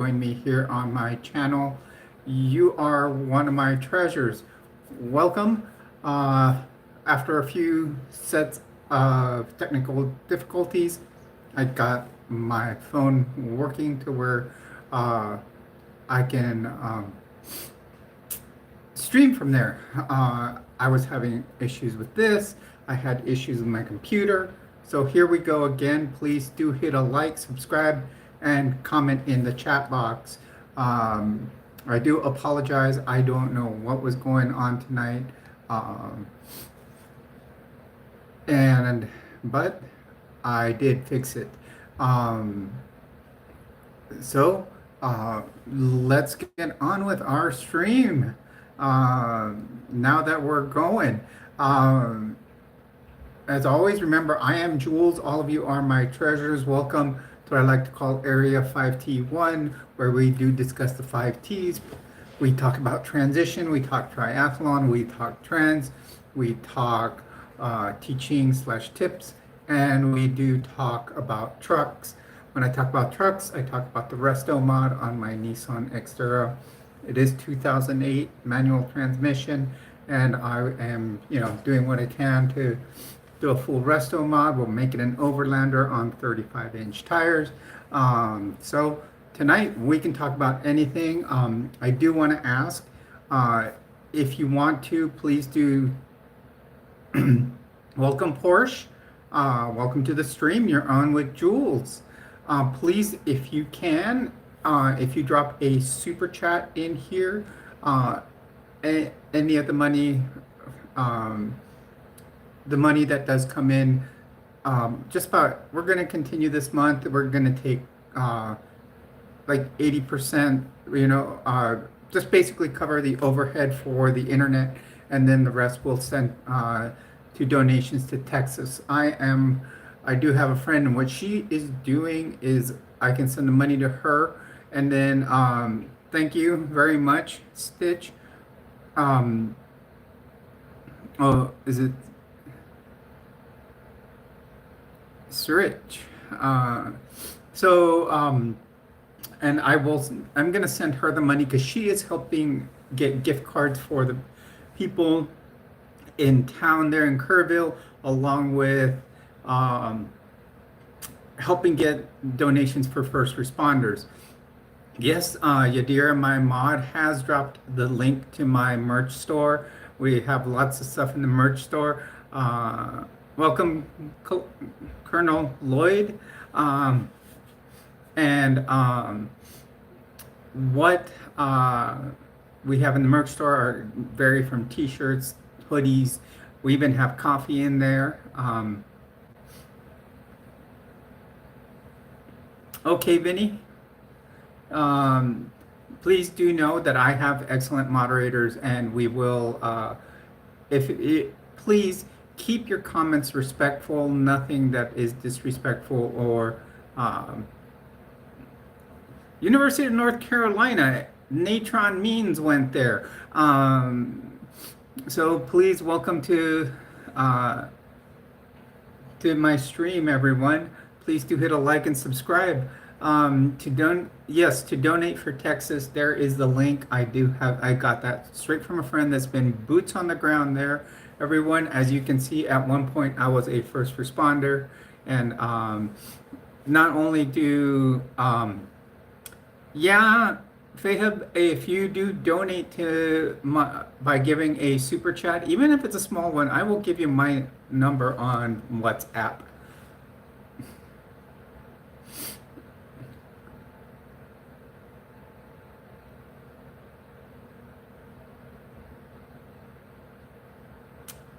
join me here on my channel. You are one of my treasures. Welcome. After a few sets of technical difficulties, I got my phone working to where I can stream from there. I was having issues with this. I had issues with my computer. So here we go again. Please do hit a like, subscribe, and comment in the chat box. I do apologize. I don't know what was going on tonight. Um, but I did fix it. Um, so let's get on with our stream. Now that we're going. Um, as always, remember, I am Jules. All of you are my treasures. Welcome to what I like to call Area 5T1, where we do discuss the 5Ts. We talk about transition, we talk triathlon, we talk trends, we talk teaching/tips, and we do talk about trucks. When I talk about trucks, I talk about the resto mod on my Nissan Xterra. It is 2008 manual transmission, and I am, doing what I can to do a full resto mod. We'll make it an overlander on 35-inch tires. So tonight we can talk about anything. I do want to ask, if you want to, please do. Welcome, Porsche. Welcome to the stream. You're on with Jules. Please, if you can, if you drop a super chat in here, any of the money that does come in, just about, we're going to continue this month. We're going to take like 80%, just basically cover the overhead for the internet, and then the rest will send to donations to Texas. I do have a friend, and what she is doing is I can send the money to her, and then thank you very much, Stitch. Oh, is it Switch? And I'm going to send her the money because she is helping get gift cards for the people in town there in Kerrville, along with helping get donations for first responders. Yes, Yadira, my mod, has dropped the link to my merch store. We have lots of stuff in the merch store. Welcome, Colonel Lloyd. What we have in the merch store are vary from t-shirts, hoodies. We even have coffee in there. Okay, Vinny. Please do know that I have excellent moderators, and we will, please keep your comments respectful, nothing that is disrespectful or, University of North Carolina, Natron Means went there. So please welcome to my stream, everyone. Please do hit a like and subscribe. To donate for Texas, there is the link. I got that straight from a friend that's been boots on the ground there. Everyone, as you can see, at one point I was a first responder, and not only do Fahab, if you do donate by giving a super chat, even if it's a small one, I will give you my number on WhatsApp.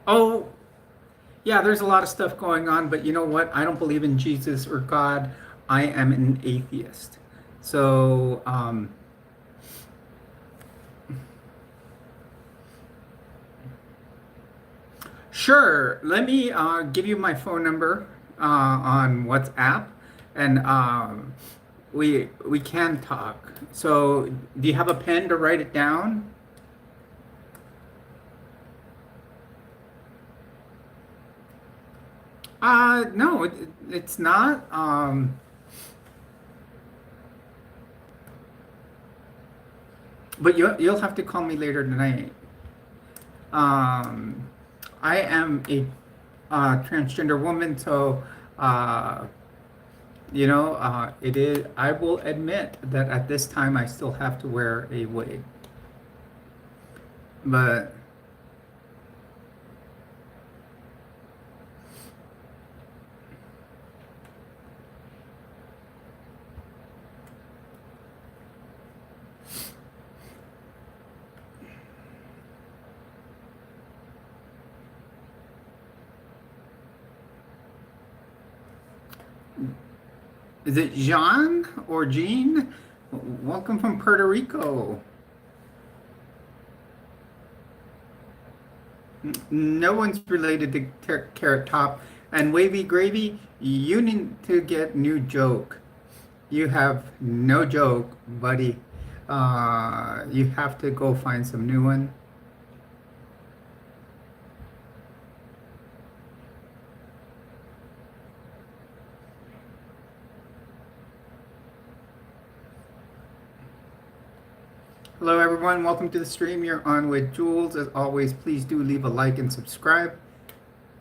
Oh, yeah, there's a lot of stuff going on, but you know what? I don't believe in Jesus or God. I am an atheist. So, sure, let me give you my phone number on WhatsApp, and we can talk. So, do you have a pen to write it down? No, it's not. But you'll have to call me later tonight. Um, I am a transgender woman, so uh, it is. I will admit that at this time I still have to wear a wig, but is it Jean or Jean? Welcome from Puerto Rico. No one's related to Carrot Top and Wavy Gravy. You need to get new joke. You have no joke, buddy. You have to go find some new one. Hello, everyone. Welcome to the stream. You're on with Jules. As always, please do leave a like and subscribe.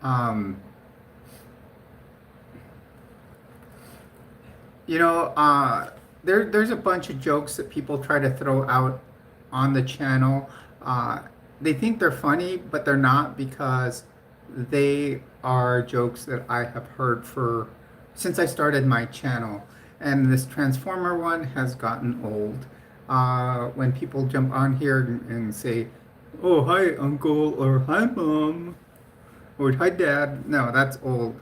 Um, there's a bunch of jokes that people try to throw out on the channel. They think they're funny, but they're not because they are jokes that I have heard for since I started my channel. And this Transformer one has gotten old. When people jump on here and say, "Oh, hi, uncle," or "Hi, mom," or "Hi, dad," no, that's old.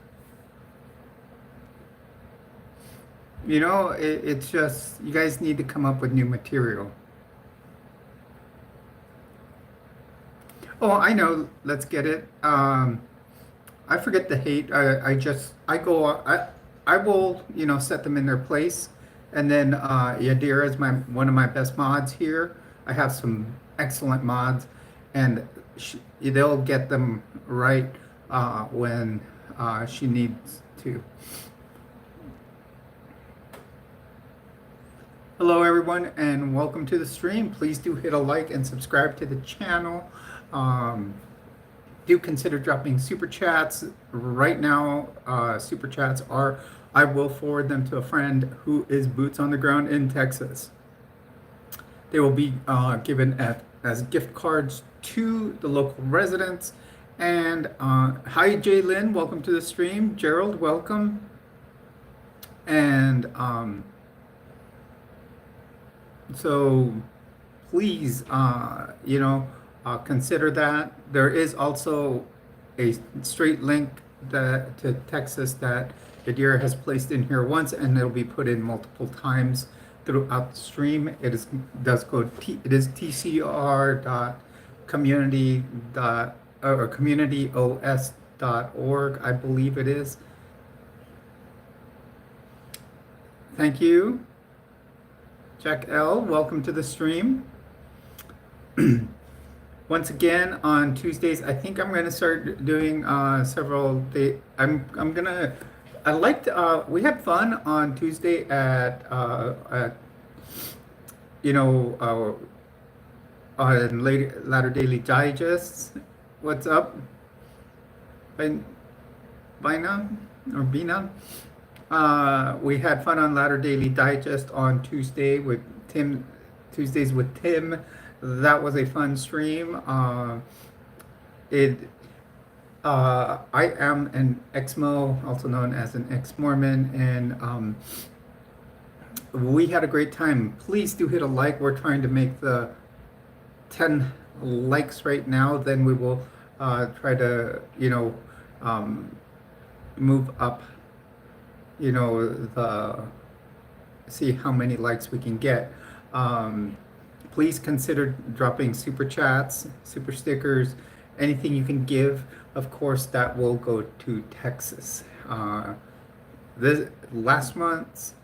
It's just you guys need to come up with new material. Oh, I know. Let's get it. I forget the hate. I will set them in their place, and then Yadira is one of my best mods here. I have some excellent mods, and they'll get them right when she needs to. Hello, everyone, and welcome to the stream. Please do hit a like and subscribe to the channel. Do consider dropping super chats right now. Super chats are, I will forward them to a friend who is boots on the ground in Texas. They will be given as gift cards to the local residents. And hi, Jaylyn, welcome to the stream. Gerald, welcome. And so please, consider that. There is also a straight link to Texas that Yadira has placed in here once, and it'll be put in multiple times throughout the stream. It is tcr.community or communityos.org, I believe it is. Thank you. Jack L, welcome to the stream. Once again, on Tuesdays, I think I'm going to start doing several days. We had fun on Tuesday at on Latter Daily Digests. What's up? Bina or Bina? We had fun on Latter Daily Digest on Tuesday with Tim. Tuesdays with Tim. That was a fun stream. I am an ex-Mo, also known as an ex-Mormon, and we had a great time. Please do hit a like. We're trying to make the 10 likes right now. Then we will try to, move up, see how many likes we can get. Please consider dropping super chats, super stickers, anything you can give. Of course, that will go to Texas. This last month's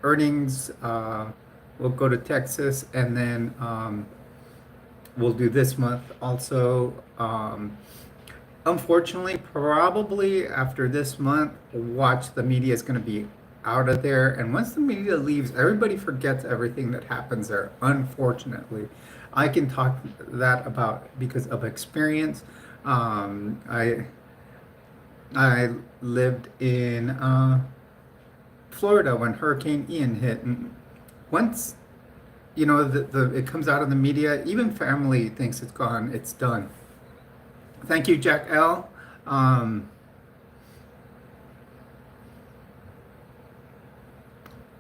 earnings will go to Texas, and then we'll do this month also. Unfortunately, probably after this month, watch, the media is going to be out of there. And once the media leaves, everybody forgets everything that happens there, unfortunately. I can talk that about because of experience. Um, I I lived in Florida when Hurricane Ian hit, and once it comes out of the media, even family thinks it's gone, it's done. Thank you, Jack L. Um,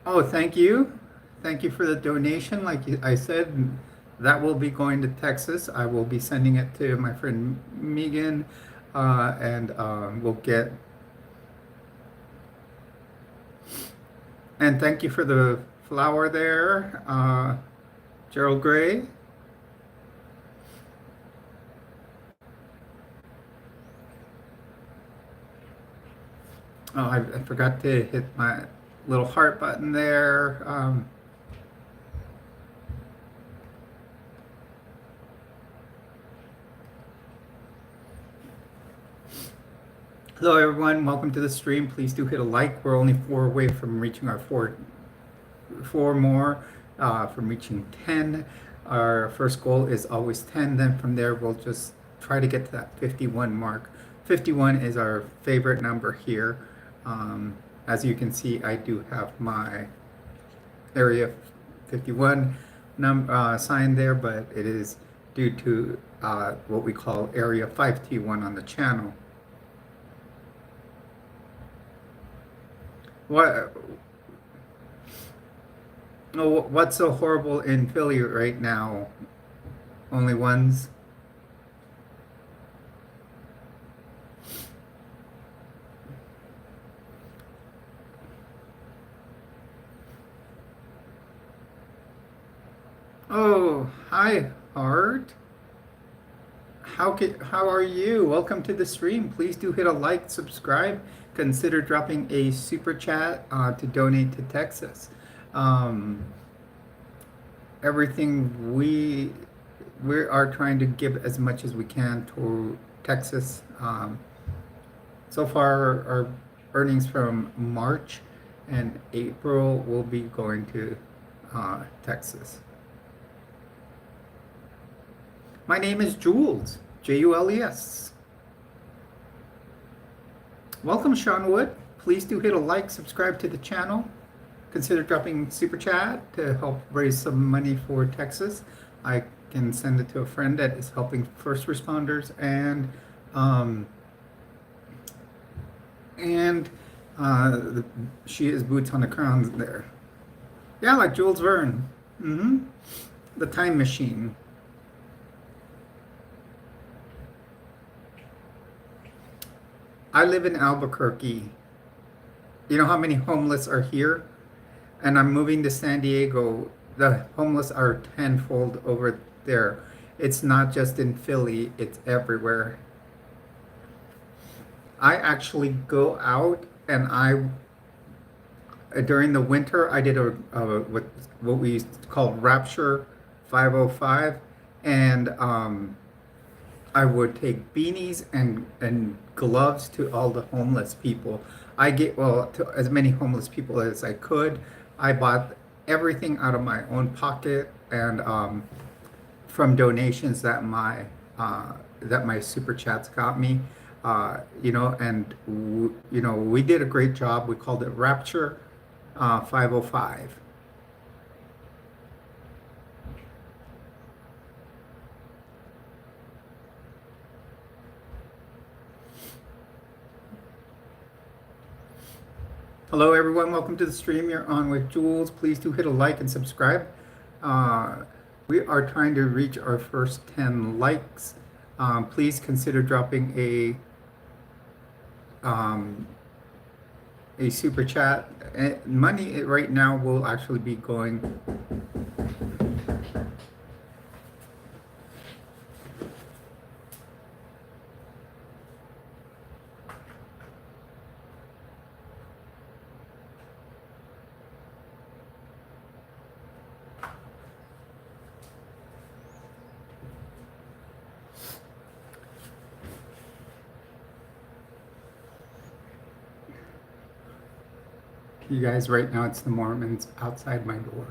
oh, thank you for the donation. Like I said, that will be going to Texas. I will be sending it to my friend Megan, and we'll get. And thank you for the flower there, Gerald Gray. Oh, I forgot to hit my little heart button there. Hello, everyone. Welcome to the stream. Please do hit a like. We're only 4 away from reaching our four more, from reaching 10. Our first goal is always 10. Then from there, we'll just try to get to that 51 mark. 51 is our favorite number here. As you can see, I do have my area 51 sign there, but it is due to what we call area 5T1 on the channel. What? Oh, what's so horrible in Philly right now? Only ones? Oh, hi, Art. How are you? Welcome to the stream. Please do hit a like, subscribe, consider dropping a super chat to donate to Texas. Um, Everything we are trying to give as much as we can to Texas. So far, our earnings from March and April will be going to Texas. My name is Jules, Jules. Welcome, Sean Wood. Please do hit a like, subscribe to the channel. Consider dropping super chat to help raise some money for Texas. I can send it to a friend that is helping first responders and she is boots on the ground there. Yeah, like Jules Verne. The time machine. I live in Albuquerque. You know how many homeless are here? And I'm moving to San Diego. The homeless are tenfold over there. It's not just in Philly, it's everywhere. I actually go out and during the winter, I did what we used to call Rapture 505, and I would take beanies and gloves to all the homeless people. To as many homeless people as I could. I bought everything out of my own pocket and from donations that my super chats got me. We did a great job. We called it Rapture 505. Hello, everyone. Welcome to the stream. You're on with Jules. Please do hit a like and subscribe. We are trying to reach our first 10 likes. Please consider dropping a super chat. Money right now will actually be going. You guys, right now it's the Mormons outside my door.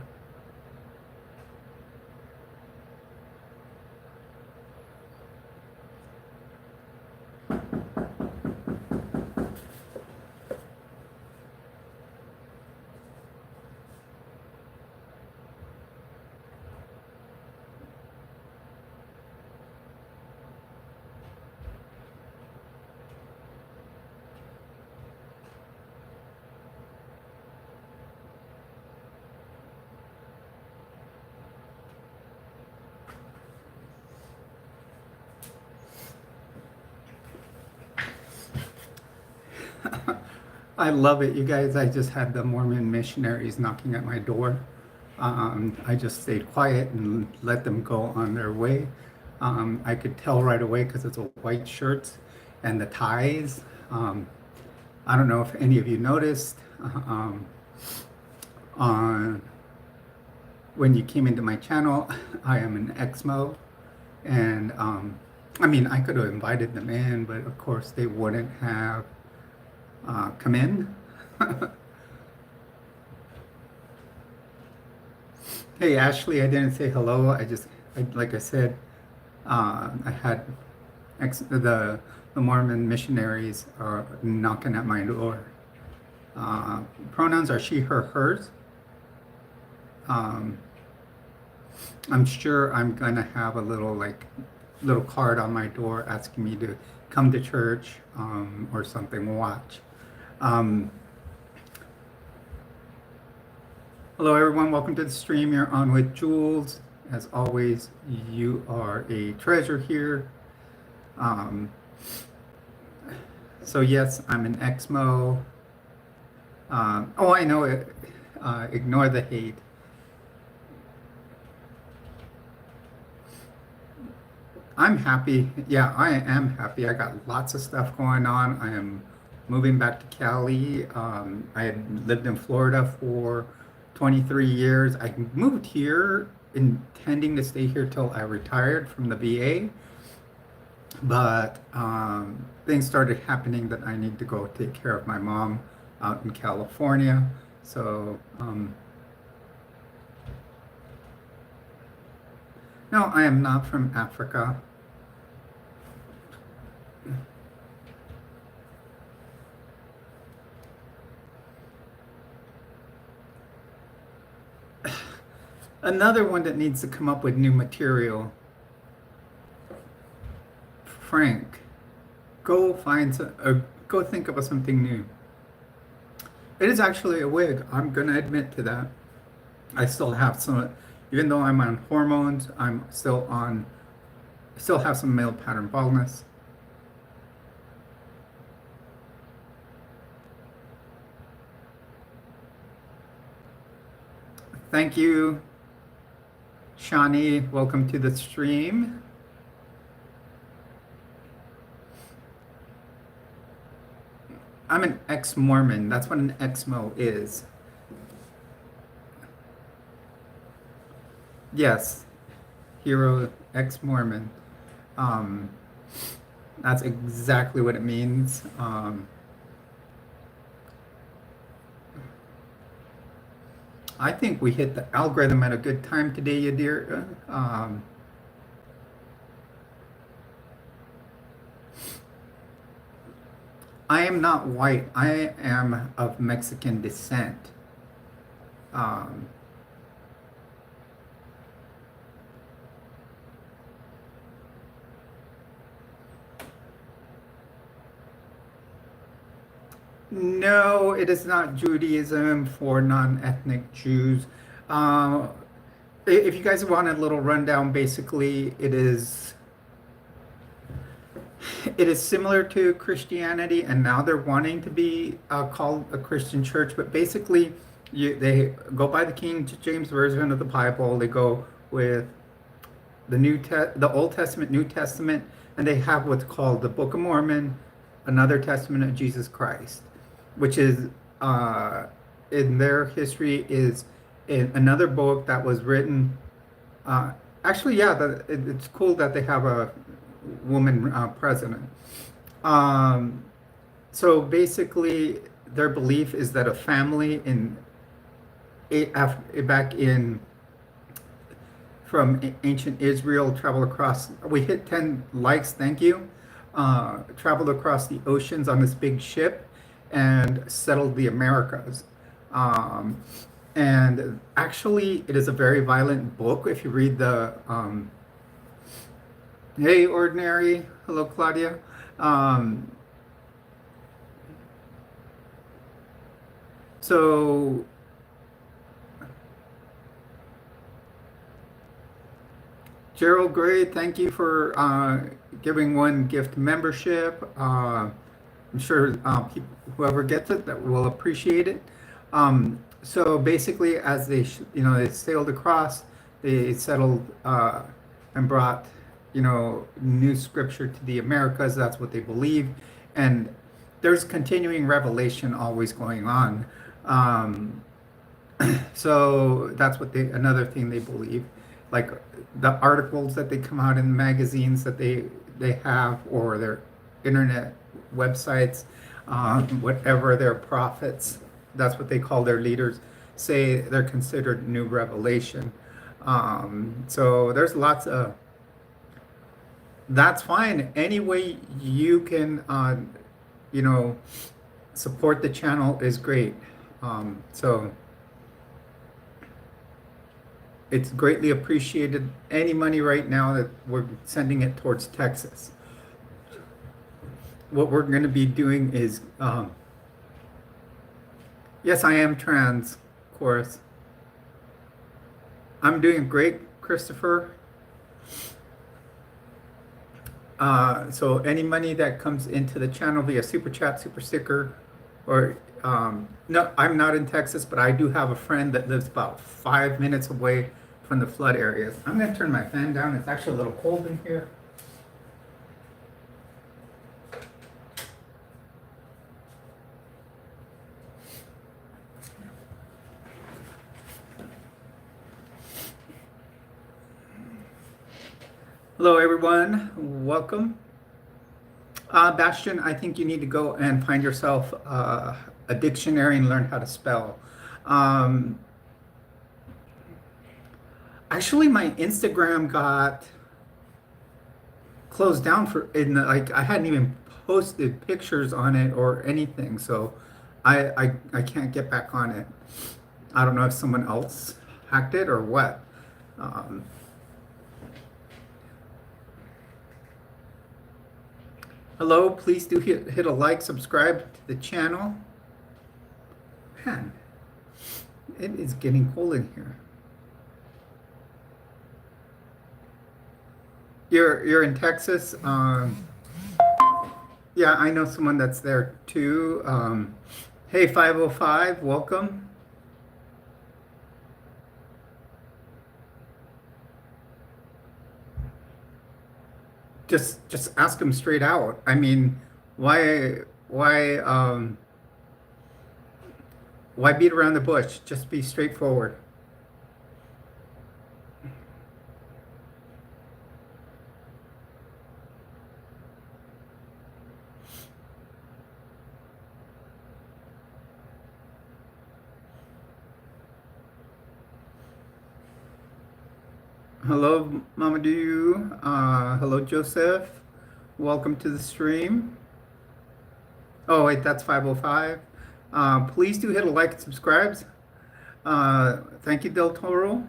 I love it, you guys. I just had the Mormon missionaries knocking at my door. I just stayed quiet and let them go on their way. I could tell right away because it's a white shirt and the ties. I don't know if any of you noticed on when you came into my channel, I am an Exmo, and I mean, I could have invited them in, but of course they wouldn't have come in. Hey Ashley, I didn't say hello. Like I said, I had the Mormon missionaries are knocking at my door. Pronouns are she, her, hers. I'm sure I'm gonna have a little card on my door asking me to come to church or something. Watch. Hello everyone, welcome to the stream. You're on with Jules. As always, you are a treasure here. So yes, I'm an Exmo. Oh, I know it. Ignore the hate. I'm happy. Yeah, I am happy. I got lots of stuff going on. I am moving back to Cali. I had lived in Florida for 23 years. I moved here intending to stay here till I retired from the VA, but things started happening that I need to go take care of my mom out in California. So no, I am not from Africa. Another one that needs to come up with new material. Frank, go find some, or go think of something new. It is actually a wig. I'm gonna admit to that. I still have some, even though I'm on hormones, I still have some male pattern baldness. Thank you, Shani. Welcome to the stream. I'm an ex-Mormon. That's what an Exmo is. Yes, hero, ex-Mormon. That's exactly what it means. I think we hit the algorithm at a good time today, Yadira. I am not white. I am of Mexican descent. No, it is not Judaism for non-ethnic Jews. If you guys want a little rundown, basically it is similar to Christianity, and now they're wanting to be called a Christian church. But basically, they go by the King James version of the Bible. They go with the Old Testament, New Testament, and they have what's called the Book of Mormon, another testament of Jesus Christ, which is in their history is in another book that was written. Actually, yeah, it's cool that they have a woman president. So basically, their belief is that a family back in from ancient Israel traveled across. We hit 10 likes, thank you. Traveled across the oceans on this big ship and settled the Americas. Um, and actually, it is a very violent book. If you read the Hey Ordinary, hello Claudia. Um, so Gerald Gray, thank you for giving one gift membership. I'm sure people, whoever gets it, that will appreciate it. So basically, as they sailed across, they settled and brought, new scripture to the Americas. That's what they believe, and there's continuing revelation always going on. Um, so that's what another thing they believe, like the articles that they come out in magazines that they have, or their internet websites, whatever their prophets, that's what they call their leaders, say they're considered new revelation. So there's lots of, that's fine. Any way you can, you know, support the channel is great. So it's greatly appreciated. Any money right now that we're sending it towards Texas. What we're going to be doing is, yes, I am trans, chorus. I'm doing great, Christopher. So any money that comes into the channel via super chat, super sticker, or no, I'm not in Texas, but I do have a friend that lives about 5 minutes away from the flood areas. I'm going to turn my fan down. It's actually a little cold in here. Hello, everyone. Welcome. Bastion, I think you need to go and find yourself a dictionary and learn how to spell. Actually, my Instagram got closed down like I hadn't even posted pictures on it or anything, so I can't get back on it. I don't know if someone else hacked it or what. Hello, please do hit a like, subscribe to the channel. Man, it is getting cold in here. You're in Texas. Yeah, I know someone that's there too. Hey, 505, welcome. Just ask them straight out. I mean, why beat around the bush? Just be straightforward. Hello, Mamadou. Hello, Joseph. Welcome to the stream. Oh, wait, that's 505. Please do hit a like and subscribe. Thank you, Del Toro.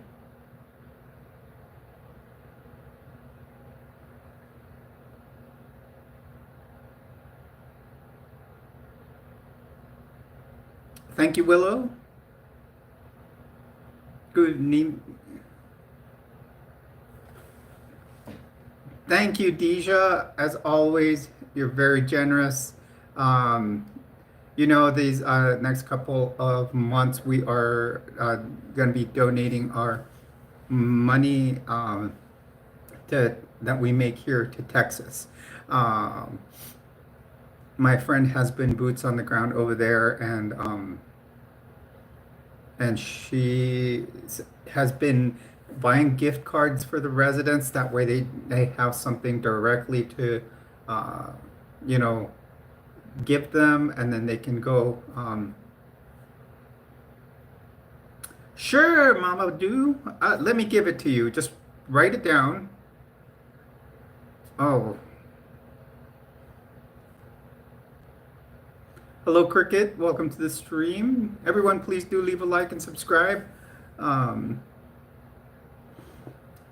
Thank you, Willow. Good evening. Thank you, Deja. As always, you're very generous. These next couple of months, we are going to be donating our money that we make here to Texas. My friend has been boots on the ground over there, and she has been buying gift cards for the residents. That way they have something directly to, give them, and then they can go. Sure, Mama do. Let me give it to you. Just write it down. Oh, hello, Cricket. Welcome to the stream. Everyone, please do leave a like and subscribe. Um,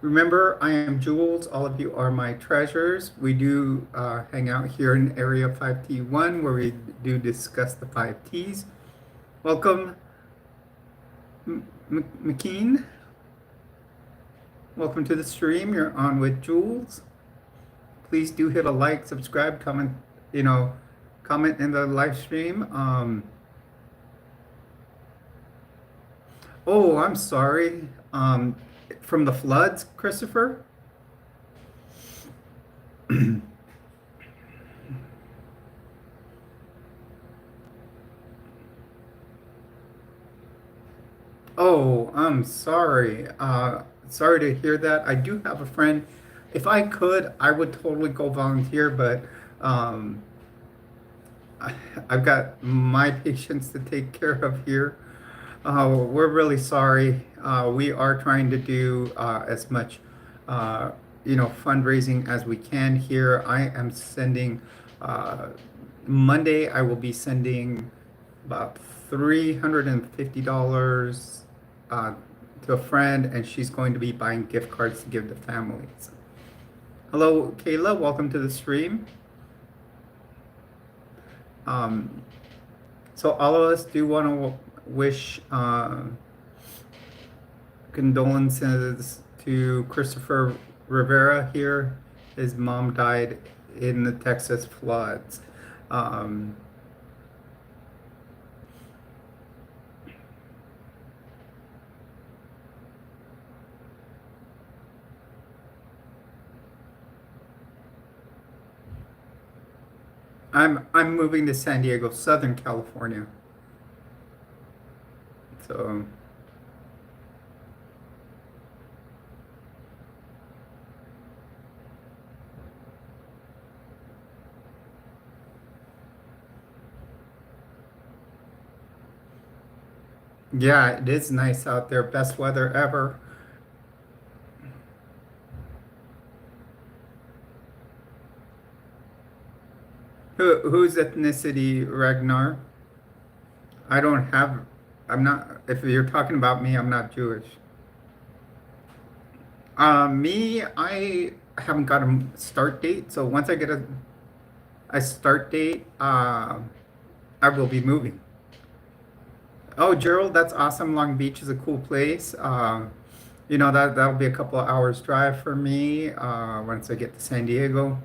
Remember, I am Jules. All of you are my treasures. We do hang out here in Area 5T1 where we do discuss the 5Ts. Welcome, McKean. Welcome to the stream. You're on with Jules. Please do hit a like, subscribe, comment, comment in the live stream. Oh, I'm sorry. From the floods, Christopher? Oh, I'm sorry. Sorry to hear that. I do have a friend. If I could, I would totally go volunteer, but um, I've got my patients to take care of here. We're really sorry. We are trying to do as much, fundraising as we can here. I am sending, Monday, I will be sending about $350 to a friend, and she's going to be buying gift cards to give to families. Hello, Kayla. Welcome to the stream. So all of us do want to wish condolences to Christopher Rivera here. His mom died in the Texas floods. I'm moving to San Diego, Southern California. So yeah, it is nice out there. Best weather ever. Whose ethnicity, Ragnar? I don't have, I'm not, if you're talking about me, I'm not Jewish. Me, I haven't got a start date, so once I get a start date, I will be moving. Oh, Gerald, that's awesome. Long Beach is a cool place. That'll be a couple of hours drive for me once I get to San Diego.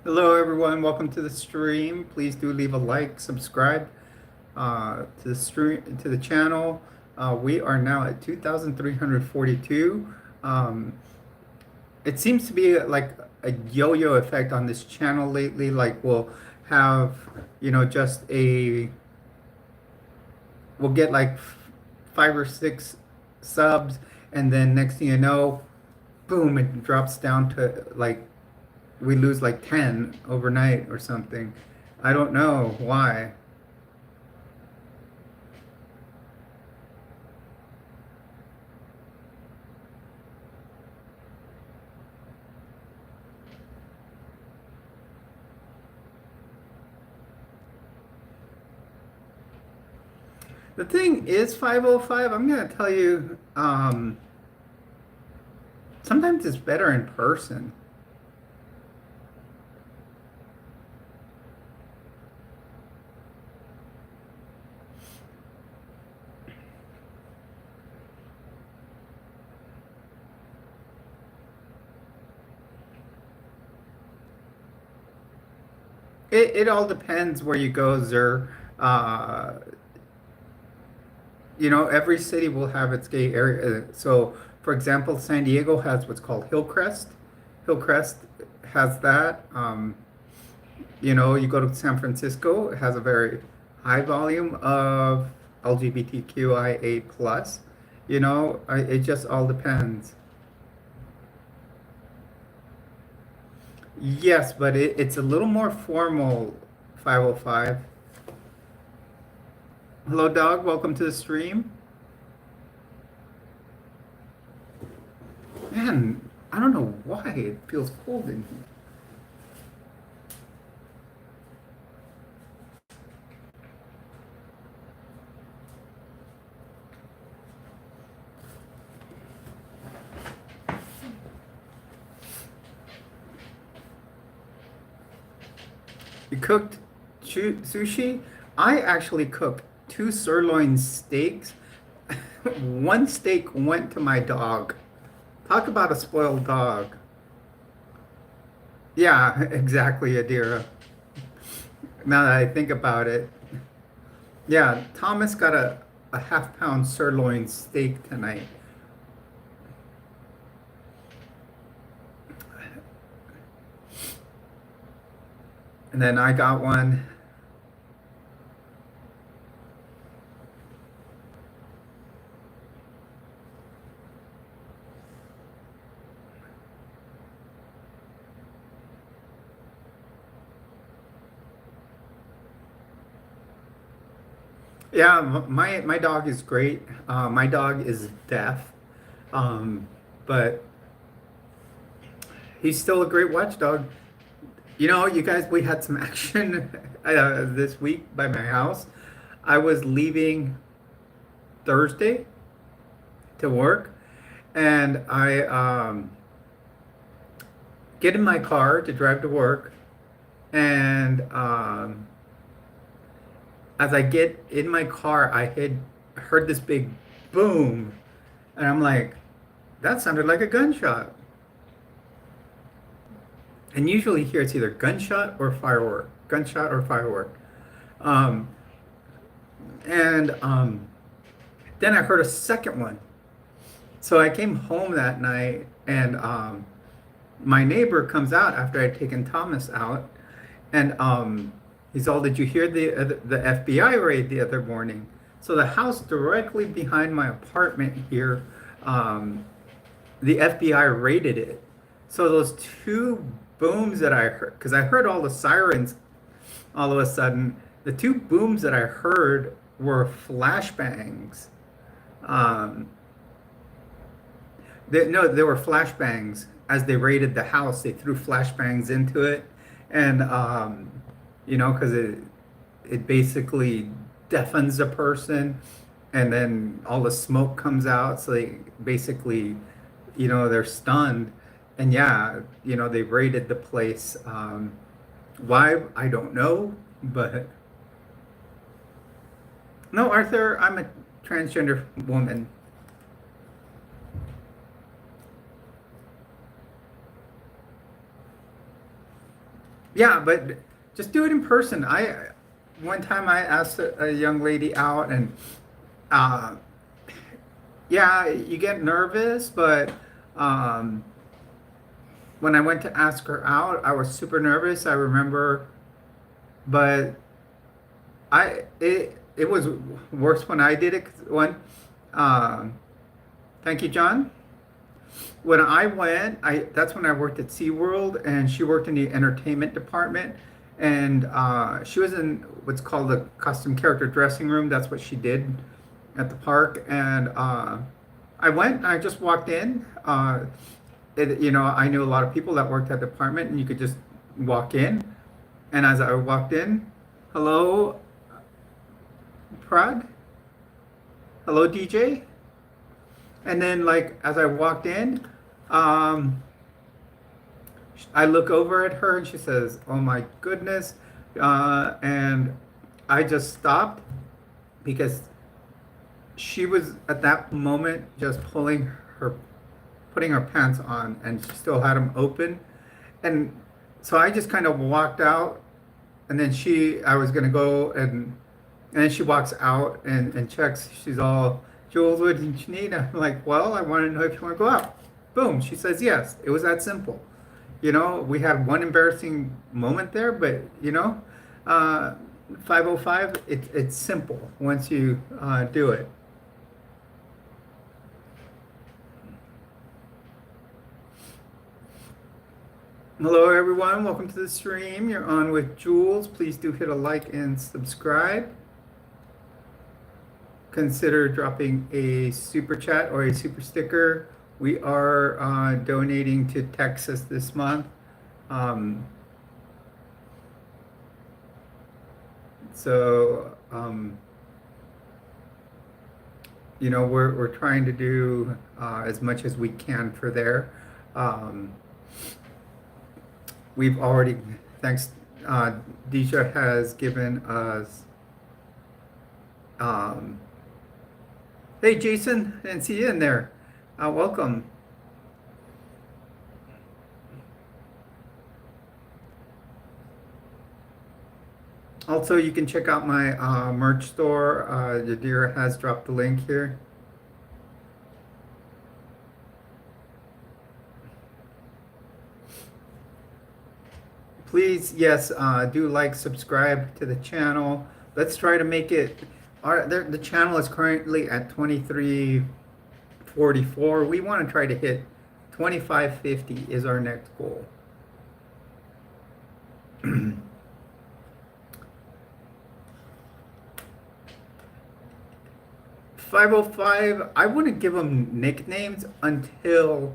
Hello, everyone. Welcome to the stream. Please do leave a like, subscribe to the stream, to the channel. We are now at 2,342. It seems to be like a yo-yo effect on this channel lately. Like we'll have, just we'll get like 5 or 6 subs, and then next thing you know, boom, it drops down to like we lose like 10 overnight or something. I don't know why. The thing is 505, I'm going to tell you, sometimes it's better in person. It all depends where you go, Zer. Every city will have its gay area. So, for example, San Diego has what's called Hillcrest. Hillcrest has that. You go to San Francisco, it has a very high volume of LGBTQIA plus. It just all depends. Yes, but it's a little more formal, 505. Hello, dog. Welcome to the stream. Man, I don't know why it feels cold in here. You cooked sushi? I actually cooked two sirloin steaks. One steak went to my dog. Talk about a spoiled dog. Yeah, exactly, Adira. Now that I think about it. Yeah, Thomas got a half-pound sirloin steak tonight. And then I got one. Yeah, my dog is great. My dog is deaf, but he's still a great watchdog. You guys, we had some action this week by my house. I was leaving Thursday to work, and I get in my car to drive to work, and as I get in my car, I had heard this big boom, and I'm like, that sounded like a gunshot. And usually here it's either gunshot or firework. Um, and then I heard a second one. So I came home that night, and my neighbor comes out after I'd taken Thomas out, and he's all, "Did you hear the FBI raid the other morning?" So the house directly behind my apartment here, um, the FBI raided it. So those two booms that I heard, because I heard all the sirens all of a sudden, the two booms that I heard were flashbangs. Um, no, they were flashbangs. As they raided the house, they threw flashbangs into it, and because it basically deafens a person, and then all the smoke comes out, so they basically, they're stunned, and yeah, they raided the place. Why, I don't know, but no, Arthur, I'm a transgender woman. Yeah, but just do it in person. One time I asked a young lady out, and uh, yeah, you get nervous, but um, when I went to ask her out, I was super nervous. I remember, but it was worse when I did it. Um, thank you, John. When I went, I that's when I worked at SeaWorld, and she worked in the entertainment department, and she was in what's called the custom character dressing room. That's what she did at the park, and I went. I just walked in. I knew a lot of people that worked at the department, and you could just walk in. And as I walked in, hello, Prad, hello, DJ. And then, like, as I walked in, um, I look over at her and she says, "Oh my goodness." And I just stopped because she was at that moment just putting her pants on, and she still had them open. And so I just kind of walked out, and then I was going to go, and then she walks out and checks. She's all, "Jules, what did you need?" I'm like, "Well, I want to know if you want to go out." Boom. She says yes. It was that simple. We had one embarrassing moment there, but uh, 505, it's simple once you do it. Hello, everyone. Welcome to the stream. You're on with Jules. Please do hit a like and subscribe. Consider dropping a super chat or a super sticker. We are donating to Texas this month. Um, so, you know, we're trying to do as much as we can for there. Um, we've already, thanks, Deja has given us, hey Jason, I didn't see you in there. Welcome. Also, you can check out my merch store. Yadira has dropped the link here. Please, yes, do like, subscribe to the channel. Let's try to make it. The channel is currently at 2344. We want to try to hit 2550 is our next goal. 505, I wouldn't give them nicknames until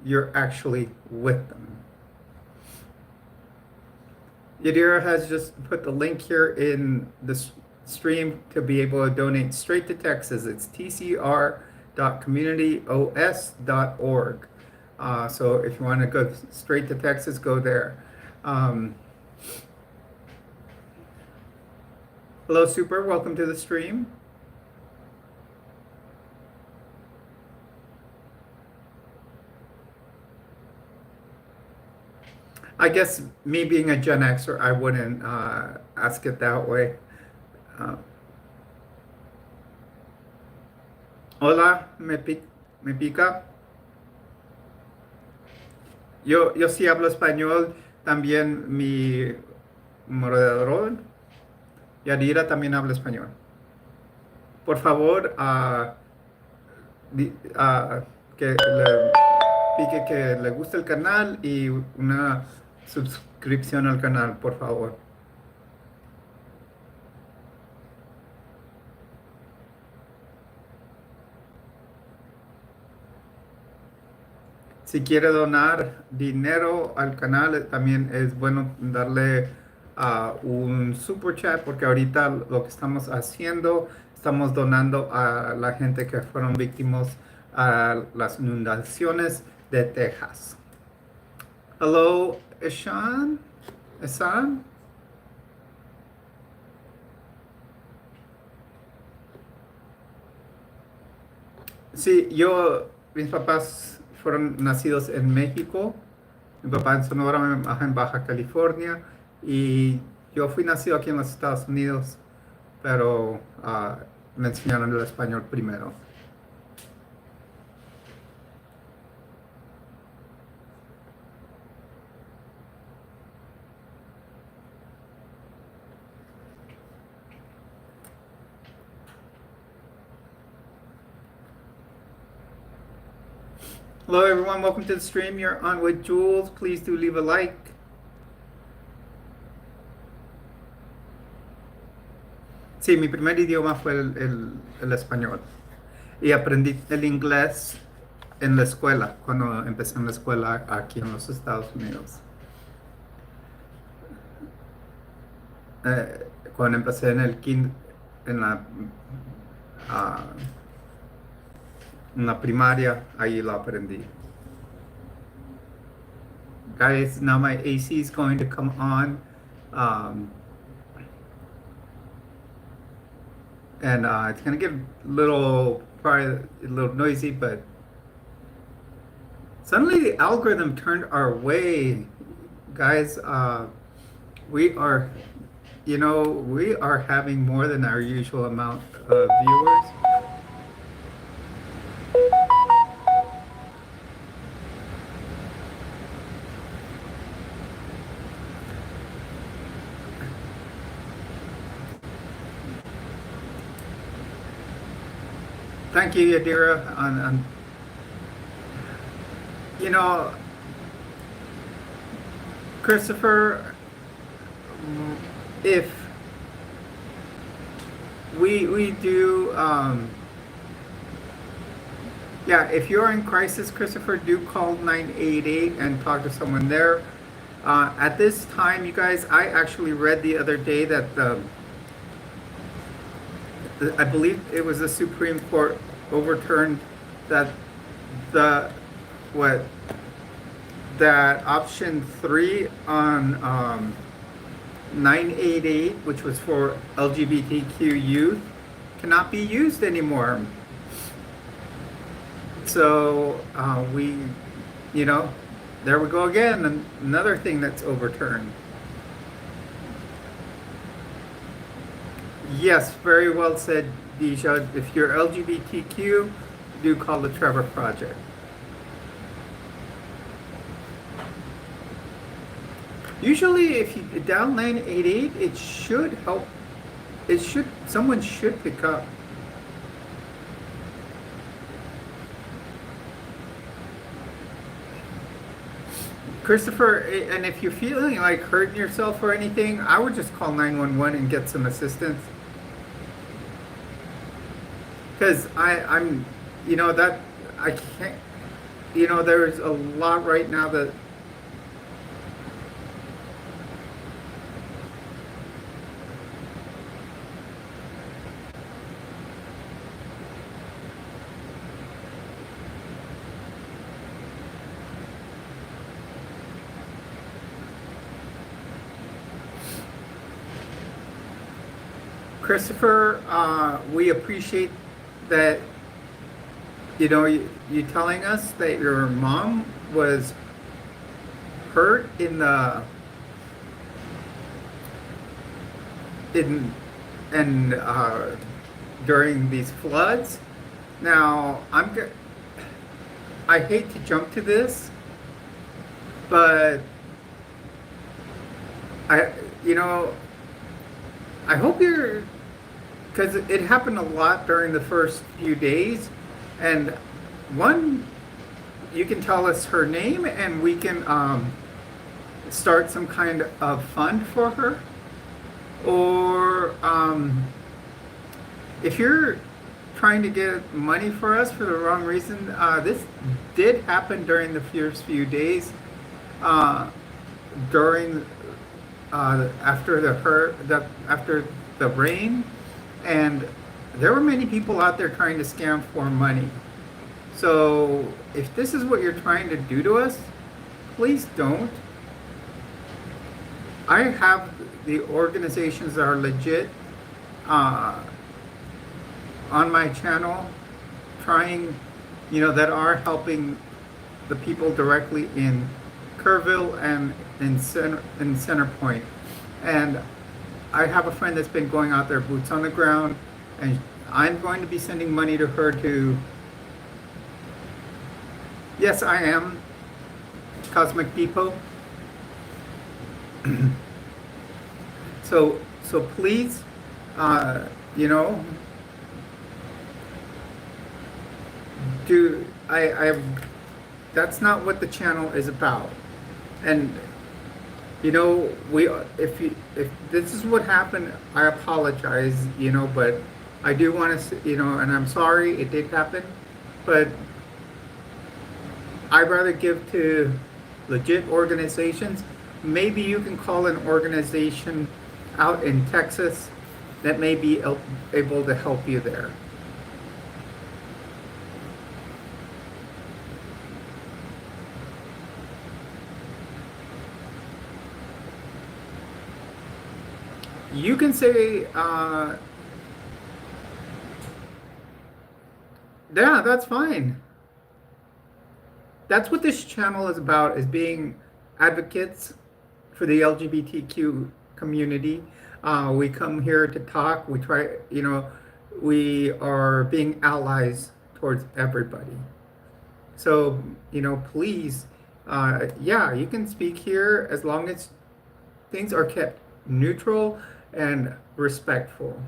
you're actually with them. Yadira has just put the link here in the stream to be able to donate straight to Texas. It's tcr.communityos.org. So if you want to go straight to Texas, go there. Hello, Super. Welcome to the stream. I guess me being a Gen Xer, I wouldn't ask it that way. Hola, me pica. Yo sí hablo español. También mi moderador, Yadira, también habla español. Por favor, que le pique que le guste el canal y una suscripción al canal, por favor. Si quiere donar dinero al canal, también es bueno darle un super chat, porque ahorita lo que estamos haciendo, estamos donando a la gente que fueron víctimas a las inundaciones de Texas. Hello, Eshan? Esan? Sí, mis papás fueron nacidos en México, mi papá en Sonora, mi mamá en Baja California, y yo fui nacido aquí en los Estados Unidos, pero me enseñaron el español primero. Hello everyone, welcome to the stream. You're on with Jules. Please do leave a like. Sí, mi primer idioma fue el español. Y aprendí el inglés en la escuela, cuando empecé en la escuela aquí en los Estados Unidos. Cuando empecé en el en la primaria, ahí lo aprendí. Guys, now my AC is going to come on. And it's going to get probably a little noisy, but suddenly the algorithm turned our way. Guys, we are having more than our usual amount of viewers. Thank you, Yadira. Christopher, if we do, yeah, if you're in crisis, Christopher, do call 988 and talk to someone there. At this time, you guys, I actually read the other day that I believe it was the Supreme Court overturned that the what that option 3 on 988, which was for LGBTQ youth, cannot be used anymore. So we, you know, there we go again, another thing that's overturned. Yes, very well said, Deja. If you're LGBTQ, do call the Trevor Project. Usually, if you dial 988, it should help. Someone should pick up. Christopher, and if you're feeling like hurting yourself or anything, I would just call 911 and get some assistance. Because I'm, that I can't, there's a lot right now that Christopher, we appreciate that, you telling us that your mom was hurt during these floods. Now, I hate to jump to this, but I hope because it happened a lot during the first few days, and one, you can tell us her name and we can start some kind of fund for her, or if you're trying to get money for us for the wrong reason, this did happen during the first few days, during after the rain, and there were many people out there trying to scam for money. So if this is what you're trying to do to us, please don't. I have the organizations that are legit on my channel, trying, that are helping the people directly in Kerrville and in Center Point. And I have a friend that's been going out there, boots on the ground, and I'm going to be sending money to her to, yes, I am, Cosmic Depot. So please, that's not what the channel is about. And if this is what happened, I apologize, but I do want to, and I'm sorry it did happen, but I'd rather give to legit organizations. Maybe you can call an organization out in Texas that may be able to help you there. You can say, yeah, that's fine. That's what this channel is about, is being advocates for the LGBTQ community. We come here to talk. We try, we are being allies towards everybody. So, please, yeah, you can speak here as long as things are kept neutral and respectful.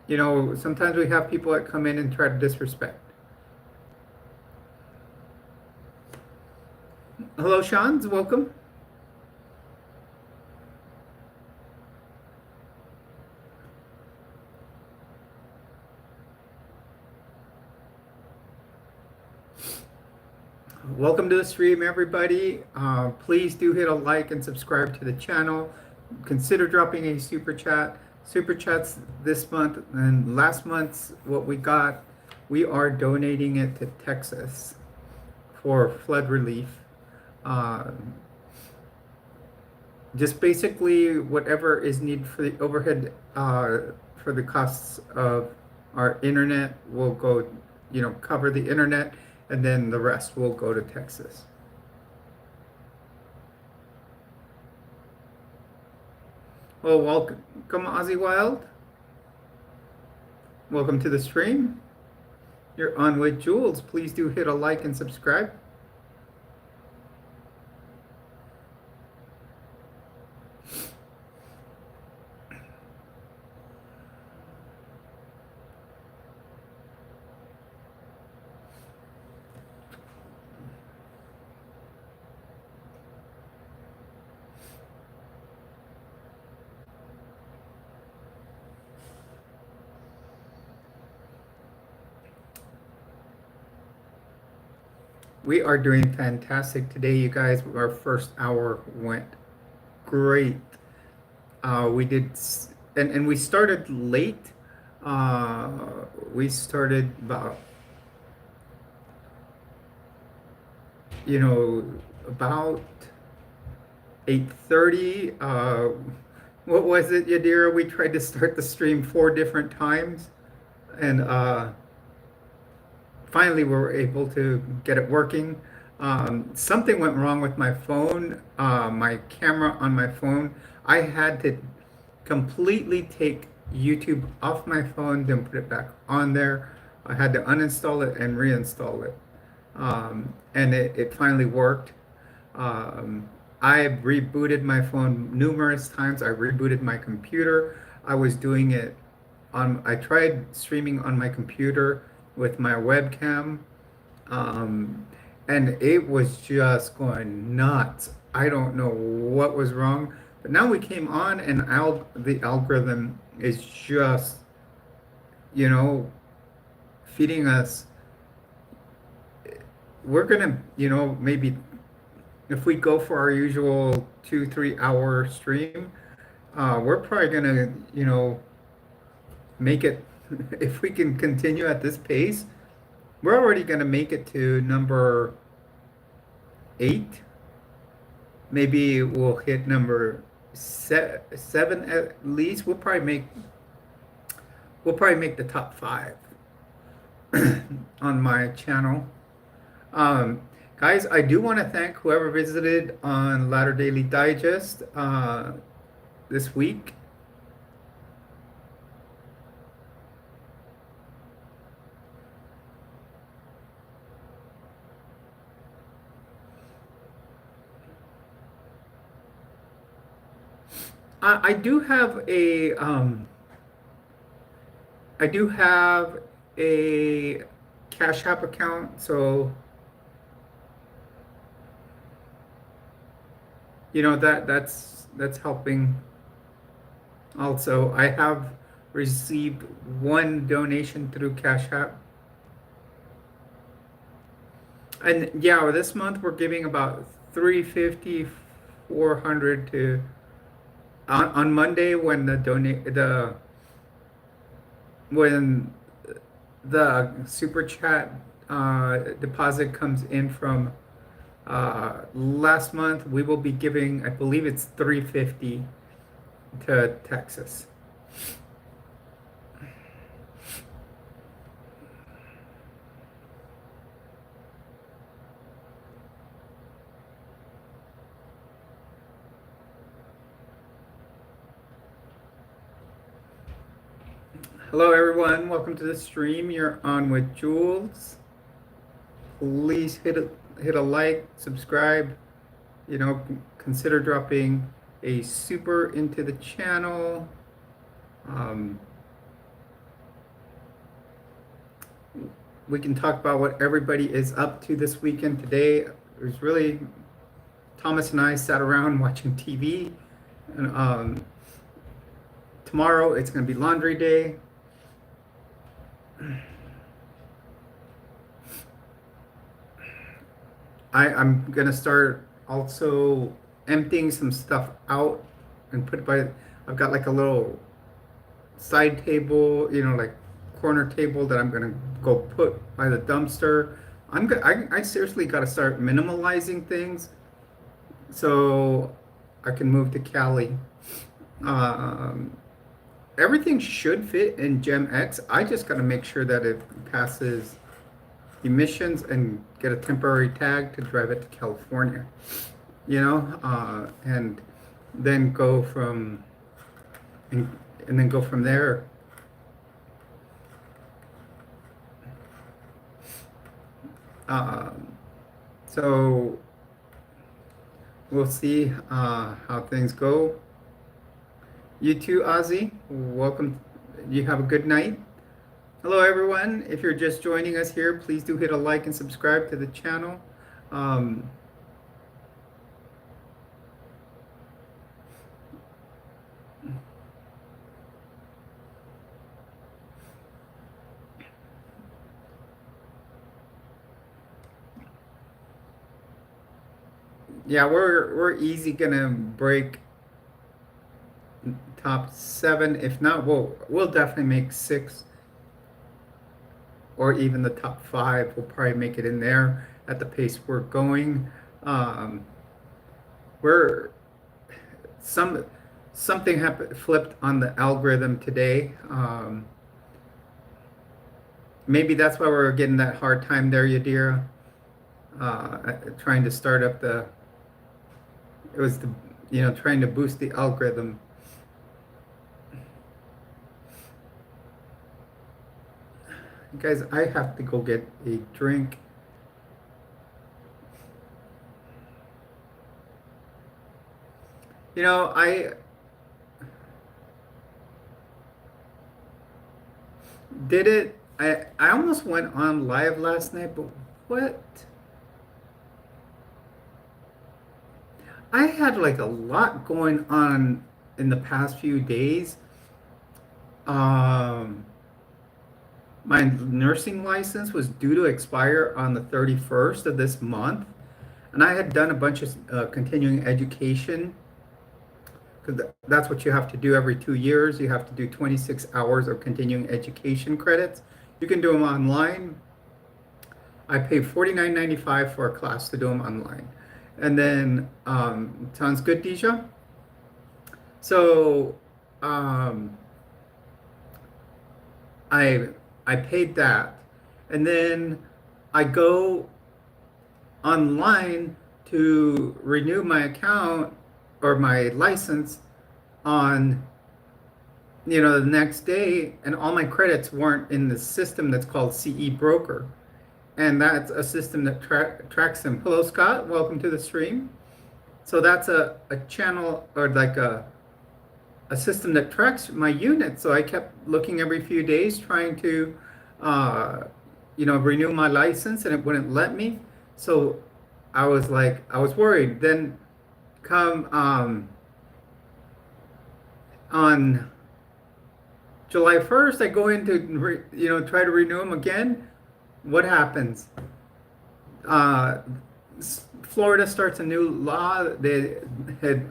Sometimes we have people that come in and try to disrespect. Hello, Sean's welcome. Welcome to the stream, everybody. Please do hit a like and subscribe to the channel. Consider dropping a super chat. Super chats this month and last month's what we got, we are donating it to Texas for flood relief. Uh, just basically whatever is needed for the overhead for the costs of our internet will go, cover the internet, and then the rest will go to Texas. Well, welcome, Ozzy Wild. Welcome to the stream. You're on with Jules. Please do hit a like and subscribe. We are doing fantastic today, you guys. Our first hour went great. We did, and we started late. We started about, about 8:30. What was it, Yadira? We tried to start the stream 4 different times, and finally we were able to get it working. Something went wrong with my phone, my camera on my phone. I had to completely take YouTube off my phone, then put it back on there. I had to uninstall it and reinstall it. And it finally worked. I rebooted my phone numerous times. I rebooted my computer. I was doing it I tried streaming on my computer with my webcam, and it was just going nuts. I don't know what was wrong, but now we came on, and the algorithm is just, you know, feeding us. We're gonna, maybe if we go for our usual 2-3 hour stream, we're probably gonna, make it. If we can continue at this pace, we're already gonna make it to number 8. Maybe we'll hit number 7 at least. We'll probably make the top 5 on my channel. Um, Guys, I do want to thank whoever visited on Latter Daily Digest this week. I do have a Cash App account, so that's helping. Also, I have received one donation through Cash App. And yeah, this month we're giving about 350, 400 to on Monday when when the super chat deposit comes in from last month, we will be giving, I believe it's 350 to Texas. Hello everyone, welcome to the stream. You're on with Jules. Please hit a like, subscribe, consider dropping a super into the channel. We can talk about what everybody is up to this weekend. Today, there's really Thomas and I sat around watching TV. And tomorrow it's going to be laundry day. I'm going to start also emptying some stuff out and put it by. I've got like a little side table, like corner table that I'm gonna go put by the dumpster. I seriously got to start minimalizing things so I can move to Cali. Um, Everything should fit in Gem X. I just got to make sure that it passes emissions and get a temporary tag to drive it to California. And then go from and then go from there. So we'll see how things go. You too, Ozzy. Welcome. You have a good night. Hello, everyone. If you're just joining us here, please do hit a like and subscribe to the channel. Yeah, we're easy gonna break top 7. If not, we'll definitely make 6, or even the top 5. We'll probably make it in there at the pace we're going. We're something happened, flipped on the algorithm today. Maybe that's why we're getting that hard time there, Yadira. Trying to start up trying to boost the algorithm. Guys, I have to go get a drink. I did it. I almost went on live last night, but what? I had like a lot going on in the past few days. My nursing license was due to expire on the 31st of this month, and I had done a bunch of continuing education, because that's what you have to do every 2 years. You have to do 26 hours of continuing education credits. You can do them online. I paid $49.95 for a class to do them online. And then, sounds good, Deja? So, I paid that, and then I go online to renew my account or my license on, the next day, and all my credits weren't in the system that's called CE Broker. And that's a system that tracks them. Hello, Scott. Welcome to the stream. So that's a channel, or like a system that tracks my units. So I kept looking every few days, trying to, renew my license, and it wouldn't let me. So I was worried. Then come on July 1st, I go in to, try to renew them again. What happens? Florida starts a new law. They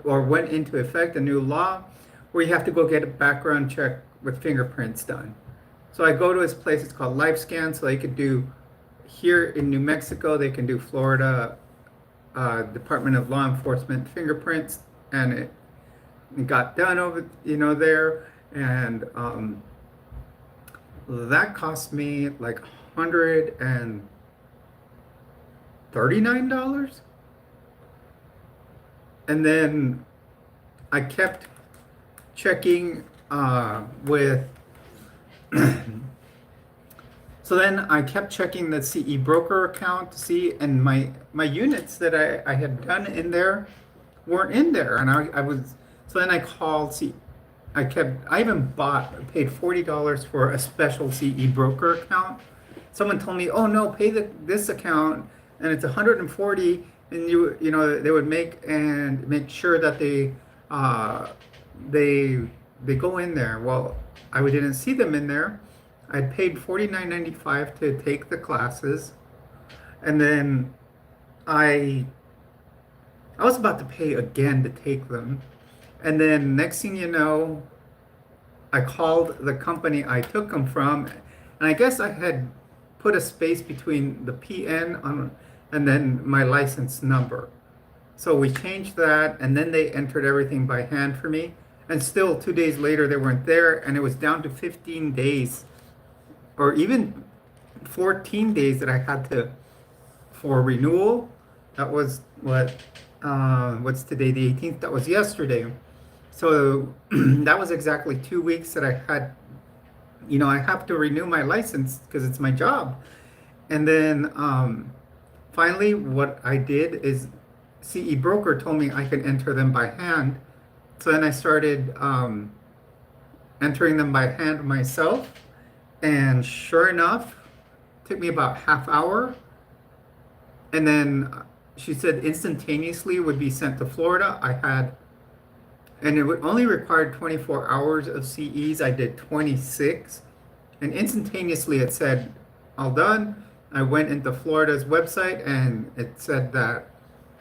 went into effect a new law where you have to go get a background check with fingerprints done. So I go to this place. It's called LifeScan. So they could do here in New Mexico. They can do Florida Department of Law Enforcement fingerprints, and it got done over there, and that cost me like $139. And then I kept checking with so then I kept checking the CE Broker account to see, and my units that I had done in there weren't in there, and I was, so then I called I even paid $40 for a special CE Broker account. Someone told me, oh no, pay this account, and it's $140, and they would make sure that uh, they they go in there. Well, I didn't see them in there. I paid $49.95 to take the classes, and then I I was about to pay again to take them, and then next thing you know, I called the company I took them from, and I guess I had put a space between the PN on and then my license number. So we changed that, and then they entered everything by hand for me. And still, 2 days later, they weren't there, and it was down to 15 days, or even 14 days that I had to for renewal. That was what's today, the 18th? That was yesterday. So that was exactly 2 weeks that I had. I have to renew my license because it's my job. And then finally, what I did is CE Broker told me I could enter them by hand. So then I started entering them by hand myself. And sure enough, it took me about half hour. And then she said instantaneously would be sent to Florida. And it would only required 24 hours of CEs. I did 26. And instantaneously it said, all done. I went into Florida's website and it said that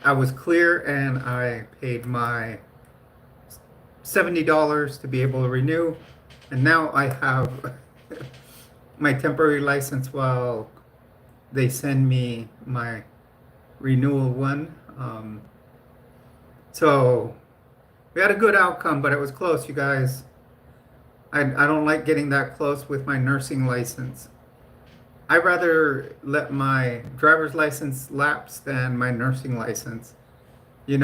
I was clear, and I paid my $70 to be able to renew. And now I have my temporary license while they send me my renewal one. So we had a good outcome, but it was close, you guys. I don't like getting that close with my nursing license. I'd rather let my driver's license lapse than my nursing license. It's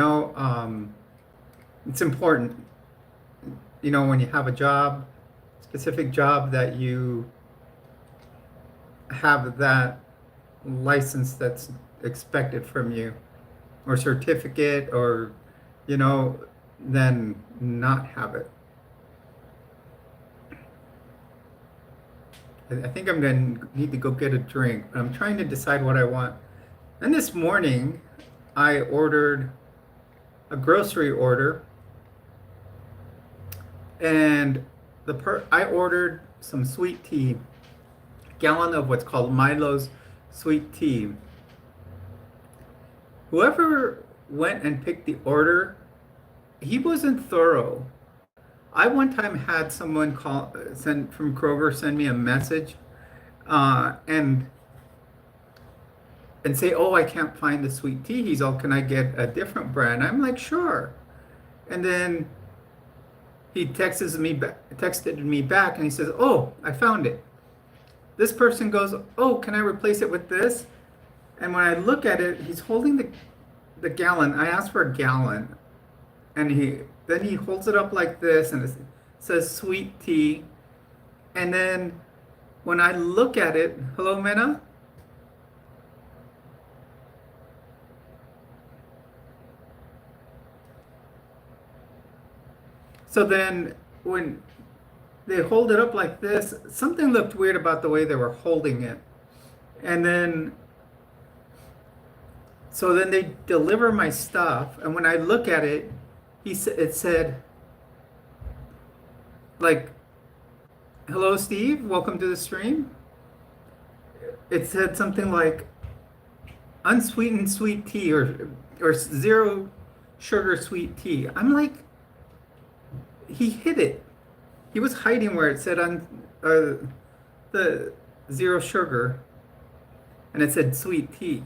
important, when you have a job, specific job, that you have that license that's expected from you, or certificate, or, then not have it. I think I'm going to need to go get a drink, but I'm trying to decide what I want. And this morning, I ordered a grocery order, and I ordered some sweet tea, a gallon of what's called Milo's sweet tea. Whoever went and picked the order, he wasn't thorough. I one time had someone send from Kroger send me a message, and say, "Oh, I can't find the sweet tea." He's all, "Can I get a different brand?" I'm like, "Sure." And then he texted me back, and he says, "Oh, I found it." This person goes, "Oh, can I replace it with this?" And when I look at it, he's holding the gallon. I asked for a gallon, and he holds it up like this, and it says sweet tea. And then when I look at it, hello, Mena? So then when they hold it up like this, something looked weird about the way they were holding it. And then, so then they deliver my stuff, and when I look at it, it said, like, "Hello, Steve, welcome to the stream." It said something like unsweetened sweet tea, or zero sugar sweet tea. I'm like, he hid it. He was hiding where it said the zero sugar, and it said sweet tea.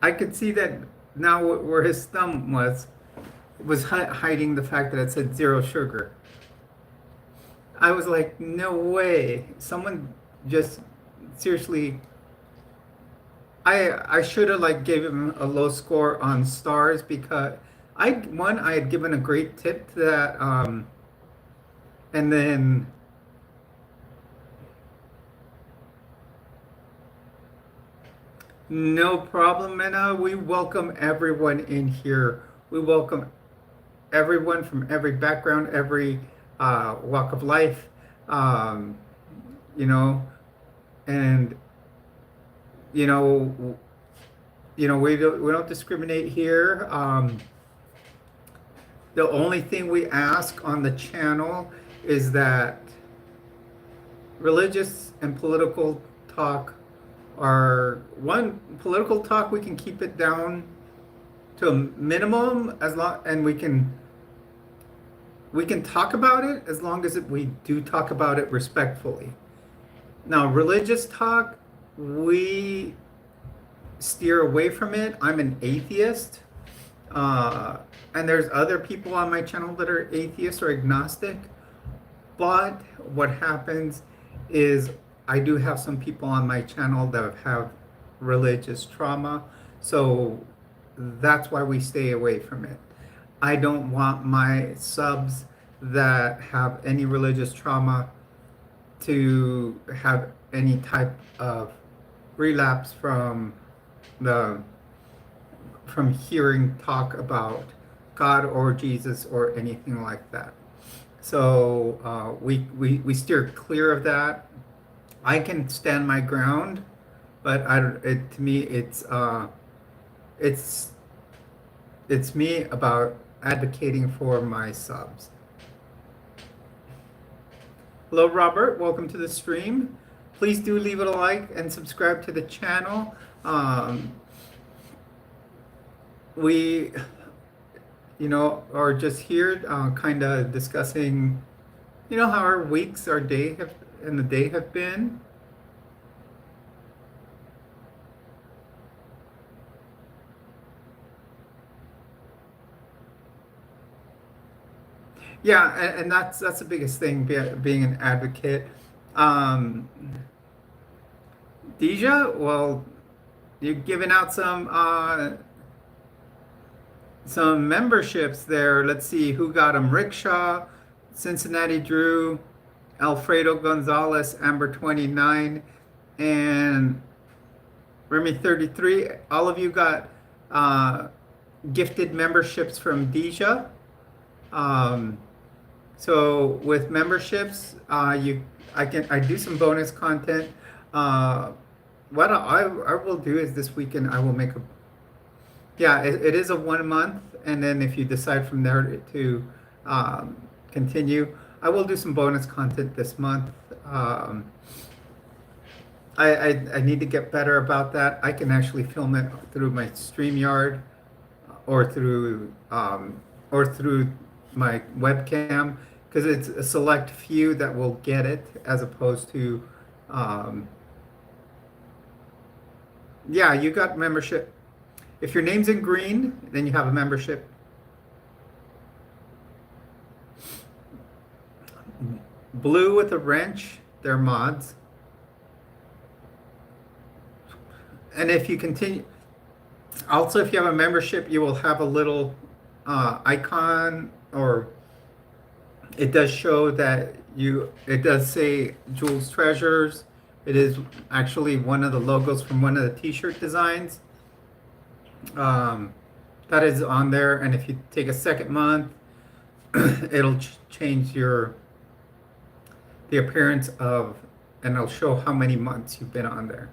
I could see that now where his thumb was hiding the fact that it said zero sugar. I was like, no way. Someone just seriously. I should have gave him a low score on stars, because I had given a great tip to that, and then no problem, Mena. We welcome everyone in here. We welcome everyone from every background, every walk of life, and we don't discriminate here. The only thing we ask on the channel is that religious and political talk are one political talk we can keep it down to a minimum as long and we can talk about it as long as we do talk about it respectfully. Now, religious talk, we steer away from it. I'm an atheist, and there's other people on my channel that are atheists or agnostic. But what happens is I do have some people on my channel that have religious trauma, so that's why we stay away from it. I don't want my subs that have any religious trauma to have any type of relapse the from hearing talk about God or Jesus or anything like that. So we steer clear of that. I can stand my ground, but to me it's me about advocating for my subs. Hello, Robert. Welcome to the stream. Please do leave it a like and subscribe to the channel. We, are just here kind of discussing, how our weeks, our day and the day have been. Yeah, and that's the biggest thing, being an advocate. Deja, well, you're giving out some memberships there. Let's see who got them. Rickshaw, Cincinnati Drew, Alfredo Gonzalez, Amber 29, and Remy 33. All of you got gifted memberships from Deja. So with memberships, I do some bonus content. What I will do is this weekend I will make it is a 1 month, and then if you decide from there to continue, I will do some bonus content this month. I need to get better about that. I can actually film it through my StreamYard or through my webcam, because it's a select few that will get it, as opposed to you got membership. If your name's in green, then you have a membership. Blue with a wrench, they're mods. And if you continue, also if you have a membership, you will have a little icon, or it does show that it does say Jules Treasures. It is actually one of the logos from one of the t-shirt designs. That is on there, and if you take a second month, it'll change the appearance of, and it'll show how many months you've been on there.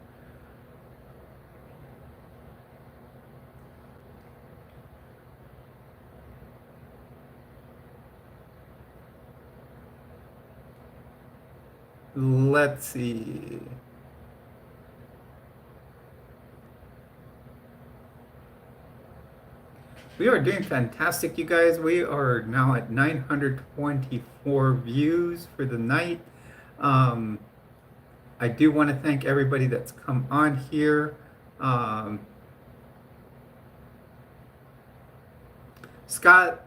Let's see. We are doing fantastic, you guys. We are now at 924 views for the night. I do want to thank everybody that's come on here. Scott,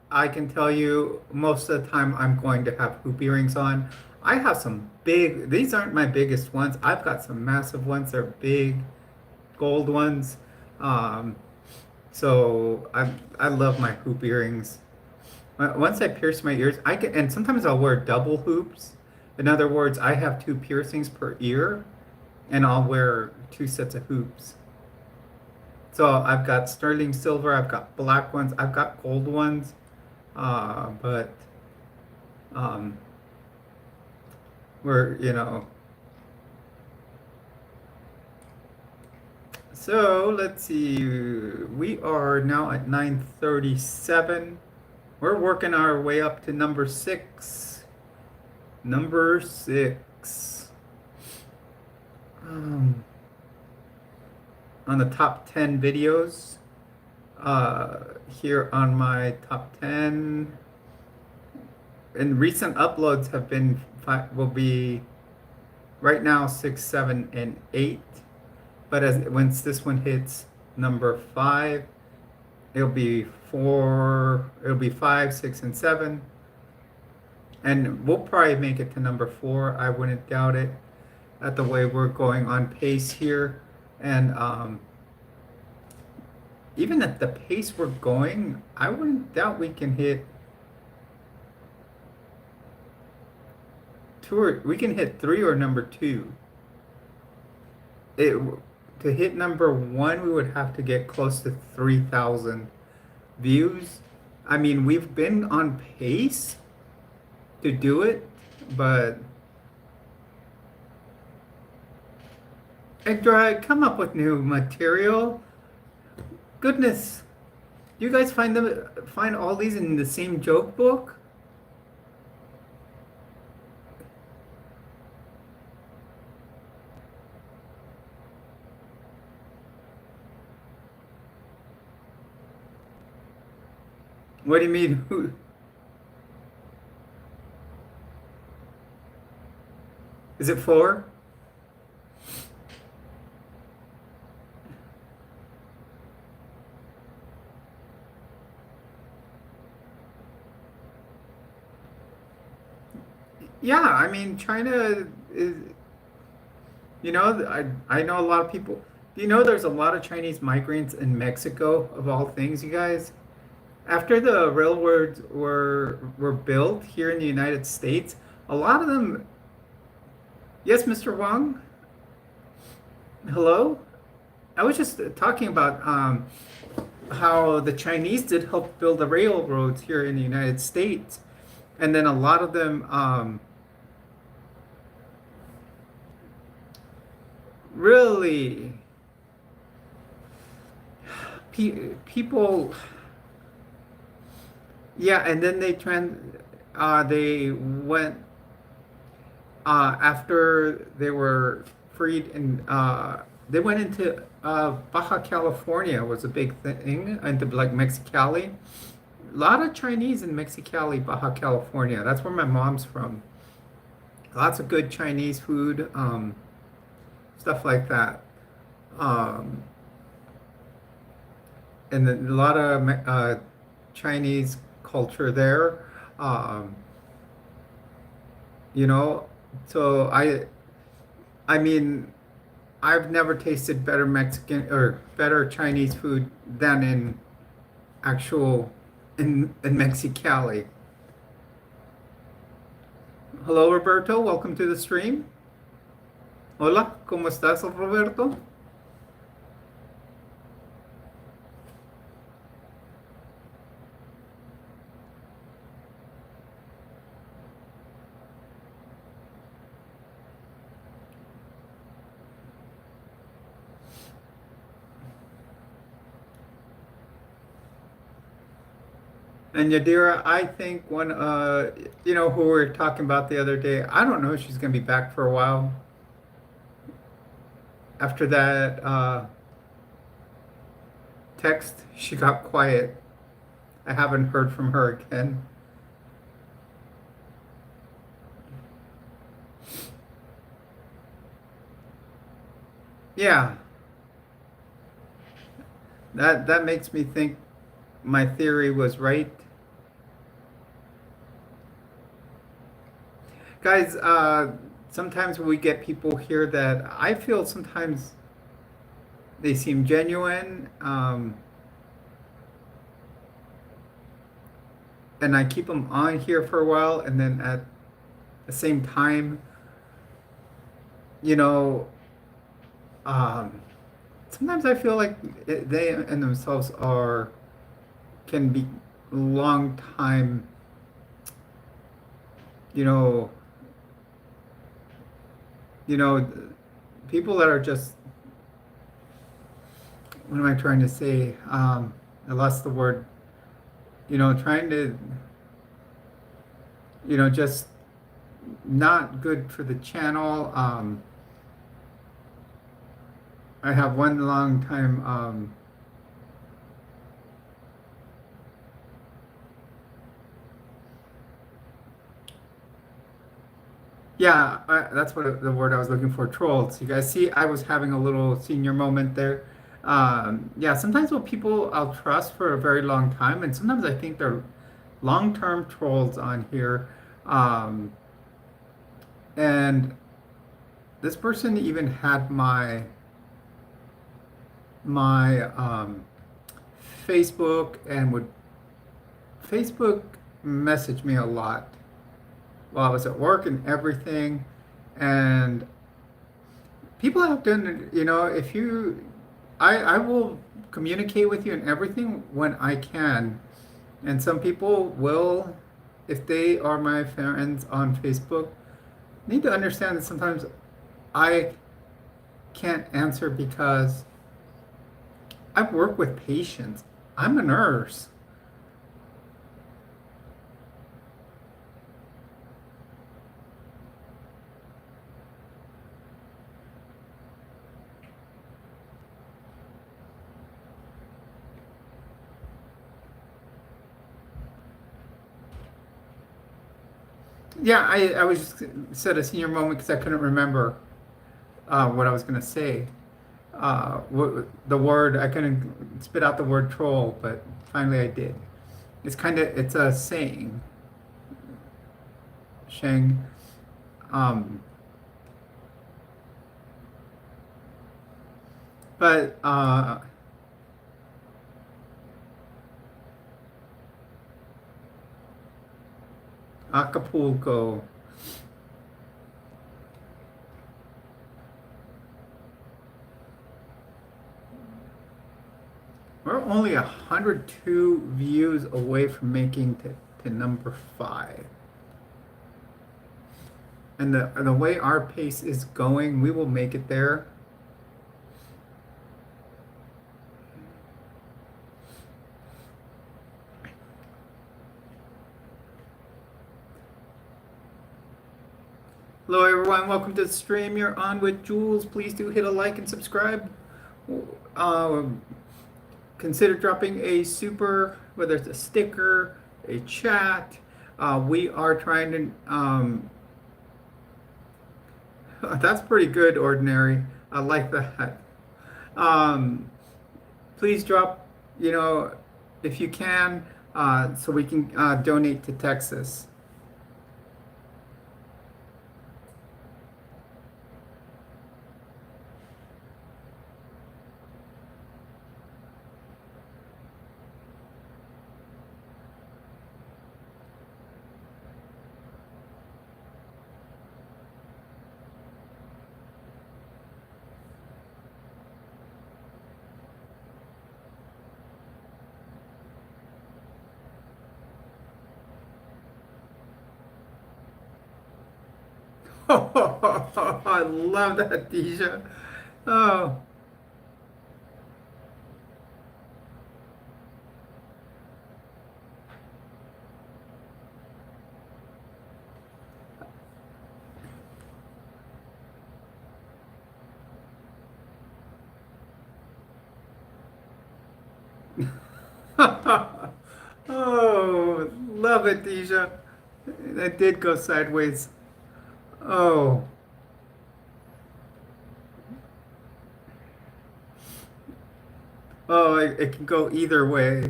I can tell you most of the time I'm going to have hoop earrings on. I have some these aren't my biggest ones. I've got some massive ones. They're big gold ones. So I love my hoop earrings. Once I pierce my ears, and sometimes I'll wear double hoops. In other words, I have 2 piercings per ear, and I'll wear 2 sets of hoops. So I've got sterling silver, I've got black ones, I've got gold ones, but So let's see. We are now at 9:37. We're working our way up to number six. Number six. Um, on the top 10 videos. Here on my top 10. And recent uploads have been will be right now 6, 7, and 8. But as once this one hits number 5, it'll be 4, it'll be 5, 6, and 7. And we'll probably make it to number 4. I wouldn't doubt it at the way we're going on pace here. And even at the pace we're going, I wouldn't doubt we can hit we can hit 3 or number 2. To hit number 1, we would have to get close to 3,000 views. I mean, we've been on pace to do it, but Edra, come up with new material. Goodness, you guys find all these in the same joke book? What do you mean? Who? Is it 4? Yeah, I mean, China is, I know a lot of people. Do you know there's a lot of Chinese migrants in Mexico, of all things, you guys? After the railroads were built here in the United States, a lot of them. Yes, Mr. Wang. Hello. I was just talking about how the Chinese did help build the railroads here in the United States, and then a lot of them really people. Yeah, and then they went after they were freed, and they went into Baja California was a big thing, into like Mexicali. A lot of Chinese in Mexicali, Baja California. That's where my mom's from. Lots of good Chinese food, stuff like that. Um, and then a lot of Chinese culture there. Um, you know, so I mean, I've never tasted better Mexican or better Chinese food than in actual in Mexicali. Hello, Roberto. Welcome to the stream. Hola, ¿cómo estás, Roberto? And Yadira, I think who we were talking about the other day, I don't know if she's going to be back for a while. After that text, she got quiet. I haven't heard from her again. Yeah, that makes me think my theory was right. Guys, sometimes we get people here that I feel sometimes they seem genuine, and I keep them on here for a while, and then at the same time, you know, sometimes I feel like they and themselves can be long time, you know, people that are just what am I trying to say? I lost the word. Trying to, just not good for the channel. I have one long time. Yeah, that's what the word I was looking for, trolls. You guys see, I was having a little senior moment there. Yeah, sometimes what people I'll trust for a very long time, and sometimes I think they're long-term trolls on here. Um, and this person even had my Facebook and would Facebook message me a lot while I was at work and everything. And people have done, if you, I will communicate with you and everything when I can. And some people will, if they are my friends on Facebook, need to understand that sometimes I can't answer because I work with patients. I'm a nurse. Yeah, I was just said a senior moment because I couldn't remember what I was going to say. The word, I couldn't spit out the word troll, but finally I did. It's a saying, Shang. Um, but Acapulco. We're only 102 views away from making to number 5. And the way our pace is going, we will make it there. Hello everyone, welcome to the stream. You're on with Jules. Please do hit a like and subscribe. Consider dropping a super, whether it's a sticker, a chat. We are trying to, that's pretty good, Ordinary. I like that. Um, Please drop, if you can, so we can donate to Texas. I love that, Deja. Oh, oh, love it, Deja. That did go sideways. Oh, oh, it can go either way.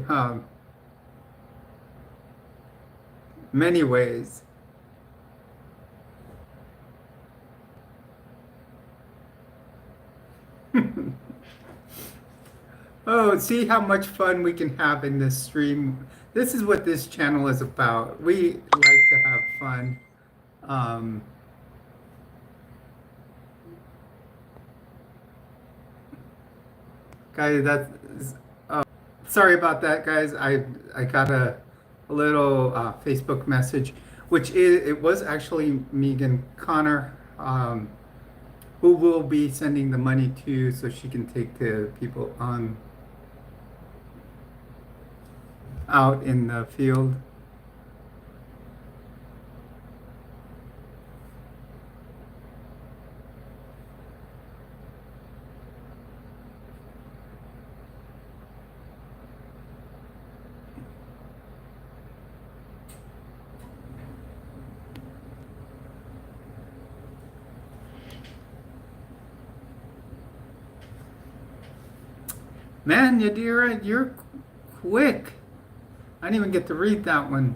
Many ways. Oh, see how much fun we can have in this stream. This is what this channel is about. We like to have fun. Um, Guys, that's sorry about that, guys. I got a little Facebook message, which it was actually Megan Connor. who will be sending the money to so she can take the people on out in the field. Man, Yadira, you're quick. I didn't even get to read that one.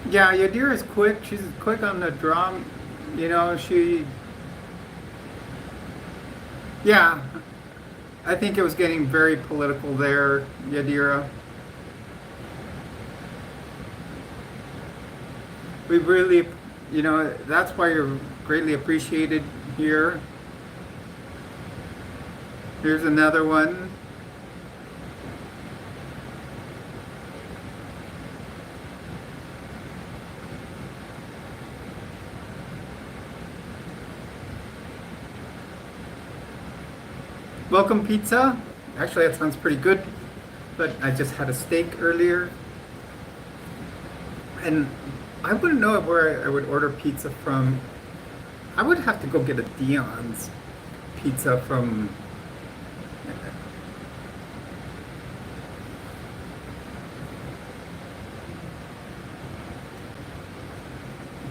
Yeah, Yadira's quick. She's quick on the drum. Yeah, I think it was getting very political there, Yadira. We really, that's why you're greatly appreciated here. Here's another one. Welcome pizza. Actually, that sounds pretty good, but I just had a steak earlier. And I wouldn't know where I would order pizza from. I would have to go get a Dion's pizza from.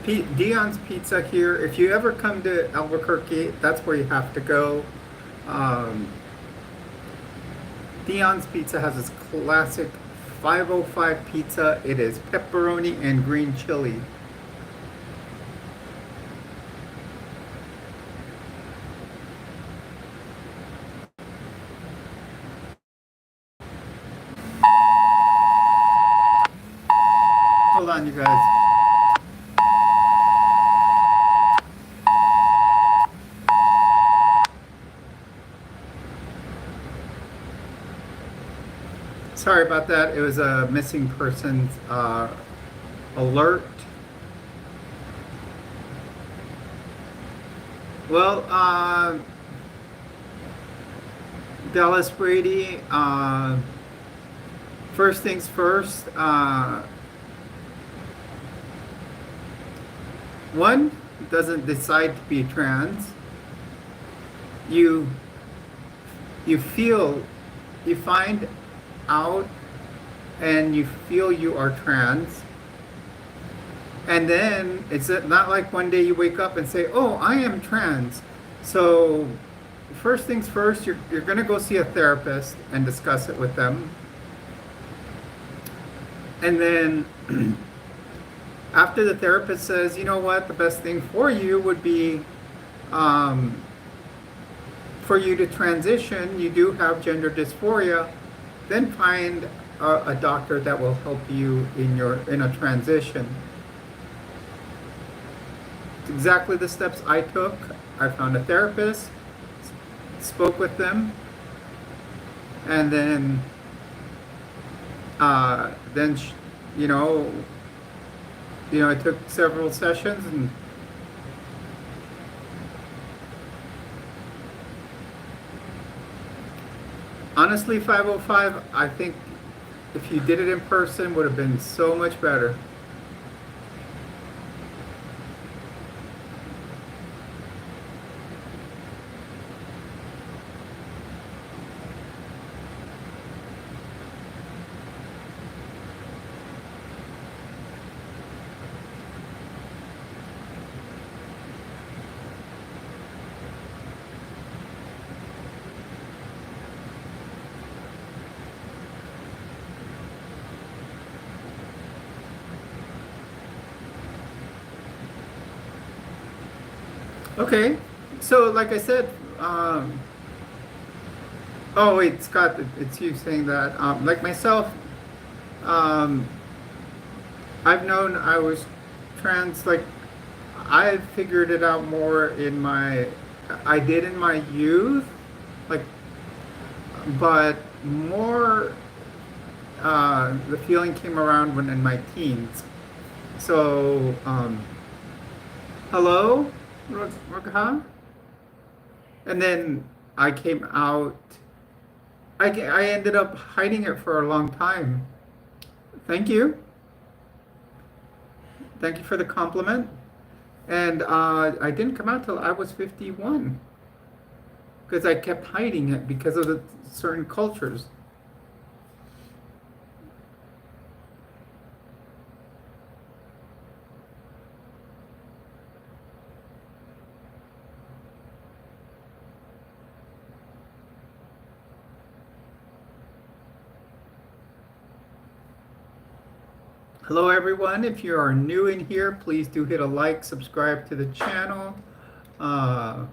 Dion's Pizza here. If you ever come to Albuquerque, that's where you have to go. Um, Dion's Pizza has its classic 505 pizza. It is pepperoni and green chili. Hold on, you guys. Sorry about that. It was a missing persons alert. Well, Dallas Brady, first things first, one doesn't decide to be trans. You feel, you find out and you feel you are trans, and then it's not like one day you wake up and say, oh, I am trans. So first things first, you're going to go see a therapist and discuss it with them, and then after the therapist says, you know what, the best thing for you would be for you to transition, you do have gender dysphoria, then find a doctor that will help you in a transition. It's exactly the steps I took. I found a therapist, spoke with them, and then I took several sessions, and honestly, 505, I think if you did it in person, would have been so much better. Okay. So, like I said, oh wait, Scott, it's you saying that. Like myself, um, I've known I was trans. Like I figured it out more in I did in my youth, like, but more, the feeling came around when in my teens. So, hello, Ragha? And then I came out. I ended up hiding it for a long time. Thank you. Thank you for the compliment. And I didn't come out till I was 51 because I kept hiding it because of the certain cultures. Hello, everyone. If you are new in here, please do hit a like, subscribe to the channel. Uh,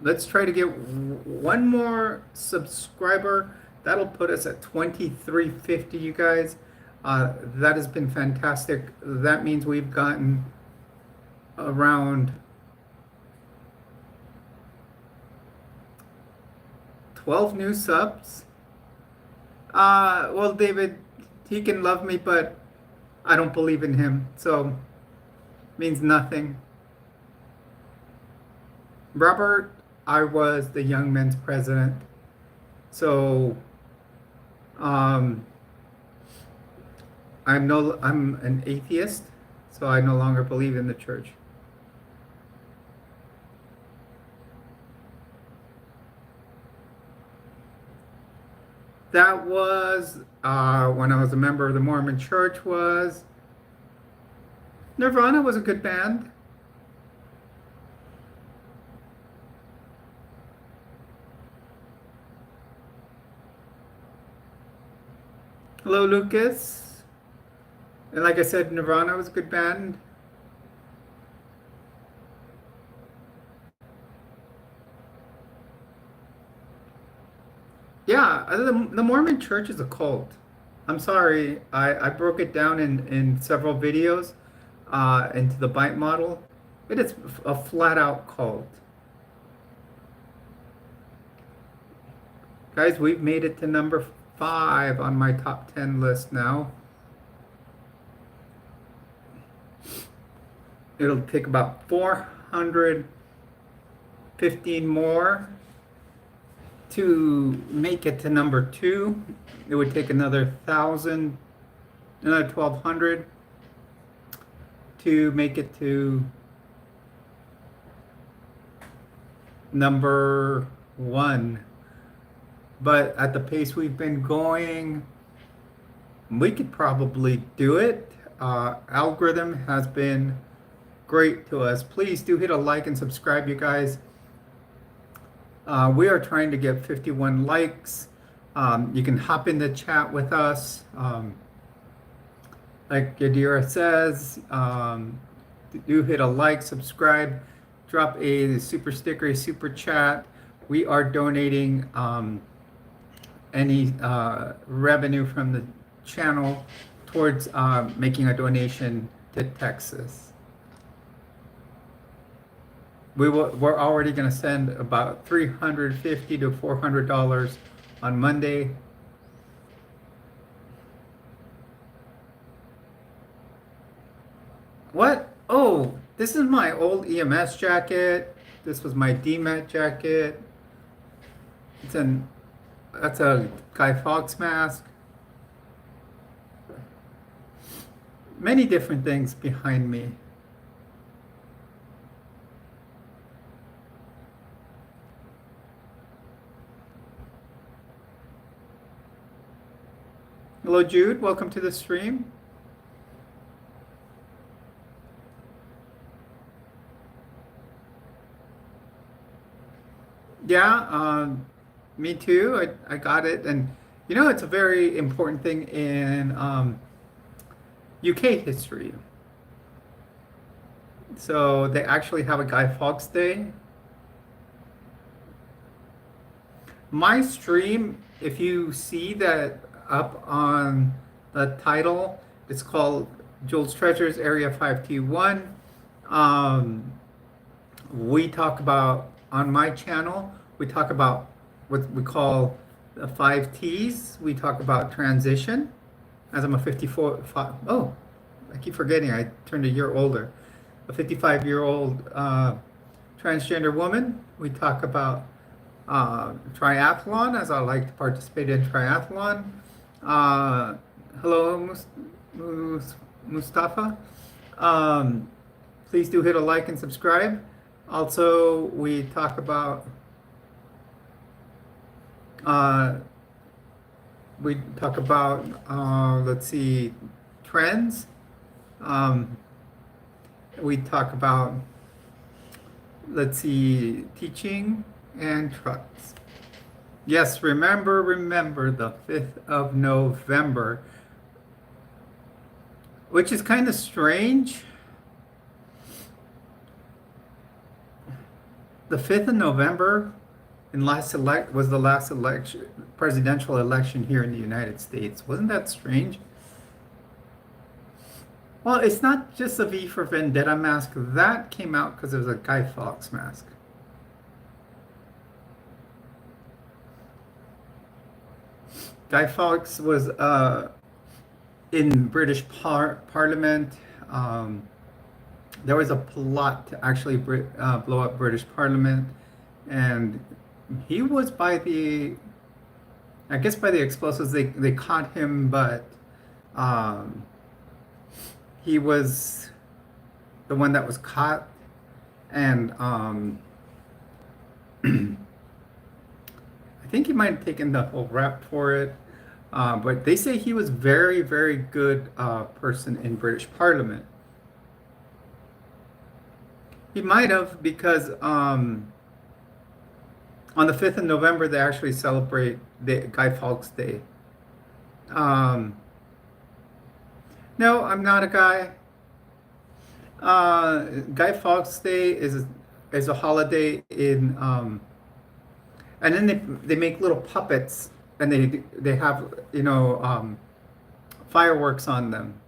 let's try to get one more subscriber. That'll put us at 2350, you guys. That has been fantastic. That means we've gotten around 12 new subs. Well, David, he can love me, but I don't believe in him, so means nothing. Robert, I was the Young Men's president, so um, I'm an atheist, so I no longer believe in the church. That was when I was a member of the Mormon church. Was Nirvana was a good band. Hello, Lucas. And like I said, Nirvana was a good band. Yeah, the Mormon church is a cult. I'm sorry, I broke it down in several videos into the bite model. It is a flat out cult. Guys, we've made it to number 5 on my top 10 list now. It'll take about 415 more to make it to number 2. It would take another 1,000, another 1,200 to make it to number 1. But at the pace we've been going, we could probably do it. Algorithm has been great to us. Please do hit a like and subscribe, you guys. We are trying to get 51 likes. You can hop in the chat with us. Like Yadira says, do hit a like, subscribe, drop a super sticker, a super chat. We are donating any revenue from the channel towards making a donation to Texas. We're already going to send about $350 to $400 on Monday. What? Oh, this is my old EMS jacket. This was my DMAT jacket. That's a Guy Fawkes mask. Many different things behind me. Hello, Jude. Welcome to the stream. Yeah, me too. I got it. And, you know, it's a very important thing in UK history. So they actually have a Guy Fawkes Day. My stream, if you see that up on the title, it's called Jules Treasures Area 5T1. Um, we talk about, on my channel, we talk about what we call the 5 T's. We talk about transition, as I'm a 54, oh, I keep forgetting, I turned a year older. A 55-year-old transgender woman. We talk about triathlon, as I like to participate in triathlon. Uh, hello, Mustafa. Um, please do hit a like and subscribe. Also, we talk about uh, let's see, trends. Um, we talk about, let's see, teaching and trucks. Yes, remember the 5th of November, which is kind of strange. The 5th of November was the last election, presidential election here in the United States. Wasn't that strange? Well, it's not just a V for Vendetta mask. That came out because it was a Guy Fawkes mask. Guy Fawkes was in British Parliament. There was a plot to actually blow up British Parliament, and he was by the, I guess by the explosives, they caught him, but he was the one that was caught, and I think he might have taken the whole rap for it. But they say he was very, very good person in British Parliament. He might have, because on the 5th of November, they actually celebrate the Guy Fawkes Day. No, I'm not a guy. Guy Fawkes Day is a holiday in, and then they make little puppets, and they have, fireworks on them.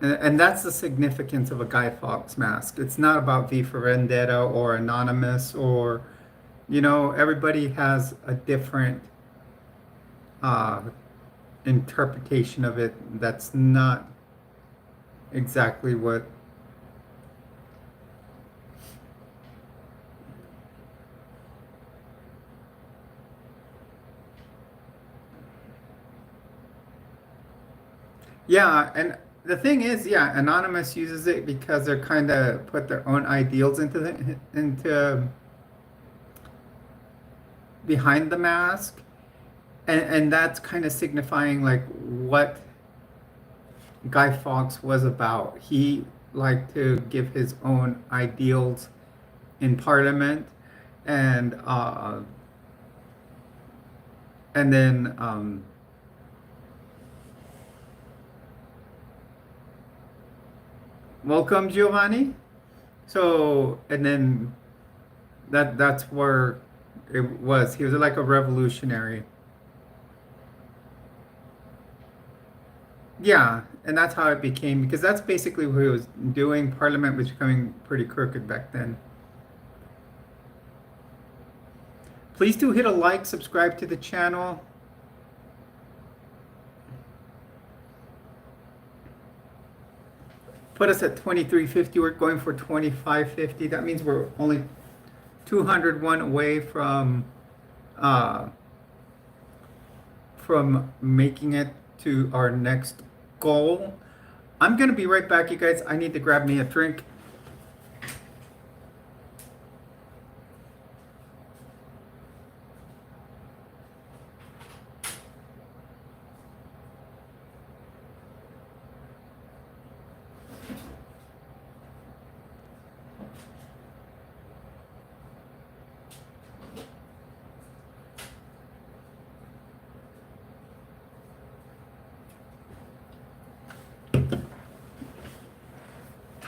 And that's the significance of a Guy Fawkes mask. It's not about V for Vendetta or Anonymous, or, everybody has a different interpretation of it. That's not exactly what. Yeah, and the thing is, yeah, Anonymous uses it because they're kind of put their own ideals into behind the mask, and that's kind of signifying like what Guy Fawkes was about. He liked to give his own ideals in Parliament, and then welcome, Giovanni. So, and then that's where it was. He was like a revolutionary. Yeah, and that's how it became, because that's basically what he was doing. Parliament was becoming pretty crooked back then. Please do hit a like, subscribe to the channel. Put us at 2350. We're going for 2550. That means we're only 201 away from making it to our next goal. I'm gonna be right back, you guys. I need to grab me a drink.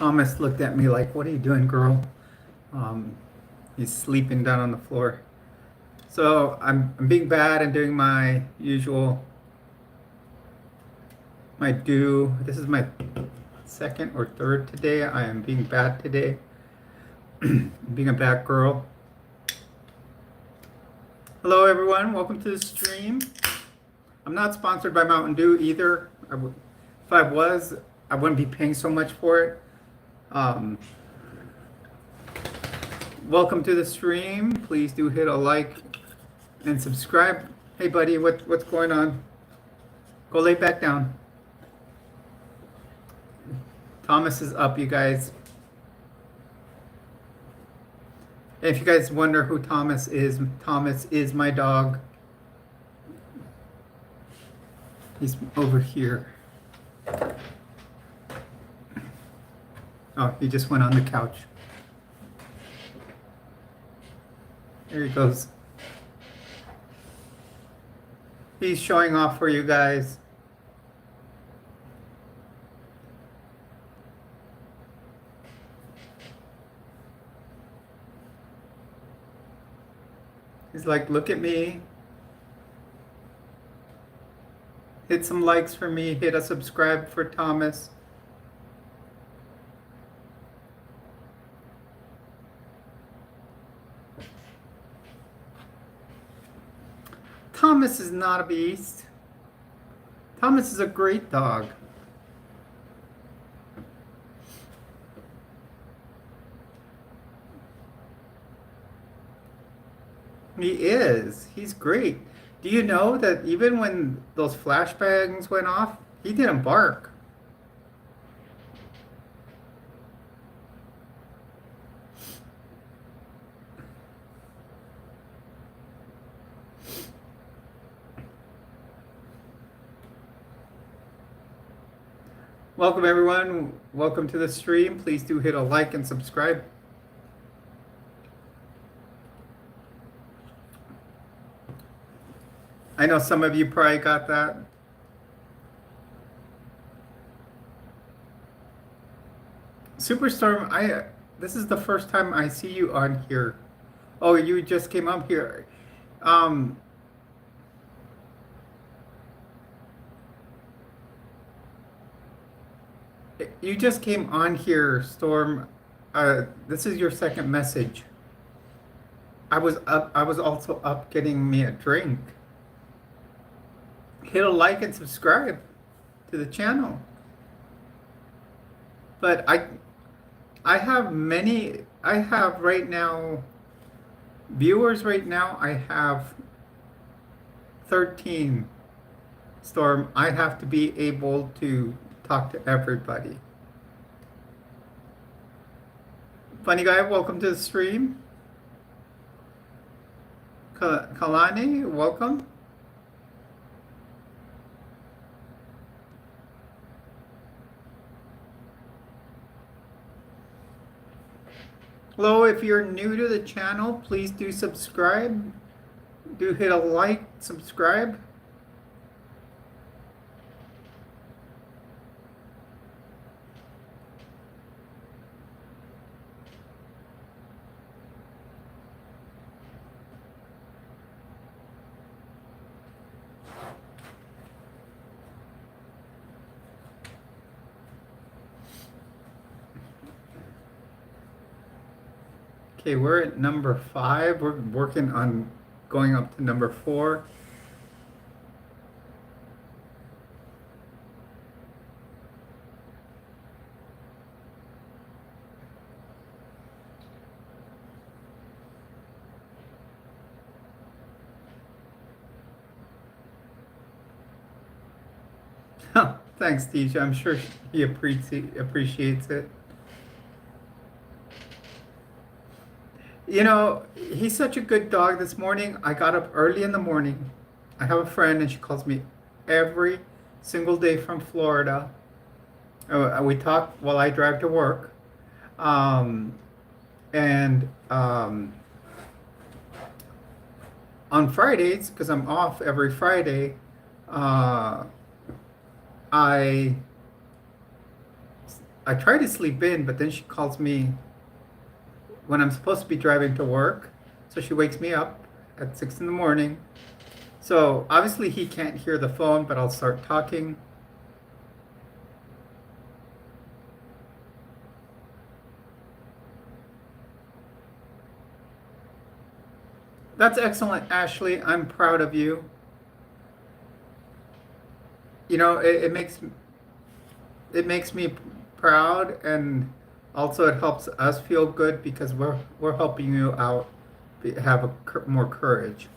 Thomas looked at me like, "What are you doing, girl?" Um, he's sleeping down on the floor. So I'm being bad and doing my usual, my do. This is my second or third today. I am being bad today. Being a bad girl. Hello, everyone. Welcome to the stream. I'm not sponsored by Mountain Dew either. If I was, I wouldn't be paying so much for it. Welcome to the stream. Please do hit a like and subscribe. Hey, buddy, what's going on? Go lay back down. Thomas is up, you guys. If you guys wonder who Thomas is my dog. He's over here. Oh, he just went on the couch. There he goes. He's showing off for you guys. He's like, look at me. Hit some likes for me. Hit a subscribe for Thomas. Thomas is not a beast. Thomas is a great dog. He is. He's great. Do you know that even when those flashbangs went off, he didn't bark? Welcome, everyone. Welcome to the stream. Please do hit a like and subscribe. I know some of you probably got that. Superstorm, this is the first time I see you on here. Oh, you just came up here. You just came on here, Storm. This is your second message. I was also up getting me a drink. Hit a like and subscribe to the channel. But I have right now viewers right now. I have 13. Storm, I have to be able to talk to everybody. Funny guy, welcome to the stream. Kalani, welcome. Hello, if you're new to the channel, please do subscribe. Do hit a like, subscribe. Okay, we're at number 5. We're working on going up to number 4. Oh, thanks, Tisha. I'm sure he appreciates it. You know, he's such a good dog. This morning, I got up early in the morning. I have a friend, and she calls me every single day from Florida. We talk while I drive to work. On Fridays, because I'm off every Friday, I I try to sleep in, but then she calls me when I'm supposed to be driving to work. So she wakes me up at 6 in the morning. So obviously he can't hear the phone, but I'll start talking. That's excellent, Ashley. I'm proud of you. You know, it makes me proud, and also it helps us feel good because we're helping you out, have more courage.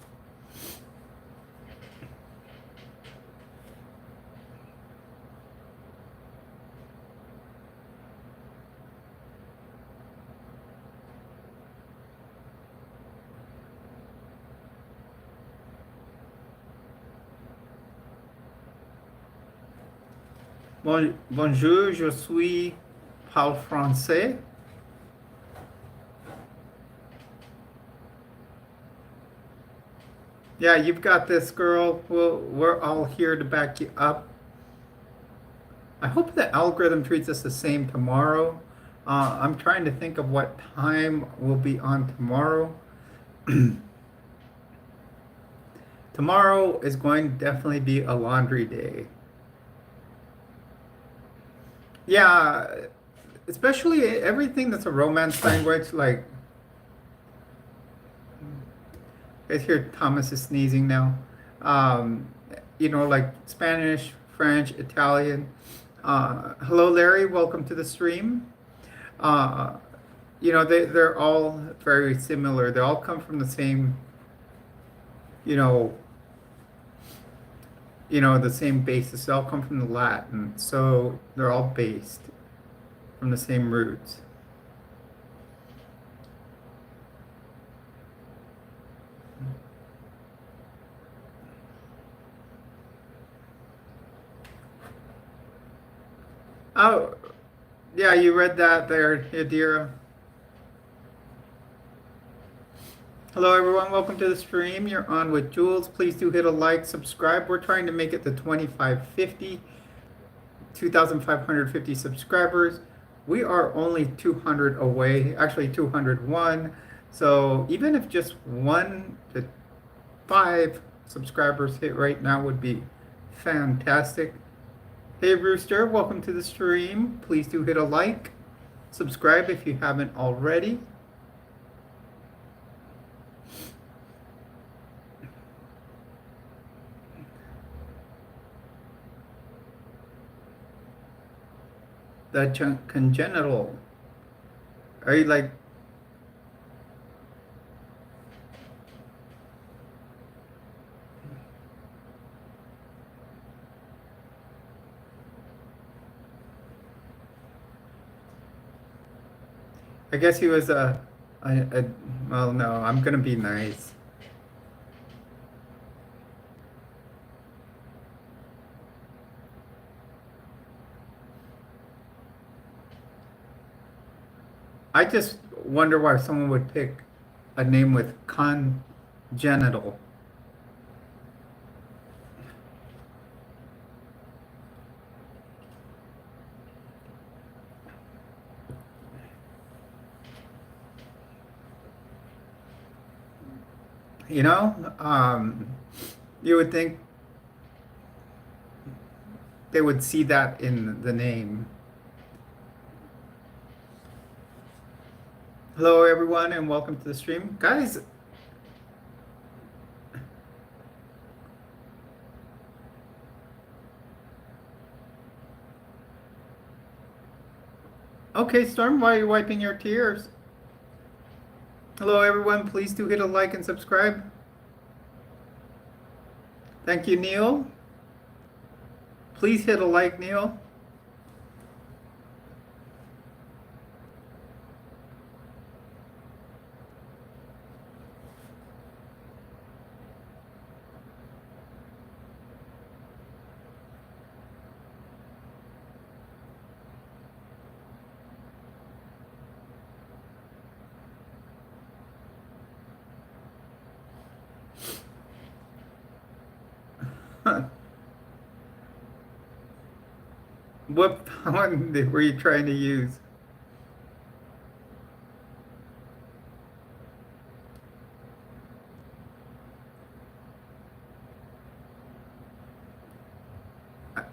Bonjour, je suis parle français. Yeah, you've got this, girl. We're all here to back you up. I hope the algorithm treats us the same tomorrow. I'm trying to think of what time we'll be on tomorrow. Tomorrow is going to definitely be a laundry day. Yeah, especially everything that's a romance language, like I hear Thomas is sneezing now. Um, like Spanish, French, Italian. Hello, Larry. Welcome to the stream. Uh, they're all very similar. They all come from the same, you know, the same basis. They all come from the Latin, so they're all based from the same roots. Oh, yeah, you read that there, Yadira. Hello, everyone. Welcome to the stream. You're on with Jules. Please do hit a like, subscribe. We're trying to make it to 2550, 2,550 subscribers. We are only 200 away, actually 201. So even if just 1 to 5 subscribers hit right now would be fantastic. Hey, Rooster, welcome to the stream. Please do hit a like, subscribe if you haven't already. The congenital. Are you like, I guess he was well, no, I'm gonna be nice. I just wonder why someone would pick a name with congenital. You know, you would think they would see that in the name. Hello, everyone, and welcome to the stream. Guys, okay, Storm, why are you wiping your tears? Hello, everyone. Please do hit a like and subscribe. Thank you, Neil. Please hit a like, Neil. What font were you trying to use?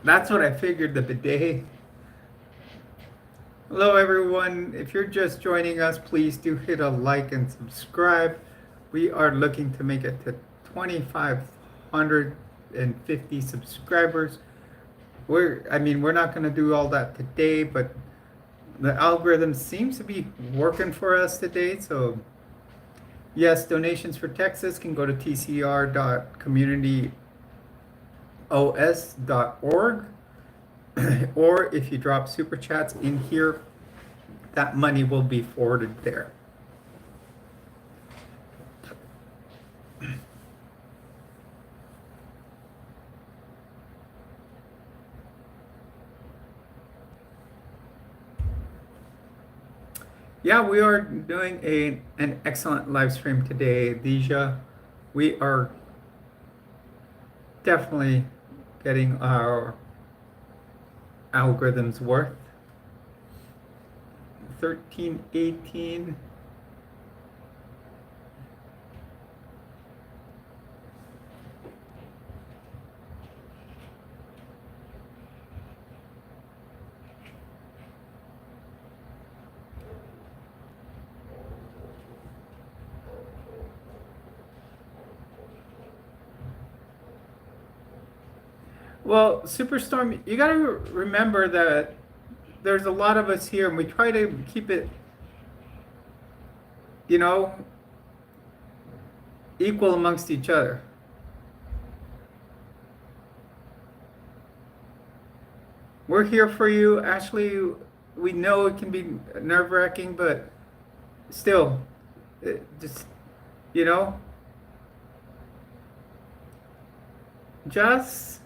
That's what I figured, the bidet. Hello, everyone. If you're just joining us, please do hit a like and subscribe. We are looking to make it to 2,550 subscribers. We're not going to do all that today, but the algorithm seems to be working for us today. So, yes, donations for Texas can go to tcr.communityos.org. Or if you drop super chats in here, that money will be forwarded there. Yeah, we are doing an excellent live stream today, Deja. We are definitely getting our algorithms worth. 1318. Well, Superstorm, you got to remember that there's a lot of us here and we try to keep it, you know, equal amongst each other. We're here for you, Ashley. We know it can be nerve-wracking, but still, just, you know, just,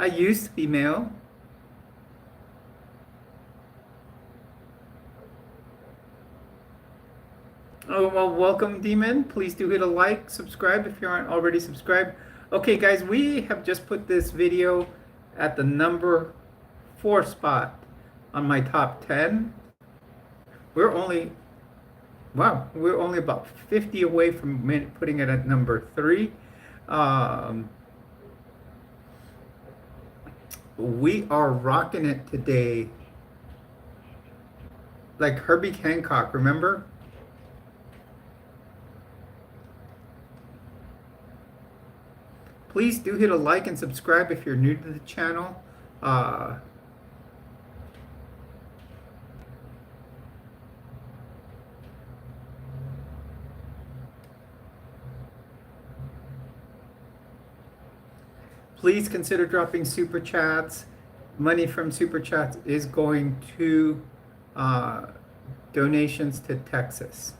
I used to be male. Oh, well, welcome, Demon. Please do hit a like, subscribe if you aren't already subscribed. Okay, guys, we have just put this video at the number 4 spot on my top 10. We're only about 50 away from putting it at number 3. We are rocking it today. Like Herbie Hancock, remember? Please do hit a like and subscribe if you're new to the channel. Please consider dropping super chats. Money from super chats is going to donations to Texas.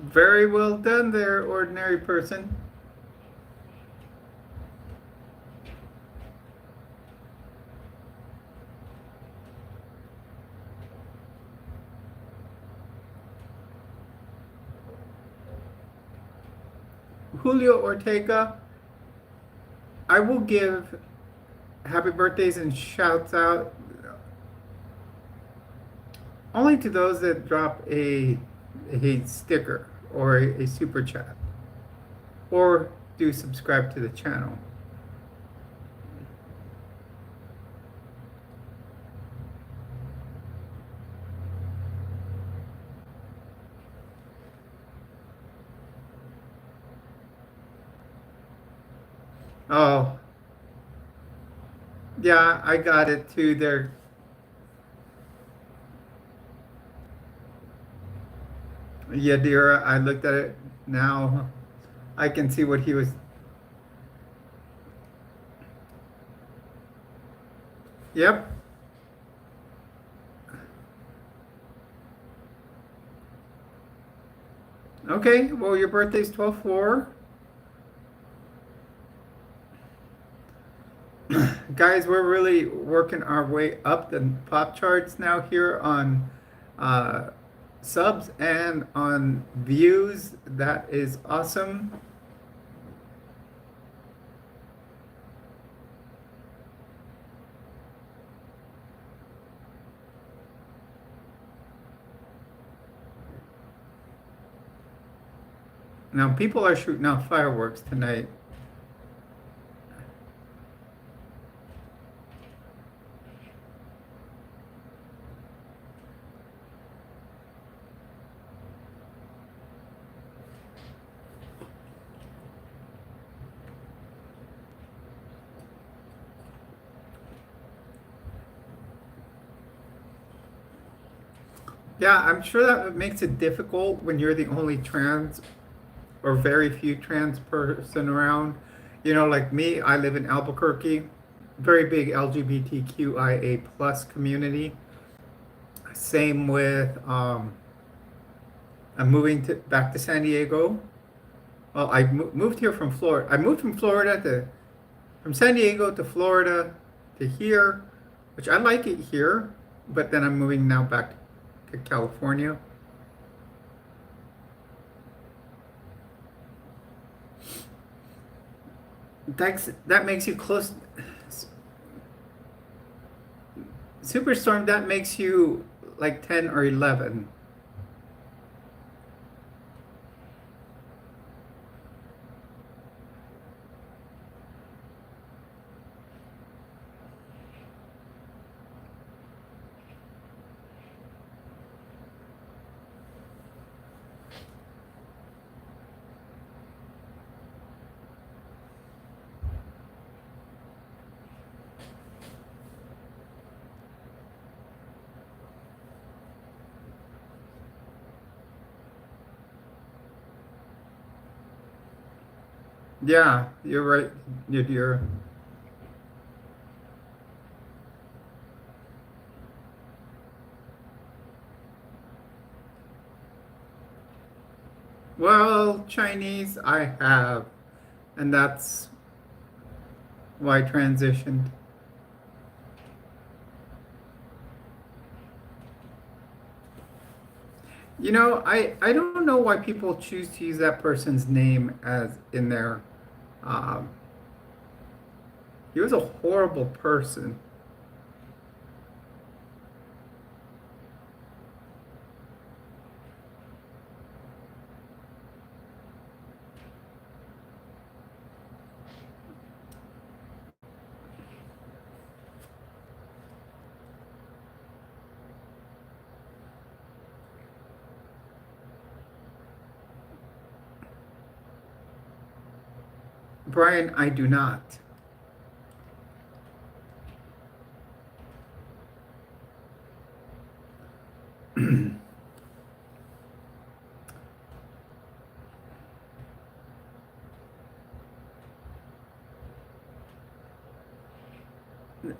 Very well done there, ordinary person. Julio Ortega, I will give happy birthdays and shouts out only to those that drop a sticker or a super chat or do subscribe to the channel. Oh, yeah, I got it too there. Yadira, I looked at it now. I can see what he was. Yep. Okay, well, your birthday's 12/4. Guys, we're really working our way up the pop charts now here on uh, subs and on views. That is awesome. Now people are shooting out fireworks tonight. Yeah, I'm sure that makes it difficult when you're the only trans or very few trans person around. You know, like me, I live in Albuquerque, very big LGBTQIA plus community. Same with I'm moving to back to San Diego. Well, I moved here from Florida. I moved from Florida to from San Diego to Florida to here, which I like it here, but then I'm moving now back to California. That makes you close. Superstorm, that makes you like 10 or 11. Yeah, you're right. You're well, Chinese I have, and that's why I transitioned. You know, I don't know why people choose to use that person's name as in their. Um, he was a horrible person. Brian, I do not.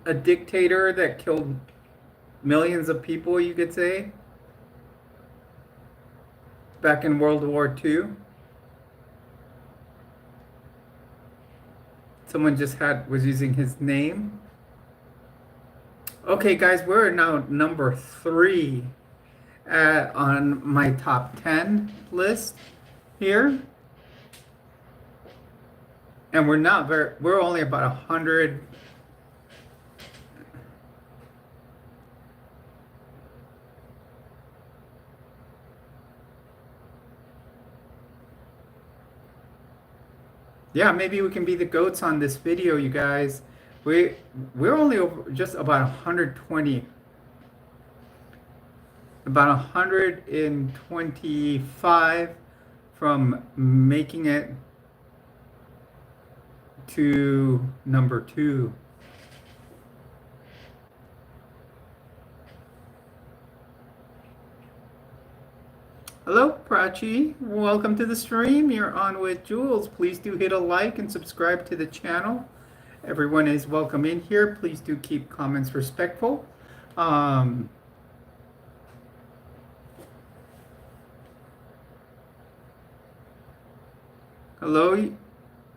A dictator that killed millions of people, you could say, back in World War II. Someone just was using his name. Okay, guys, we're now number 3 on my top 10 list here. And we're only about 100. Yeah, maybe we can be the goats on this video, you guys. We're only over just about 120, about 125 from making it to number 2. Hello, Prachi. Welcome to the stream. You're on with Jules. Please do hit a like and subscribe to the channel. Everyone is welcome in here. Please do keep comments respectful. Hello,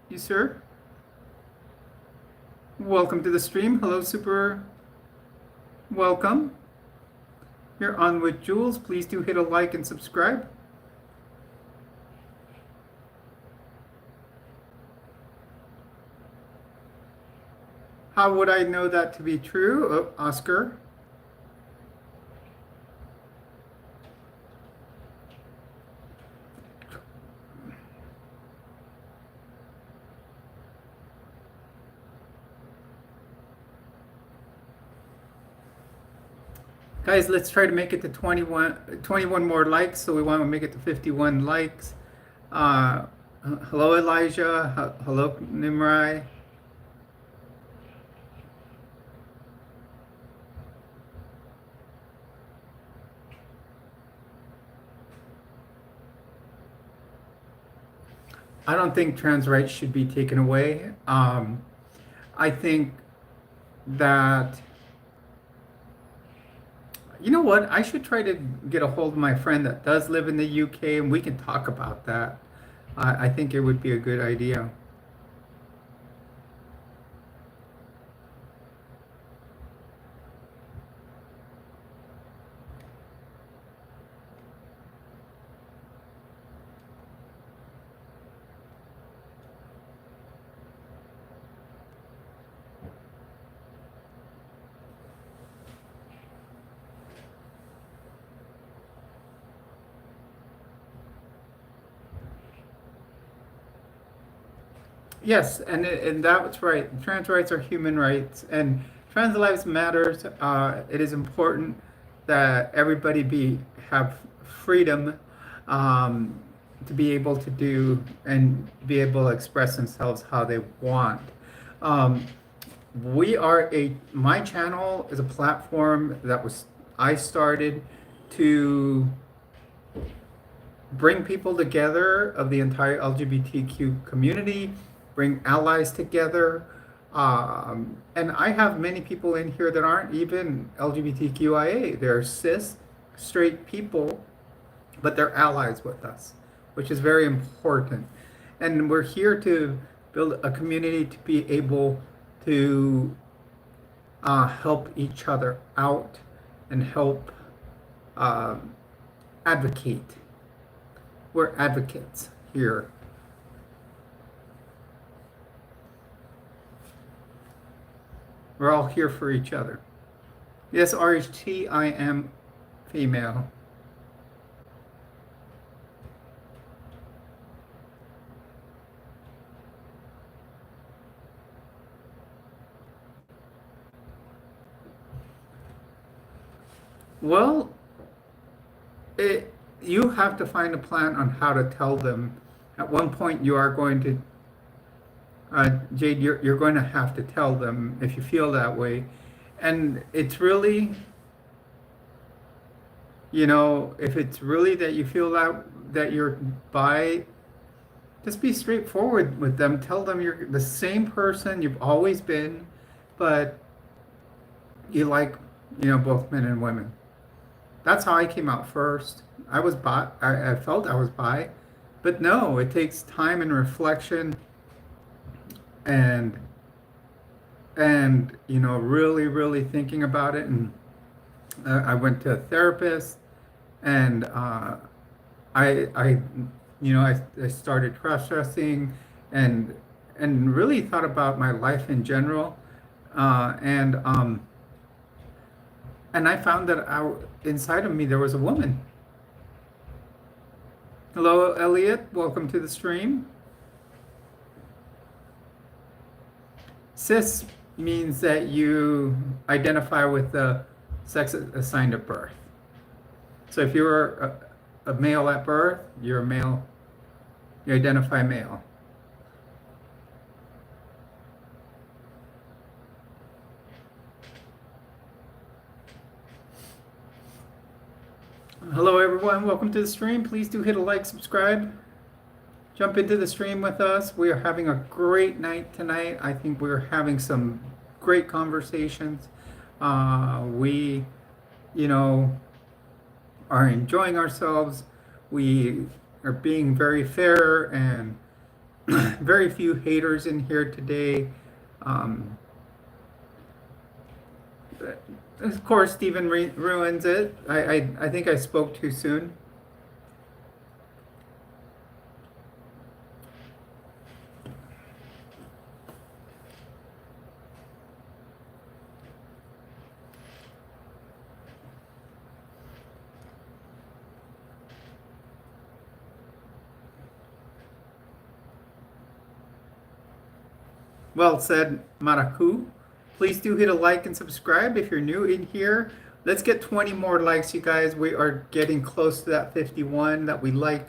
you sir. Welcome to the stream. Hello, super. Welcome. You're on with Jules. Please do hit a like and subscribe. How would I know that to be true, Oscar? Guys, let's try to make it to 21 more likes. So we want to make it to 51 likes. Hello, Elijah. Hello, Nimrai. I don't think trans rights should be taken away. I think that, you know what, I should try to get a hold of my friend that does live in the UK and we can talk about that. I think it would be a good idea. Yes, and that's right. Trans rights are human rights, and trans lives matters. It is important that everybody have freedom um, to be able to do and be able to express themselves how they want. Um, my channel is a platform that I started to bring people together of the entire LGBTQ community, bring allies together. And I have many people in here that aren't even LGBTQIA. They're cis, straight people, but they're allies with us, which is very important. And we're here to build a community to be able to help each other out and help advocate. We're advocates here. We're all here for each other. Yes, RHT, I am female. Well, you have to find a plan on how to tell them. At one point, you are going to, Jade, you're going to have to tell them if you feel that way. And it's really, if it's really that you feel that you're bi, just be straightforward with them. Tell them you're the same person you've always been, but you like, both men and women. That's how I came out first. I was bi. I felt I was bi, but no, it takes time and reflection, and really, really thinking about it. And I went to a therapist, and I started cross-dressing, and really thought about my life in general, and I found that inside of me there was a woman. Hello, Elliot. Welcome to the stream. Cis means that you identify with the sex assigned at birth. So if you're a male at birth, you're a male. You identify male. Hello everyone, welcome to the stream. Please do hit a like, subscribe, jump into the stream with us. We are having a great night tonight. I think we're having some great conversations. We, are enjoying ourselves. We are being very fair and very few haters in here today. Of course, Stephen ruins it. I think I spoke too soon. Well said, Maraku. Please do hit a like and subscribe if you're new in here. Let's get 20 more likes, you guys. We are getting close to that 51 that we like.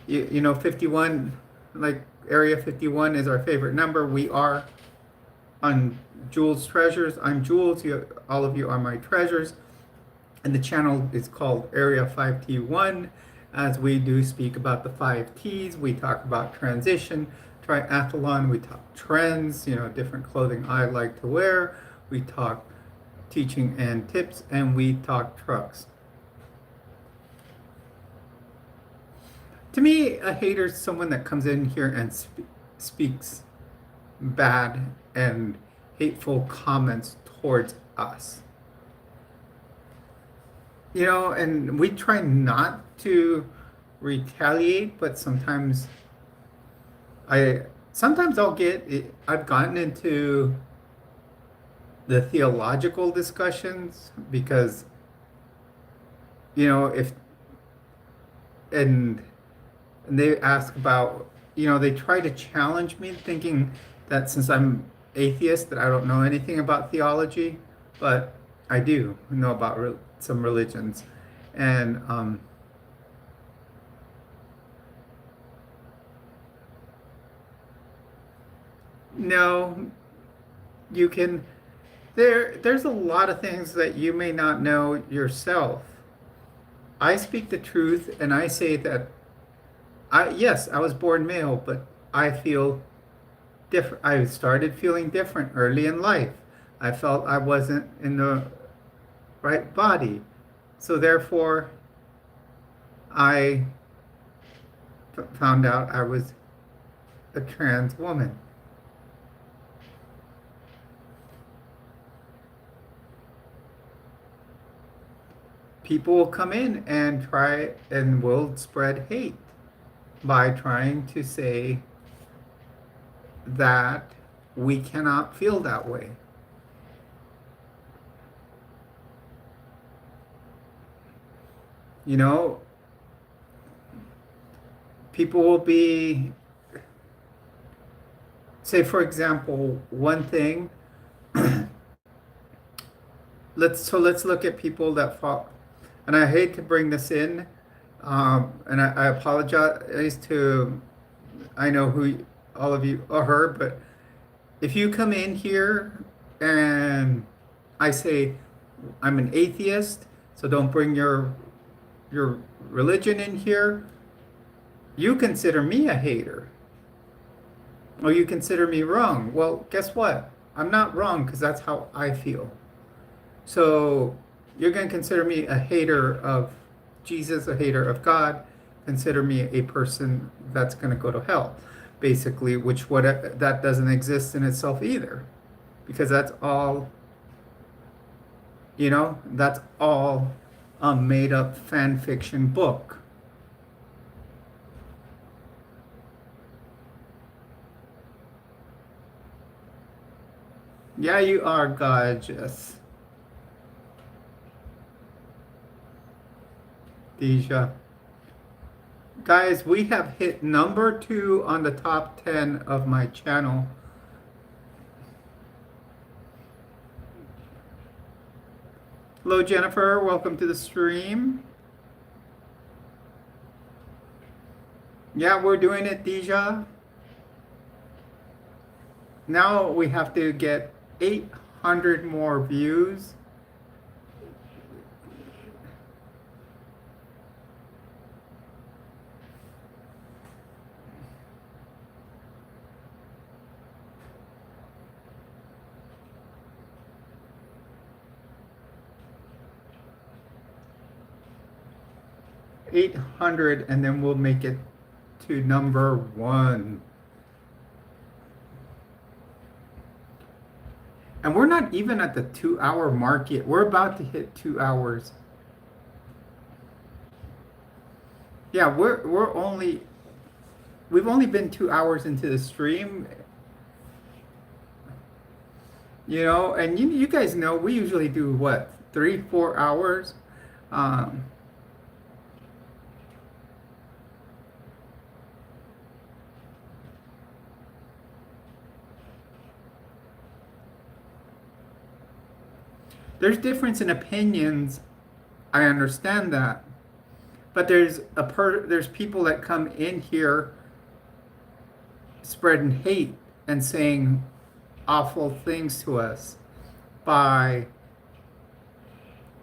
You know, 51, like Area 51 is our favorite number. We are on Jules Treasures. I'm Jules. All of you are my treasures. And the channel is called Area 5T1, as we do speak about the 5Ts. We talk about transition, triathlon, we talk trends, you know, different clothing I like to wear. We talk teaching and tips, and we talk trucks. To me, a hater is someone that comes in here and speaks bad and hateful comments towards us. You know, and we try not to retaliate, but sometimes I'll get it. I've gotten into the theological discussions because, you know, if and they ask about, you know, they try to challenge me thinking that since I'm atheist that I don't know anything about theology, but I do know about some religions. And no, you can there's a lot of things that you may not know yourself. I speak the truth and I say that yes, I was born male, but I feel different. I started feeling different early in life. I felt I wasn't in the right body. So therefore, I found out I was a trans woman. People will come in and try and will spread hate by trying to say that we cannot feel that way. You know, people will be, say, for example, one thing. let's look at people that fall, and I hate to bring this in, and I apologize to, I know who all of you are her, but if you come in here and I say I'm an atheist, so don't bring your religion in here, you consider me a hater. Or you consider me wrong. Well, guess what? I'm not wrong because that's how I feel. So you're going to consider me a hater of Jesus, a hater of God, consider me a person that's going to go to hell, basically, which that doesn't exist in itself either, because that's all, you know, that's all a made up fan fiction book. Yeah, you are gorgeous, Deja. Guys, we have hit number 2 on the top 10 of my channel. Hello, Jennifer. Welcome to the stream. Yeah, we're doing it, Deja. Now we have to get 800 more views. $800, and then we'll make it to number 1. And we're not even at the 2 hour mark yet. We're about to hit 2 hours. Yeah, we've only been 2 hours into the stream, and you guys know we usually do what, 3, 4 hours. Um, there's difference in opinions. I understand that, but there's people that come in here spreading hate and saying awful things to us by,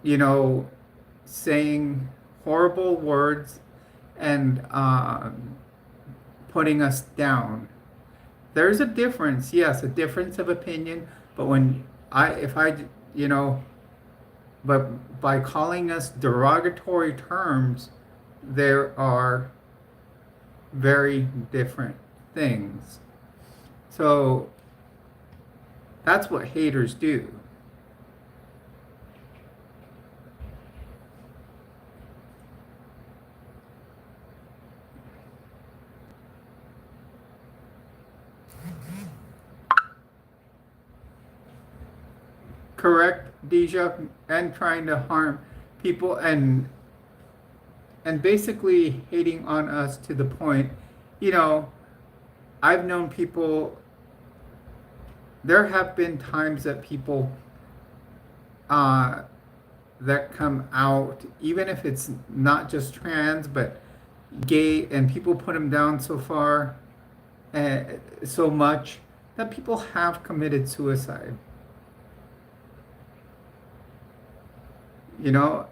you know, saying horrible words and putting us down. There's a difference, yes, a difference of opinion, but if I, you know, but by calling us derogatory terms, there are very different things. So that's what haters do. Correct, Deja, and trying to harm people and basically hating on us to the point, you know, I've known people, there have been times that people that come out, even if it's not just trans, but gay, and people put them down so far, so much, that people have committed suicide. You know,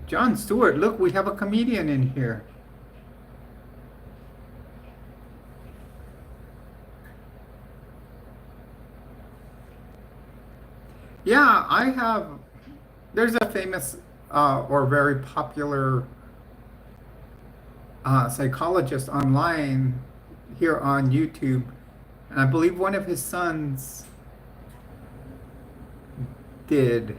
John Stewart, look, we have a comedian in here. Yeah, there's a famous or very popular psychologist online here on YouTube, and I believe one of his sons did.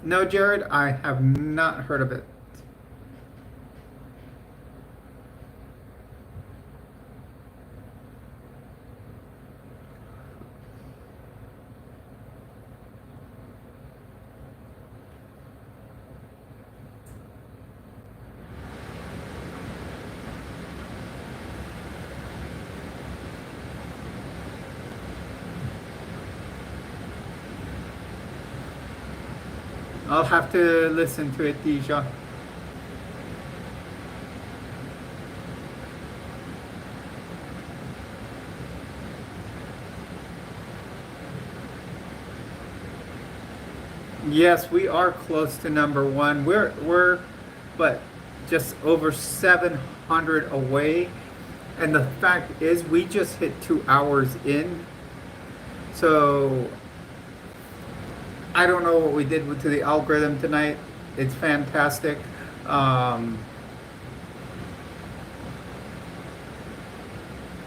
No, Jared, I have not heard of it. I'll have to listen to it, Deja. Yes, we are close to number one. We're but just over 700 away. And the fact is we just hit 2 hours in. So I don't know what we did to the algorithm tonight. It's fantastic.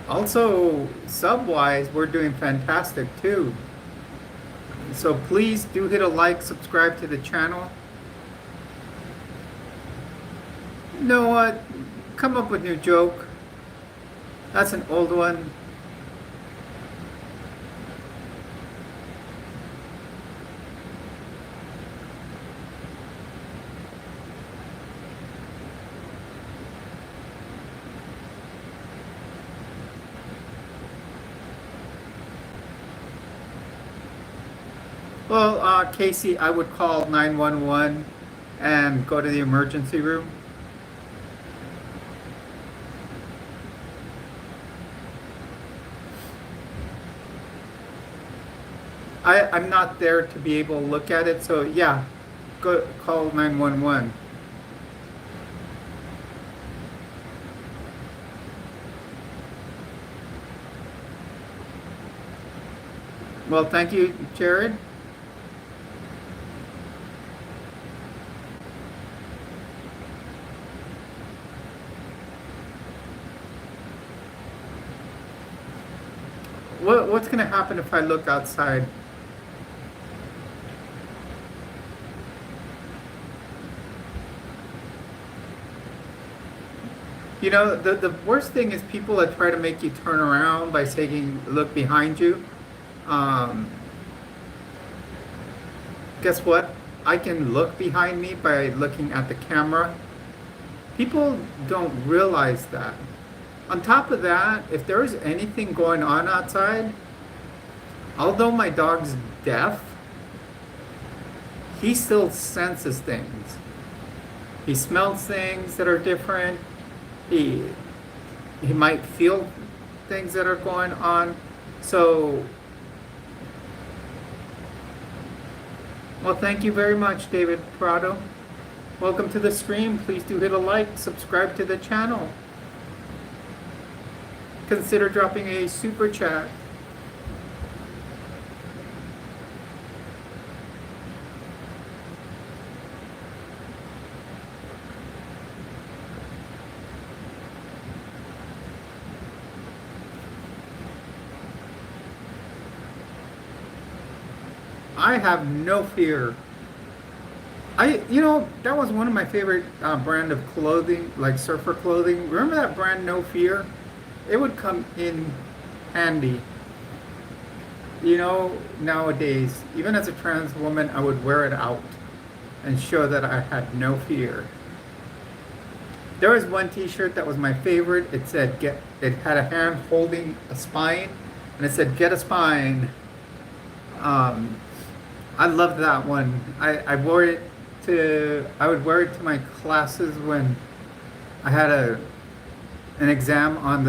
Also, sub-wise, we're doing fantastic too. So please do hit a like, subscribe to the channel. You know what? Come up with a new joke. That's an old one. Well, Casey, I would call 911 and go to the emergency room. I'm not there to be able to look at it, so yeah, go call 911. Well, thank you, Jared. What's going to happen if I look outside? You know, the worst thing is people that try to make you turn around by saying, look behind you. Um, Guess what? I can look behind me by looking at the camera. People don't realize that. On top of that, if there is anything going on outside, although my dog's deaf, he still senses things. He smells things that are different. He he might feel things that are going on. So, well, thank you very much, David Prado. Welcome to the stream. Please do hit a like, subscribe to the channel. Consider dropping a super chat. I have no fear. That was one of my favorite brand of clothing, like surfer clothing. Remember that brand, No Fear? It would come in handy. Nowadays, even as a trans woman, I would wear it out and show that I had no fear. There was one T-shirt that was my favorite. It said it had a hand holding a spine, and it said "Get a spine." Um, I loved that one. I would wear it to my classes when I had an exam on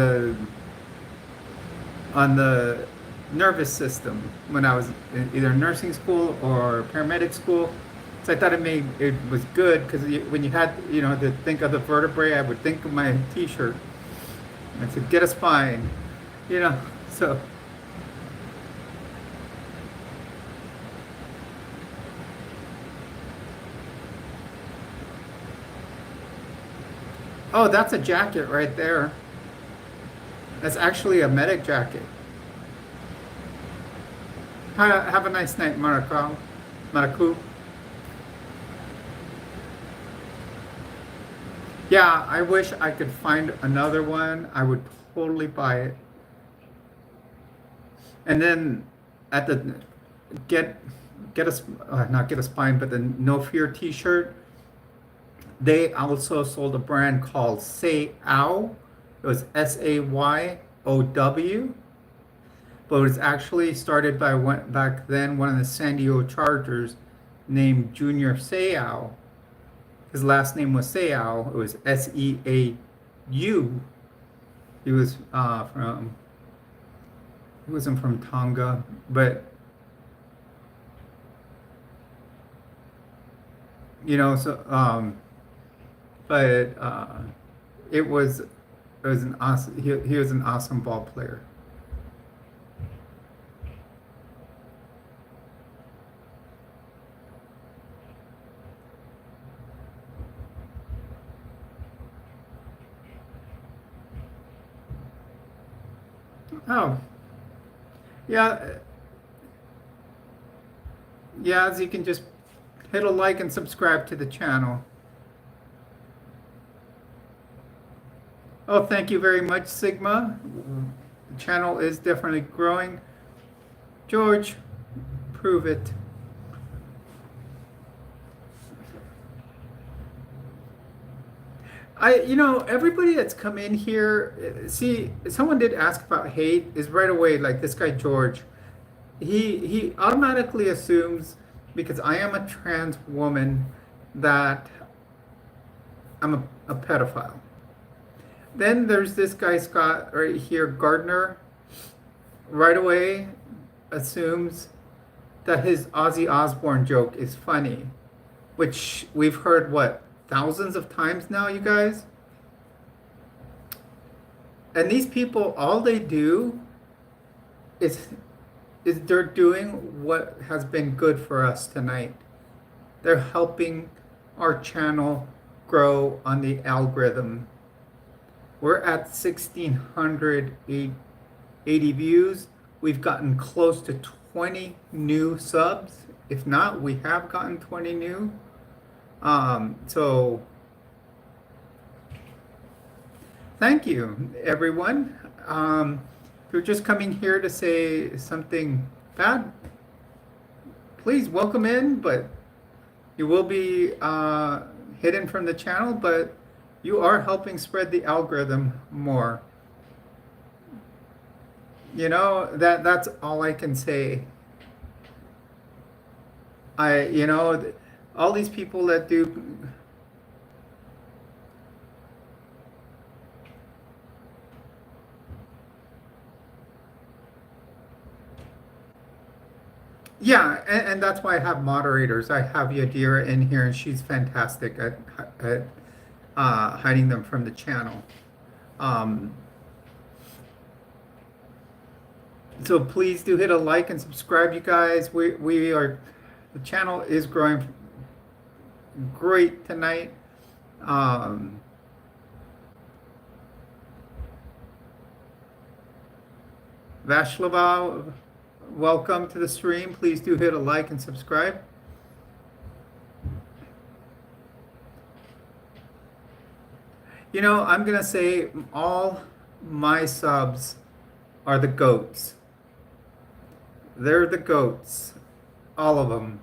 the nervous system when I was in either nursing school or paramedic school. So I thought it was good because when you had to think of the vertebrae, I would think of my T-shirt. I said, "Get a spine," you know. So. Oh, that's a jacket right there. That's actually a medic jacket. Have a nice night, Maracu. Yeah, I wish I could find another one. I would totally buy it. And then at the not get a spine, but the No Fear T-shirt. They also sold a brand called Say Ow. It was SAYOW, but it was actually started by back then one of the San Diego Chargers named Junior Seau. His last name was Seau. It was SEAU. He was he wasn't from Tonga, but so but it was an awesome he was an awesome ball player. Oh, yeah, yeah, as you can just hit a like and subscribe to the channel. Oh, thank you very much, Sigma. The channel is definitely growing. George, prove it. Everybody that's come in here, see, someone did ask about hate, is right away, like this guy, George, he automatically assumes, because I am a trans woman, that I'm a pedophile. Then there's this guy, Scott, right here, Gardner, right away assumes that his Ozzy Osbourne joke is funny, which we've heard, what, thousands of times now, you guys? And these people, all they do is is they're doing what has been good for us tonight. They're helping our channel grow on the algorithm. We're at 1,680 views. We've gotten close to 20 new subs. If not, we have gotten 20 new. So thank you, everyone. If you're just coming here to say something bad, please welcome in, but you will be hidden from the channel, but you are helping spread the algorithm more. You know, that's all I can say. All these people that do. Yeah, and that's why I have moderators. I have Yadira in here, and she's fantastic at hiding them from the channel. So please do hit a like and subscribe, you guys. The channel is growing great tonight. Vashlava, welcome to the stream. Please do hit a like and subscribe. You know, I'm going to say all my subs are the goats. They're the goats, all of them.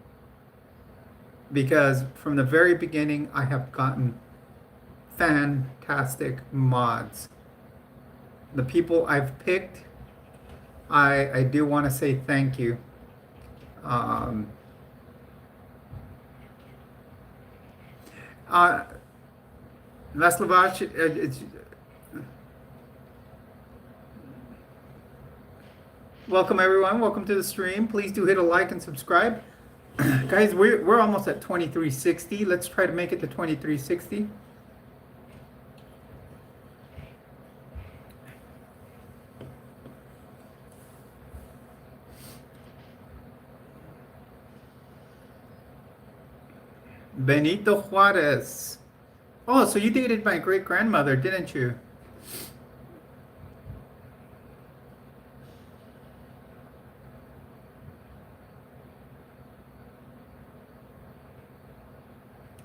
Because from the very beginning, I have gotten fantastic mods. The people I've picked, I do want to say thank you. Veslavach, welcome everyone. Welcome to the stream. Please do hit a like and subscribe. Guys, we're almost at 2360. Let's try to make it to 2360. Benito Juarez. Oh, so you dated my great-grandmother, didn't you?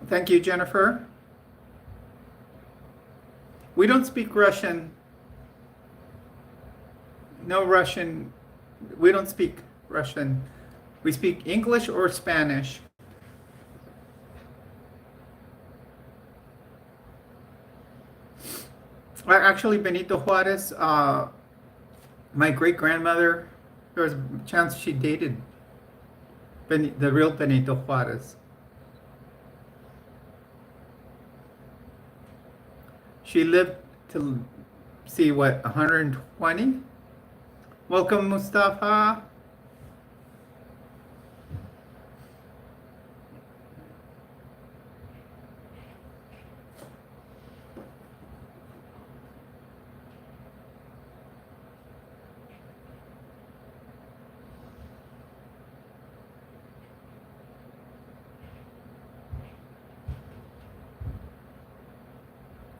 Thank you, Jennifer. We don't speak Russian. No Russian. We don't speak Russian. We speak English or Spanish. Actually, Benito Juarez, my great-grandmother, there was a chance she dated the real Benito Juarez. She lived to see, what, 120? Welcome, Mustafa.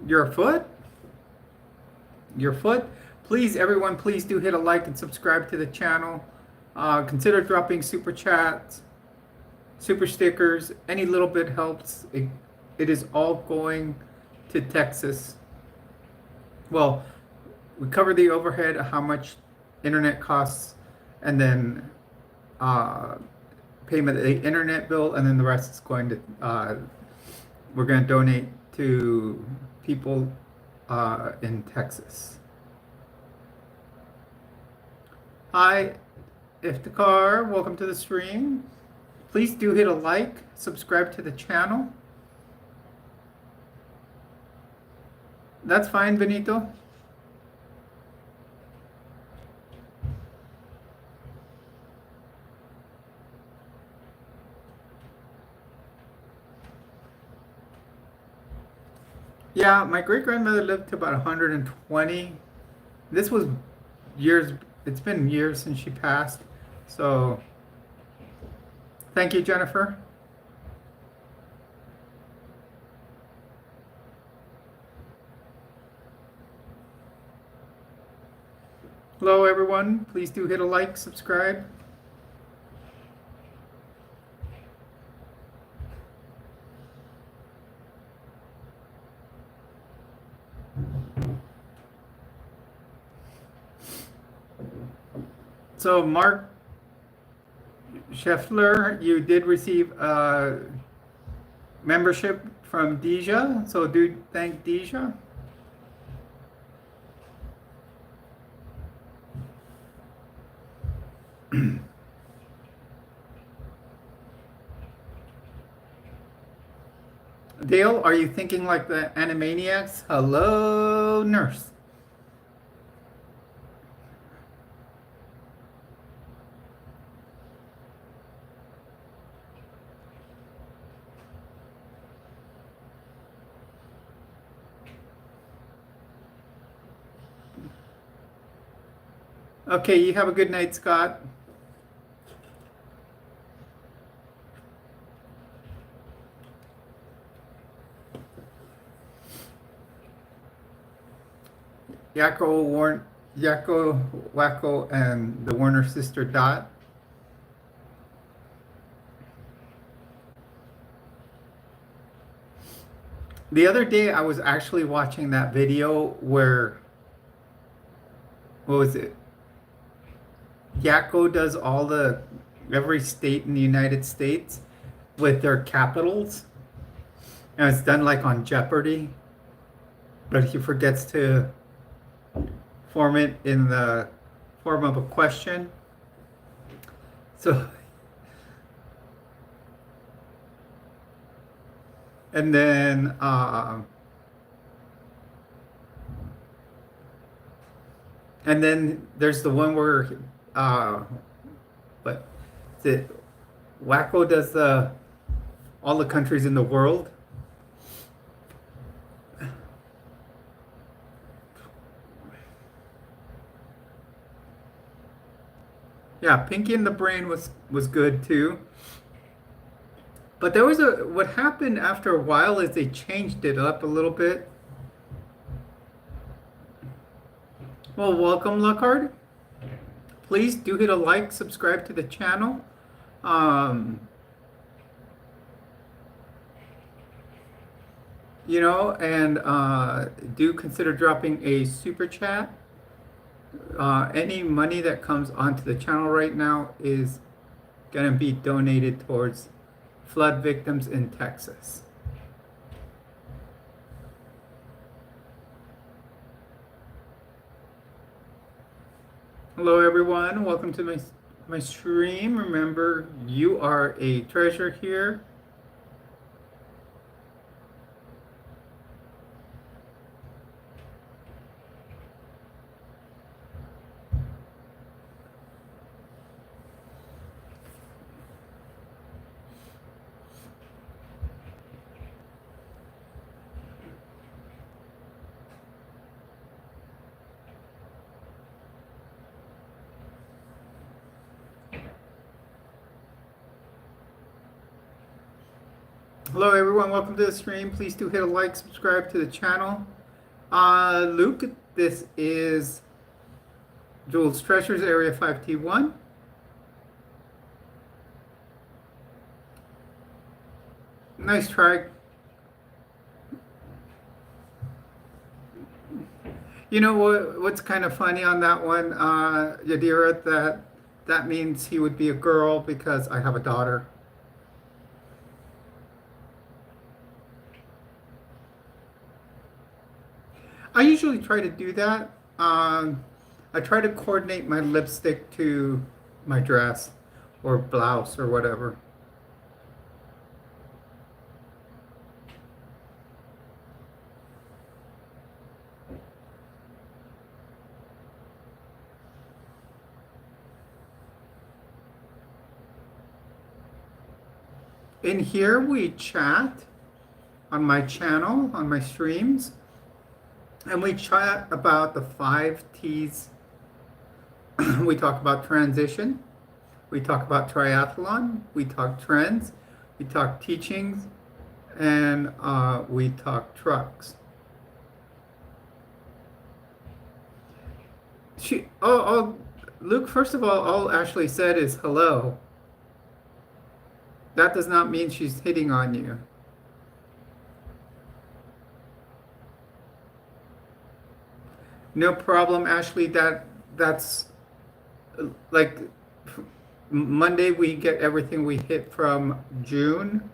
Your foot? Your foot? Please, everyone, please do hit a like and subscribe to the channel. Consider dropping super chats, super stickers. Any little bit helps. It is all going to Texas. Well, we cover the overhead, how much internet costs, and then payment of the internet bill, and then the rest is going to, we're going to donate to people in Texas. Hi, Iftikhar, welcome to the stream. Please do hit a like, subscribe to the channel. That's fine, Benito. Yeah, my great-grandmother lived to about 120. This was years, it's been years since she passed. So thank you, Jennifer. Hello, everyone. Please do hit a like, subscribe. So, Mark Scheffler, you did receive a membership from Deja. So, do thank Deja. Dale, are you thinking like the Animaniacs? Hello, nurse. Okay, you have a good night, Scott. Yakko, Wacko, and the Warner sister Dot. The other day, I was actually watching that video where, what was it? Yakko does every state in the United States with their capitals. And it's done like on Jeopardy. But he forgets to form it in the form of a question. So, and then there's the one where what is it? Wacko does all the countries in the world. Yeah, Pinky and the Brain was good too. But there was what happened after a while is they changed it up a little bit. Well, welcome, Luckhard. Please do hit a like, subscribe to the channel. And do consider dropping a super chat. Any money that comes onto the channel right now is going to be donated towards flood victims in Texas. Hello, everyone. Welcome to my stream. Remember, you are a treasure here. Hello, everyone. Welcome to the stream. Please do hit a like, subscribe to the channel. Luke, this is Jules Treasures, Area 5T1. Nice try. You know what's kind of funny on that one, Yadira, that means he would be a girl because I have a daughter. I usually try to do that. I try to coordinate my lipstick to my dress or blouse or whatever. In here we chat on my channel, on my streams. And we chat about the 5 T's. We talk about transition. We talk about triathlon, we talk trends, we talk teachings, and we talk trucks. Luke, first of all Ashley said is hello. That does not mean she's hitting on you. No problem, Ashley. That's like Monday we get everything we hit from June.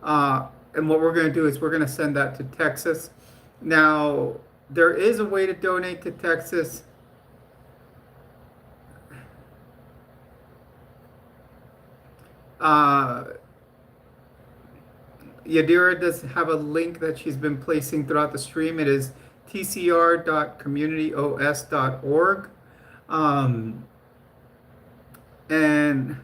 And what we're going to do is we're going to send that to Texas. Now, there is a way to donate to Texas. Yadira does have a link that she's been placing throughout the stream. It is tcr.communityos.org. And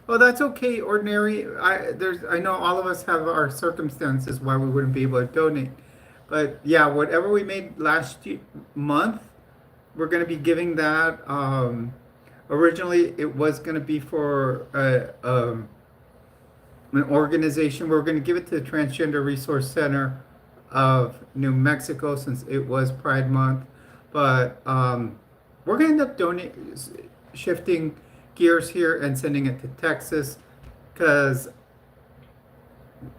oh, that's okay, ordinary. I know all of us have our circumstances why we wouldn't be able to donate. But yeah, whatever we made month, we're going to be giving that. Originally, it was going to be for an organization. We're going to give it to the Transgender Resource Center of New Mexico since it was Pride Month. But we're going to end up shifting gears here and sending it to Texas because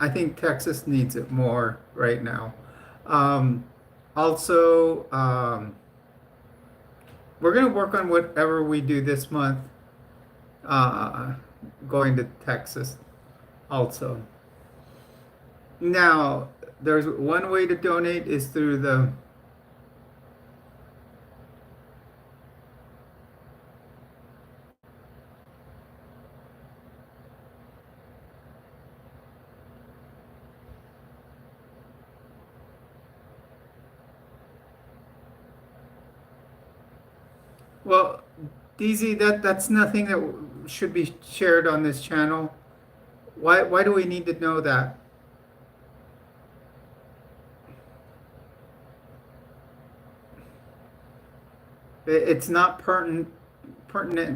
I think Texas needs it more right now. Also, we're going to work on whatever we do this month going to Texas also. Now, there's one way to donate is through the well, DZ, that's nothing that should be shared on this channel. Why do we need to know that? It's not pertinent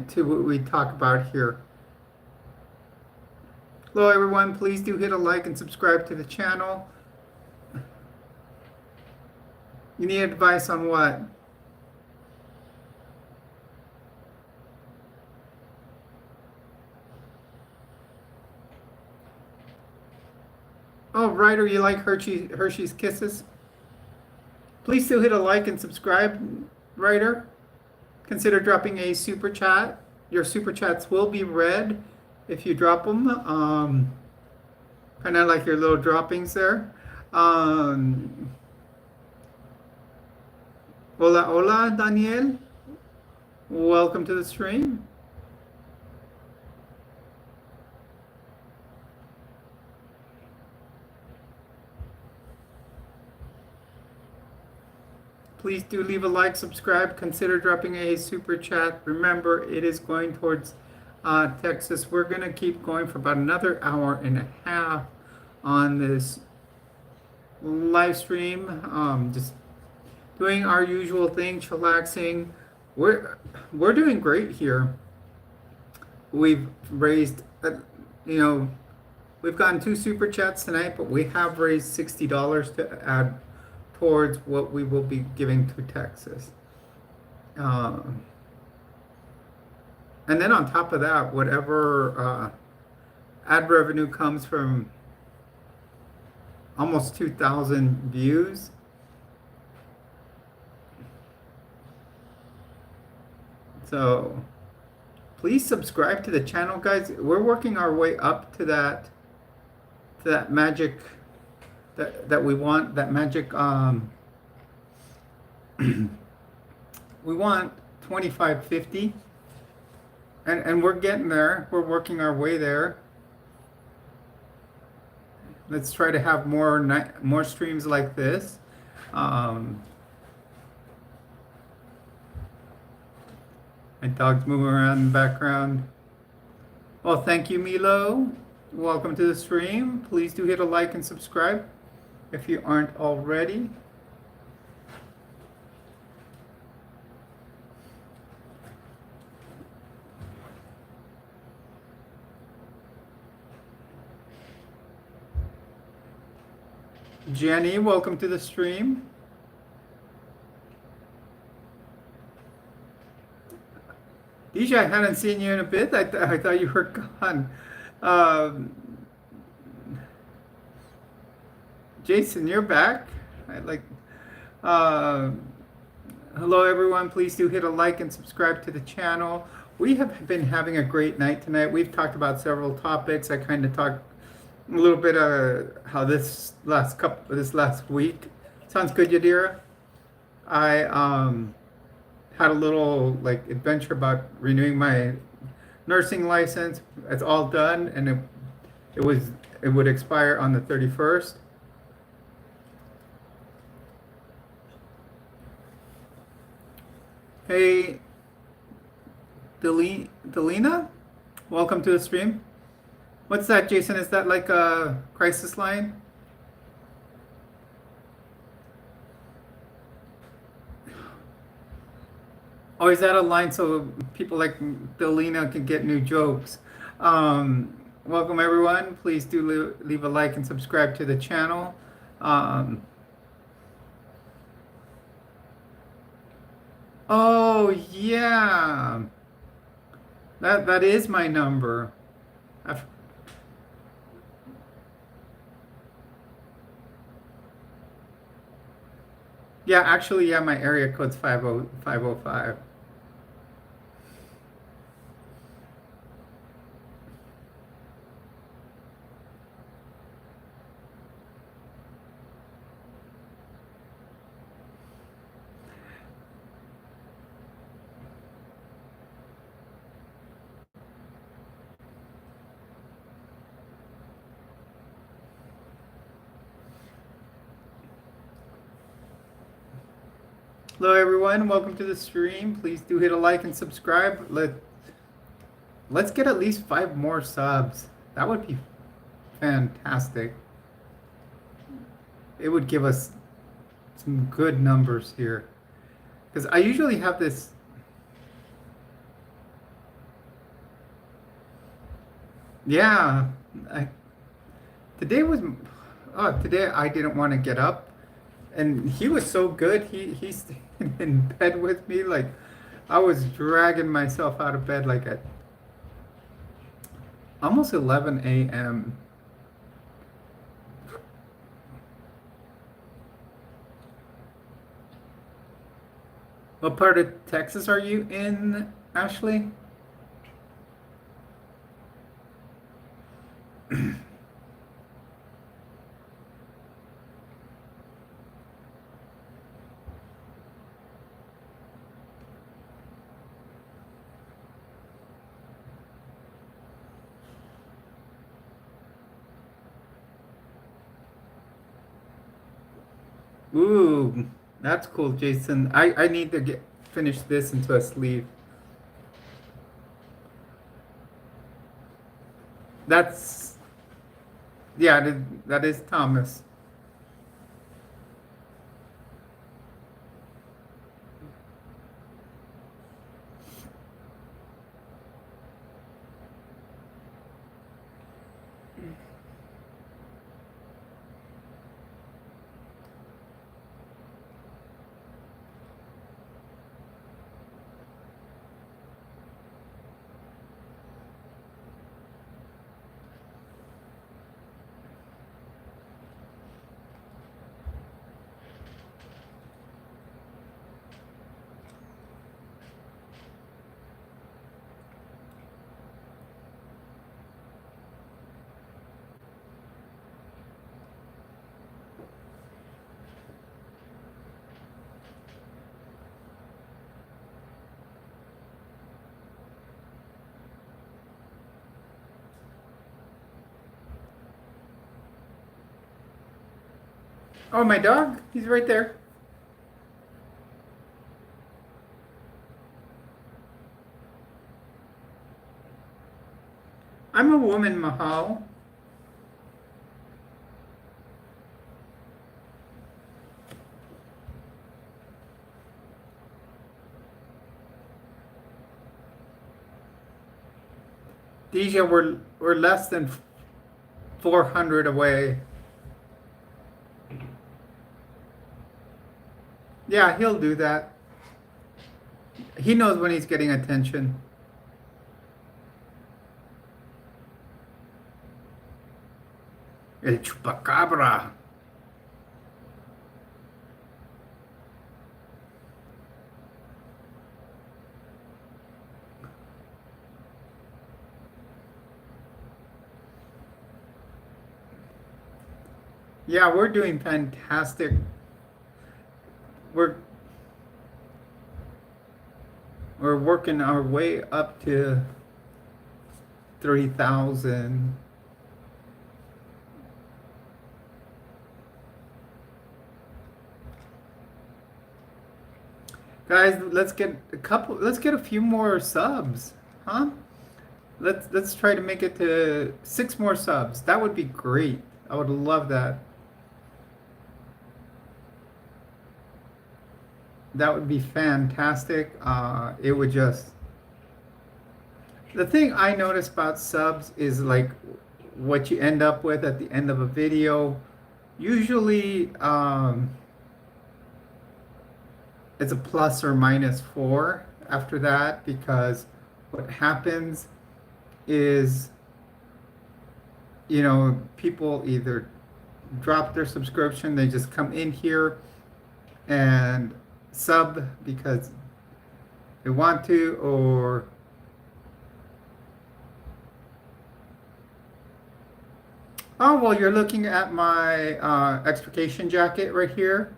to what we talk about here. Hello everyone, please do hit a like and subscribe to the channel. You need advice on what? Oh, Ryder, you like Hershey's Kisses? Please do hit a like and subscribe, Ryder. Consider dropping a super chat. Your super chats will be read if you drop them. Kind of like your little droppings there. Hola, hola, Daniel. Welcome to the stream. Please do leave a like, subscribe, consider dropping a super chat. Remember, it is going towards Texas. We're going to keep going for about another hour and a half on this live stream. Just doing our usual thing, chillaxing. We're doing great here. We've raised, we've gotten 2 super chats tonight, but we have raised $60 to add towards what we will be giving to Texas. And then on top of that, whatever ad revenue comes from almost 2,000 views, so please subscribe to the channel, guys. We're working our way up to that magic that we want, that magic we want 2550, and we're getting there. We're working our way there. Let's try to have more streams like this. My dog's moving around in the background. Well, thank you, Milo. Welcome to the stream. Please do hit a like and subscribe if you aren't already. Jenny, welcome to the stream. Deja, I hadn't seen you in a bit. I thought you were gone. Um, Jason, you're back. I like. Uh, Hello, everyone. Please do hit a like and subscribe to the channel. We have been having a great night tonight. We've talked about several topics. I kind of talked a little bit how this last week. Sounds good, Yadira. I had a little like adventure about renewing my nursing license. It's all done, and it would expire on the 31st. Hey, Delina, welcome to the stream. What's that, Jason? Is that like a crisis line? Oh, is that a line so people like Delina can get new jokes? Welcome, everyone. Please do leave a like and subscribe to the channel. Oh, yeah. That is my number. I've, yeah, actually, yeah, my area code's 50505. Hello, everyone. Welcome to the stream. Please do hit a like and subscribe. Let's get at least 5 more subs. That would be fantastic. It would give us some good numbers here. Because I usually have this. Yeah. Today was. Oh, today I didn't want to get up. And he was so good. He stayed in bed with me. Like, I was dragging myself out of bed like at almost 11 a.m. What part of Texas are you in, Ashley? Ooh, that's cool, Jason. I need to finish this into a sleeve. That's yeah, that is Thomas. Oh, my dog? He's right there. I'm a woman, Mahal. Deja, we're less than 400 away. Yeah, he'll do that. He knows when he's getting attention. El chupacabra. Yeah, we're doing fantastic. We're we're working our way up to 3,000. Guys, let's get a few more subs, huh? Let's try to make it to 6 more subs. That would be great. I would love that. That would be fantastic. It would just the thing I notice about subs is like what you end up with at the end of a video. Usually, it's a plus or minus 4 after that, because what happens is, people either drop their subscription, they just come in here and sub because they want to, or oh, well, you're looking at my extrication jacket right here.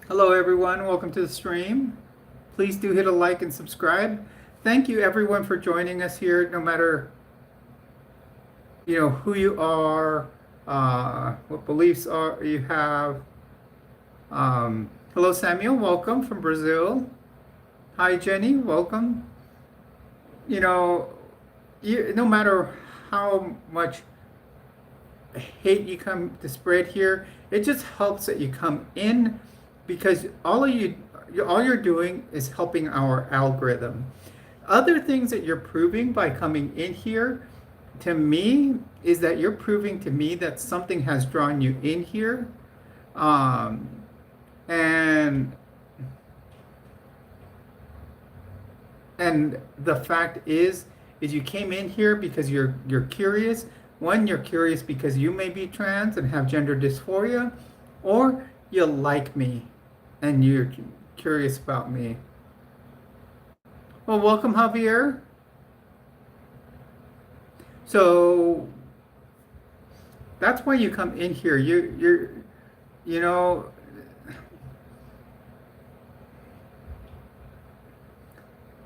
Hello, everyone. Welcome to the stream. Please do hit a like and subscribe. Thank you, everyone, for joining us here, no matter, who you are, what beliefs you have. Hello, Samuel. Welcome from Brazil. Hi, Jenny. Welcome. No matter how much hate you come to spread here, it just helps that you come in, because all you're doing is helping our algorithm. Other things that you're proving by coming in here to me is that you're proving to me that something has drawn you in here, and the fact is you came in here because you're curious. One, you're curious because you may be trans and have gender dysphoria, or you like me and you're curious about me. Well, welcome, Javier. So that's why you come in here.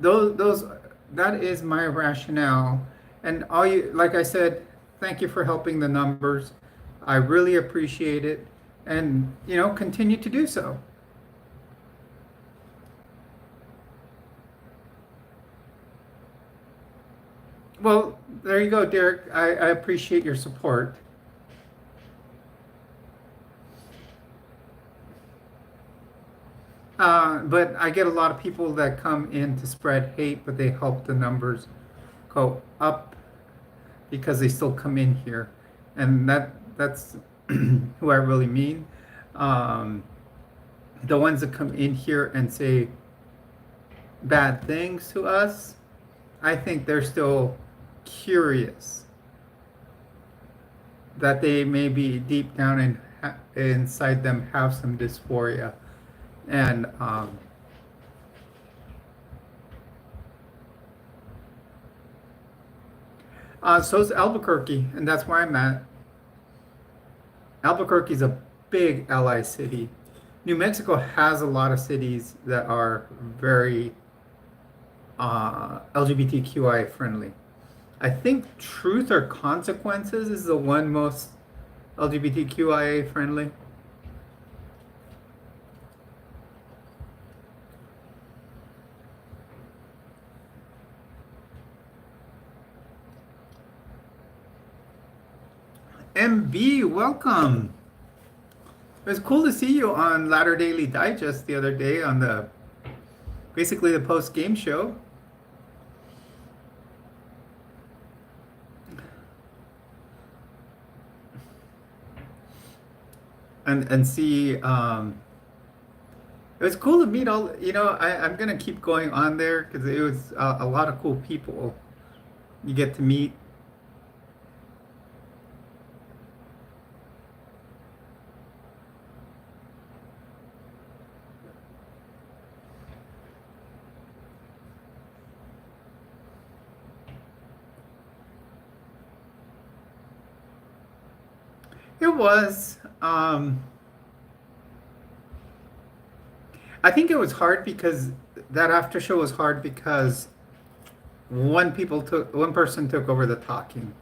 Those that is my rationale. And like I said, thank you for helping the numbers. I really appreciate it, and continue to do so. Well, there you go, Derek. I appreciate your support. But I get a lot of people that come in to spread hate, but they help the numbers go up because they still come in here. And that's who I really mean. The ones that come in here and say bad things to us, I think they're still curious, that they maybe deep down inside them have some dysphoria. And so is Albuquerque, and that's where I'm at. Albuquerque is a big ally city. New Mexico has a lot of cities that are very LGBTQIA friendly. I think Truth or Consequences is the one most LGBTQIA friendly. MB, welcome. It was cool to see you on Latter Daily Digest the other day on the basically the post game show. And see it was cool to meet all, I'm gonna keep going on there because it was a lot of cool people you get to meet. It was. I think it was hard because that after show was hard because one person took over the talking.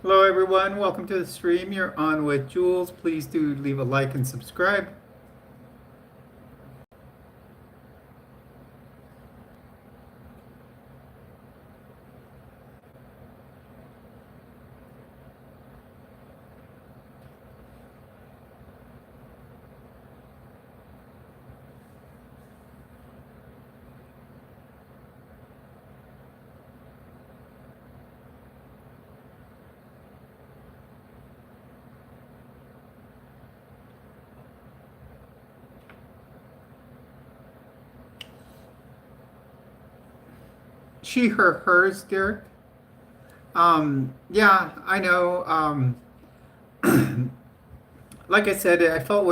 Hello everyone, welcome to the stream. You're on with Jules. Please do leave a like and subscribe. She, her, hers, Derek. Yeah, I know. Like I said, I felt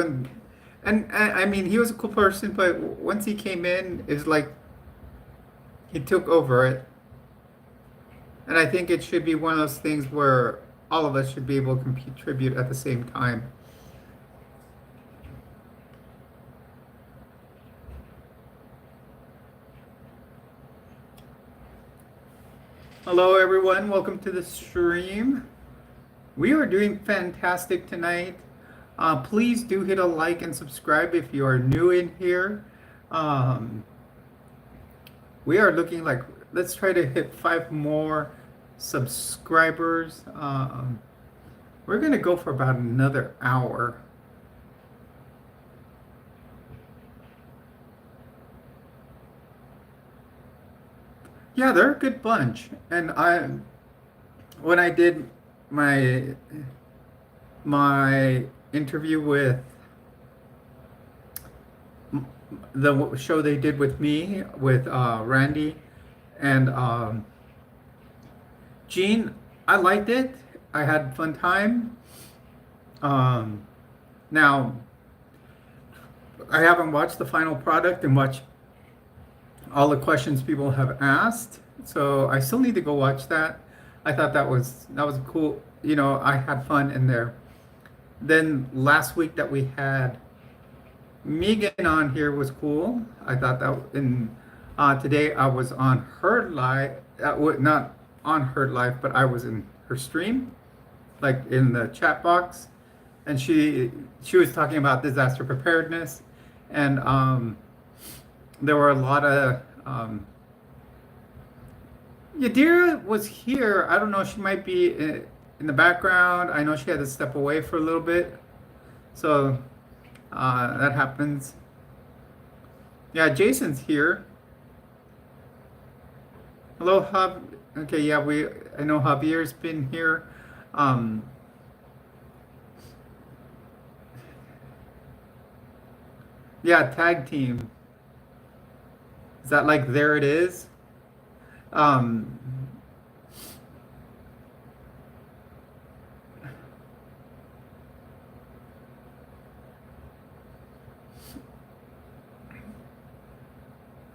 and I mean, he was a cool person, but once he came in, it's like he took over it. And I think it should be one of those things where all of us should be able to contribute at the same time. Hello, everyone. Welcome to the stream. We are doing fantastic tonight. Please do hit a like and subscribe if you are new in here. We are looking like, let's try to hit 5 more subscribers. We're going to go for about another hour. Yeah, they're a good bunch. And when I did my interview with the show they did with me, with Randy and Gene, I liked it. I had fun time. Now, I haven't watched the final product and watched all the questions people have asked, so I still need to go watch that. I thought that was cool. I had fun in there. Then last week that we had Megan on here was cool. I thought that, and today I was on her live, not on her live, but I was in her stream, like in the chat box, and she was talking about disaster preparedness, and there were a lot of Yadira was here. I don't know, she might be in the background. I know she had to step away for a little bit, so that happens. Yeah, Jason's here. Hello, Hub. Okay, yeah, I know Javier's been here. Yeah, tag team. Is that like there it is? Um,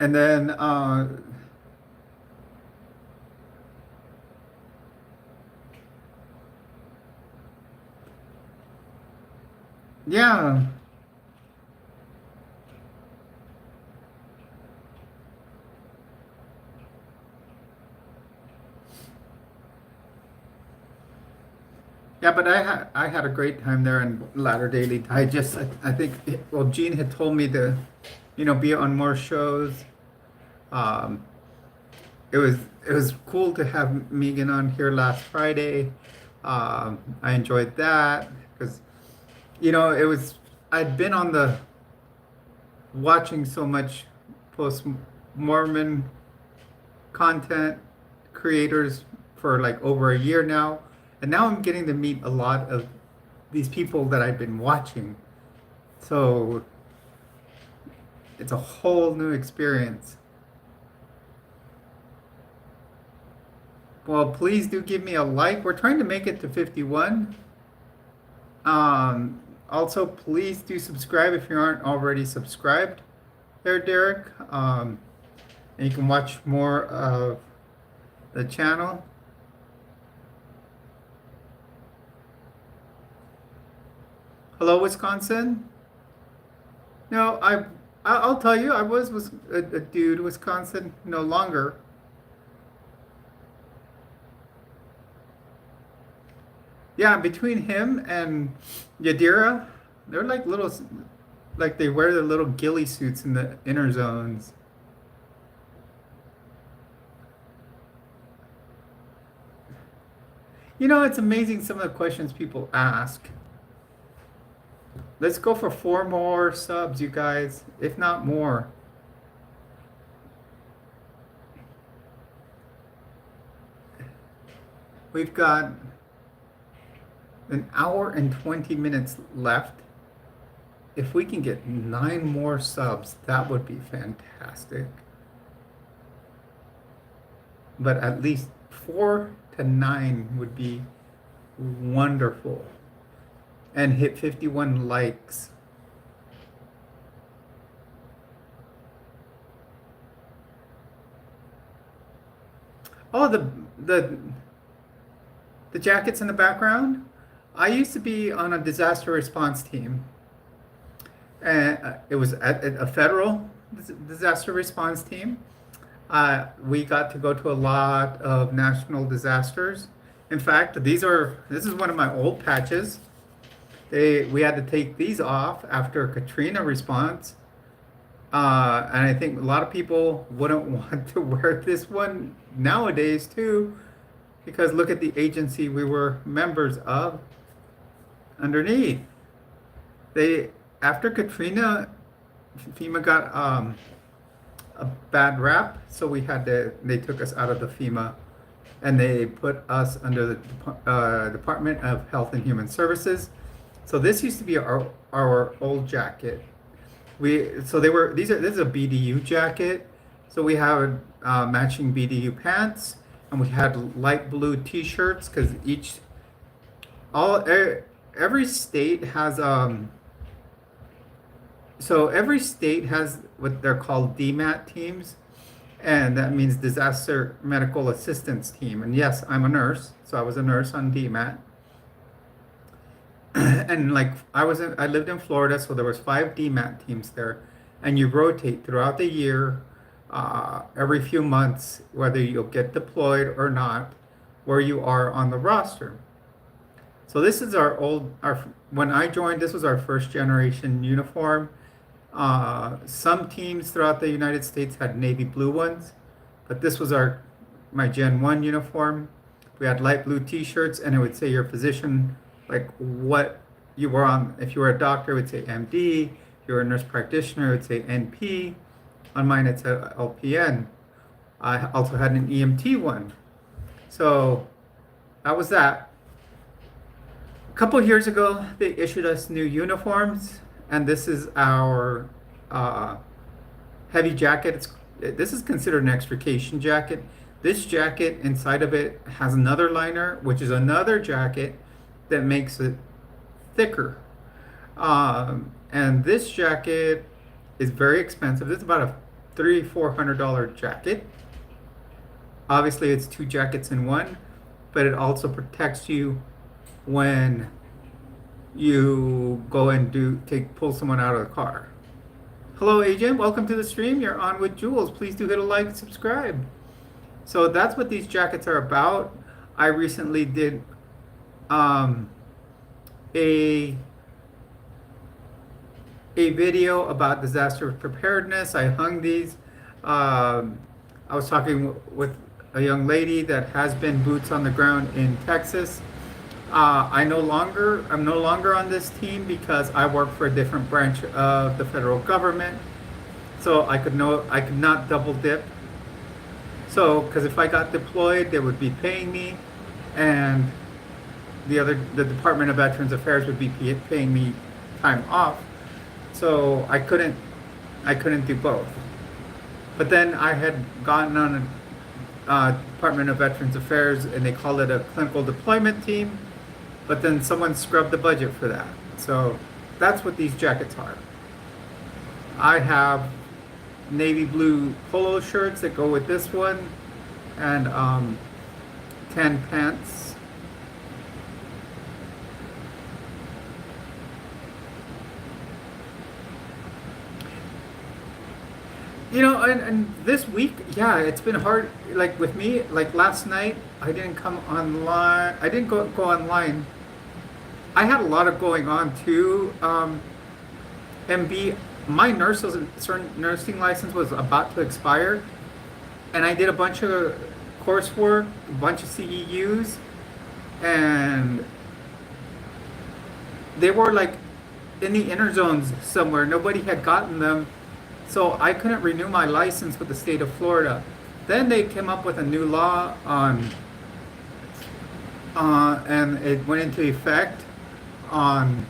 and then yeah. Yeah, but I had a great time there in Latter Daily. I think well, Gene had told me to, be on more shows. Um, it was it was cool to have Megan on here last Friday. I enjoyed that because it was I'd been on the watching so much post Mormon content creators for like over a year now, and now I'm getting to meet a lot of these people that I've been watching. So it's a whole new experience. Well, please do give me a like. We're trying to make it to 51. Also, please do subscribe if you aren't already subscribed there, Derek. And you can watch more of the channel. Hello, Wisconsin. No, I'll tell you, I was a dude, Wisconsin, no longer. Yeah, between him and Yadira, they're like little, like they wear their little ghillie suits in the inner zones. It's amazing some of the questions people ask. Let's go for 4 more subs, you guys, if not more. We've got an hour and 20 minutes left. If we can get 9 more subs, that would be fantastic. But at least 4 to 9 would be wonderful. And hit 51 likes. Oh, the jackets in the background. I used to be on a disaster response team. And it was at a federal disaster response team. We got to go to a lot of national disasters. In fact, this is one of my old patches. We had to take these off after Katrina response. And I think a lot of people wouldn't want to wear this one nowadays too, because look at the agency we were members of underneath. After Katrina, FEMA got a bad rap, so they took us out of the FEMA and they put us under the Department of Health and Human Services. So this used to be our old jacket. This is a BDU jacket. So we have matching BDU pants, and we had light blue T-shirts because every state has every state has what they're called DMAT teams, and that means disaster medical assistance team. And yes, I'm a nurse, so I was a nurse on DMAT. And like I lived in Florida, so there was 5 DMAT teams there, and you rotate throughout the year, every few months, whether you'll get deployed or not, where you are on the roster. So this is when I joined, this was our first generation uniform. Some teams throughout the United States had navy blue ones, but this was my Gen 1 uniform. We had light blue T-shirts, and it would say your position, like what you were on. If you were a doctor, it would say MD. If you were a nurse practitioner, it would say NP. On mine, it said LPN. I also had an EMT one. So that was that. A couple of years ago, they issued us new uniforms, and this is our heavy jacket. This is considered an extrication jacket. This jacket, inside of it, has another liner, which is another jacket that makes it thicker. And this jacket is very expensive. This is about a $300-400 jacket. Obviously, it's 2 jackets in one, but it also protects you when you go and pull someone out of the car. Hello, agent. Welcome to the stream. You're on with Jules. Please do hit a like and subscribe. So that's what these jackets are about. I recently did um, a a video about disaster preparedness. I hung these. Um, I was talking with a young lady that has been boots on the ground in Texas. I'm no longer on this team because I work for a different branch of the federal government. So I could not double dip. So, because if I got deployed, they would be paying me, and the Department of Veterans Affairs would be paying me time off. So I couldn't do both. But then I had gotten on a Department of Veterans Affairs, and they call it a clinical deployment team. But then someone scrubbed the budget for that. So that's what these jackets are. I have navy blue polo shirts that go with this one, and tan pants. You know, and this week, yeah, it's been hard. Like with me, like last night, I didn't come online. I didn't go online. I had a lot of going on too. And B, my nursing license was about to expire, and I did a bunch of coursework, a bunch of CEUs, and they were like in the inner zones somewhere. Nobody had gotten them, so I couldn't renew my license with the state of Florida. Then they came up with a new law and it went into effect on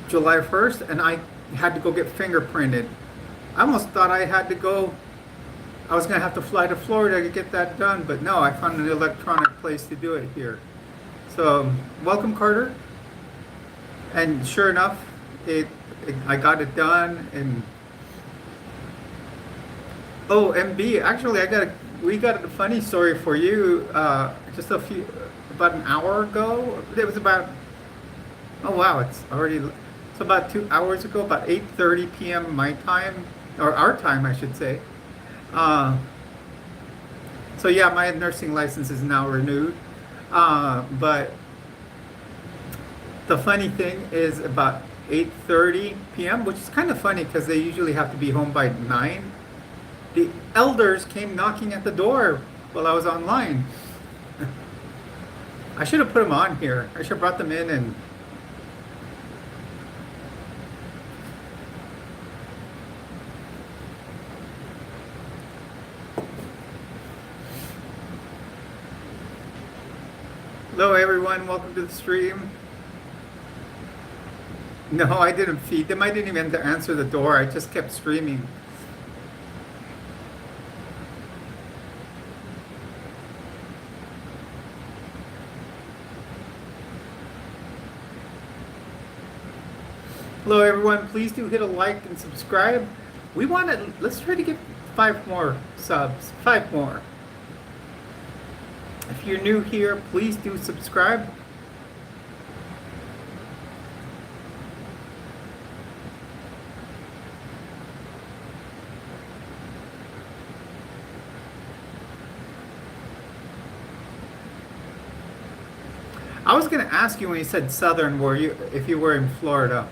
July 1st, and I had to go get fingerprinted. I almost thought I had to go, I was going to have to fly to Florida to get that done, but no, I found an electronic place to do it here. So, welcome, Carter. And sure enough, I got it done. And oh, MB, actually, we got a funny story for you. Just about an hour ago. It was about, oh wow, it's about 2 hours ago, about 8:30 p.m. my time, or our time, I should say. So yeah, my nursing license is now renewed. But the funny thing is about 8:30 p.m., which is kind of funny because they usually have to be home by 9. The elders came knocking at the door while I was online. I should have put them on here. I should have brought them in and hello everyone, welcome to the stream. No, I didn't feed them. I didn't even answer the door. I just kept streaming. Hello everyone, please do hit a like and subscribe. Let's try to get 5 more subs. 5 more. If you're new here, please do subscribe. I was going to ask you when you said Southern, if you were in Florida.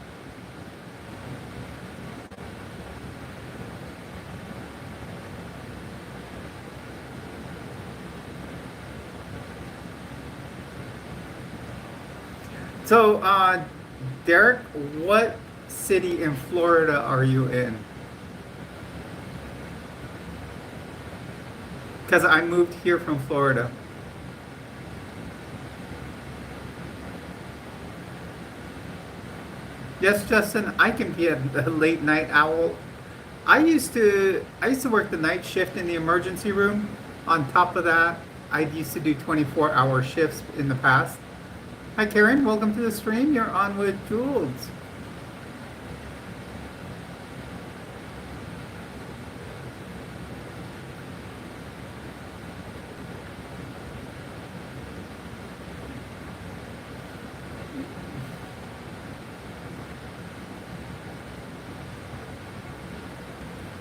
So, Derek, what city in Florida are you in? Because I moved here from Florida. Yes, Justin, I can be a late night owl. I used to work the night shift in the emergency room. On top of that, I used to do 24-hour shifts in the past. Hi Karen, welcome to the stream. You're on with Jules.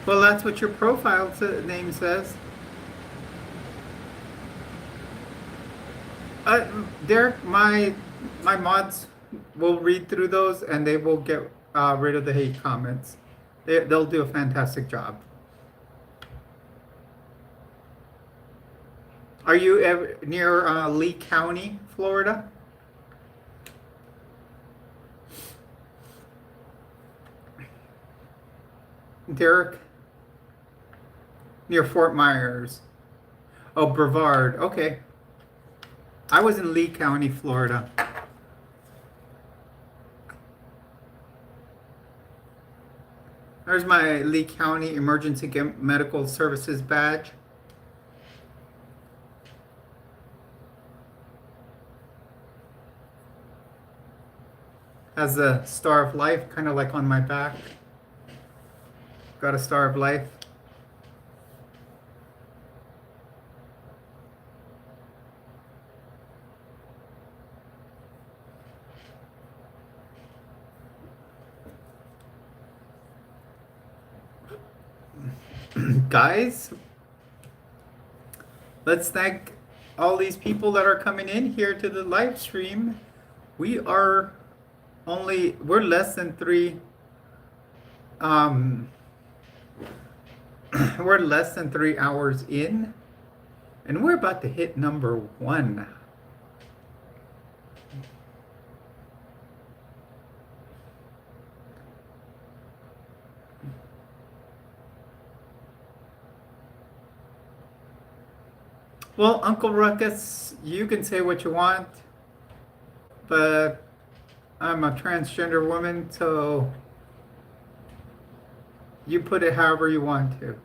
Well, that's what your profile name says. Uh, Derek, my mods will read through those and they will get rid of the hate comments. They'll do a fantastic job. Are you ever near Lee County, Florida? Derek, near Fort Myers. Oh, Brevard. Okay. I was in Lee County, Florida. There's my Lee County Emergency Medical Services badge. Has a Star of Life, kind of like on my back. Got a Star of Life. Guys, let's thank all these people that are coming in here to the live stream. We're less than we're less than 3 hours in, and we're about to hit number 1. Well, Uncle Ruckus, you can say what you want, but I'm a transgender woman, so you put it however you want to.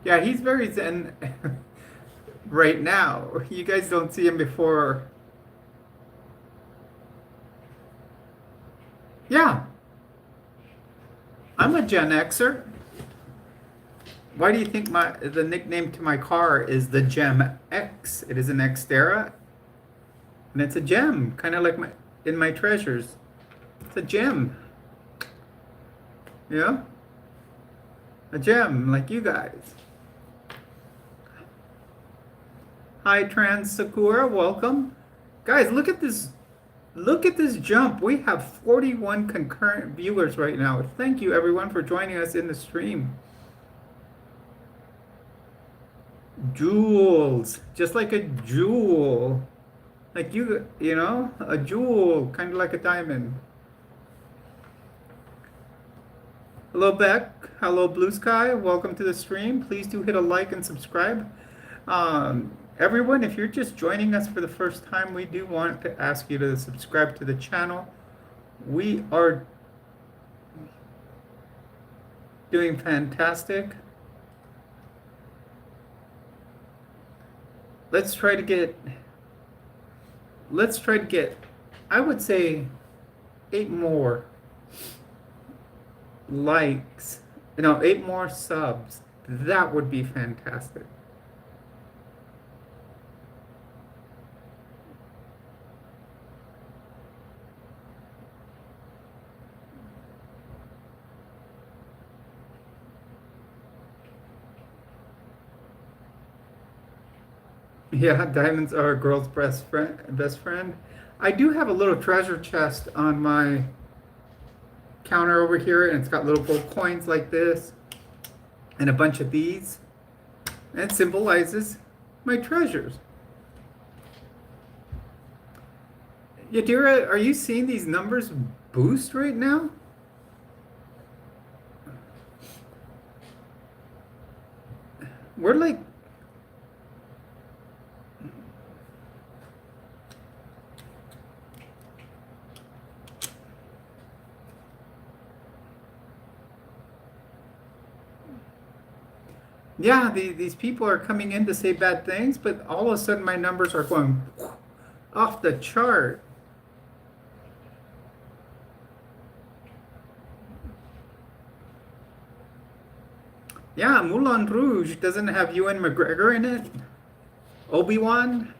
Yeah, he's very zen right now. You guys don't see him before. Yeah, I'm a Gen Xer. Why do you think the nickname to my car is the Gem X? It is an Xterra, and it's a gem, kind of like in my treasures. It's a gem. Yeah, a gem like you guys. Hi, Trans Sakura, welcome, guys. Look at this. Look at this jump. We have 41 concurrent viewers right now. Thank you, everyone, for joining us in the stream. Jewels, just like a jewel, like you know, a jewel, kind of like a diamond. Hello, Beck. Hello, Blue Sky. Welcome to the stream. Please do hit a like and subscribe. Everyone, if you're just joining us for the first time, we do want to ask you to subscribe to the channel. We are doing fantastic. Let's try to get, I would say, 8 more likes, 8 more subs. That would be fantastic. Yeah, diamonds are a girl's best friend. I do have a little treasure chest on my counter over here, and it's got little gold coins like this, and a bunch of these. And it symbolizes my treasures. Yadira, are you seeing these numbers boost right now? We're like, yeah, these people are coming in to say bad things, but all of a sudden my numbers are going off the chart. Yeah, Moulin Rouge doesn't have Ewan McGregor in it. Obi-Wan.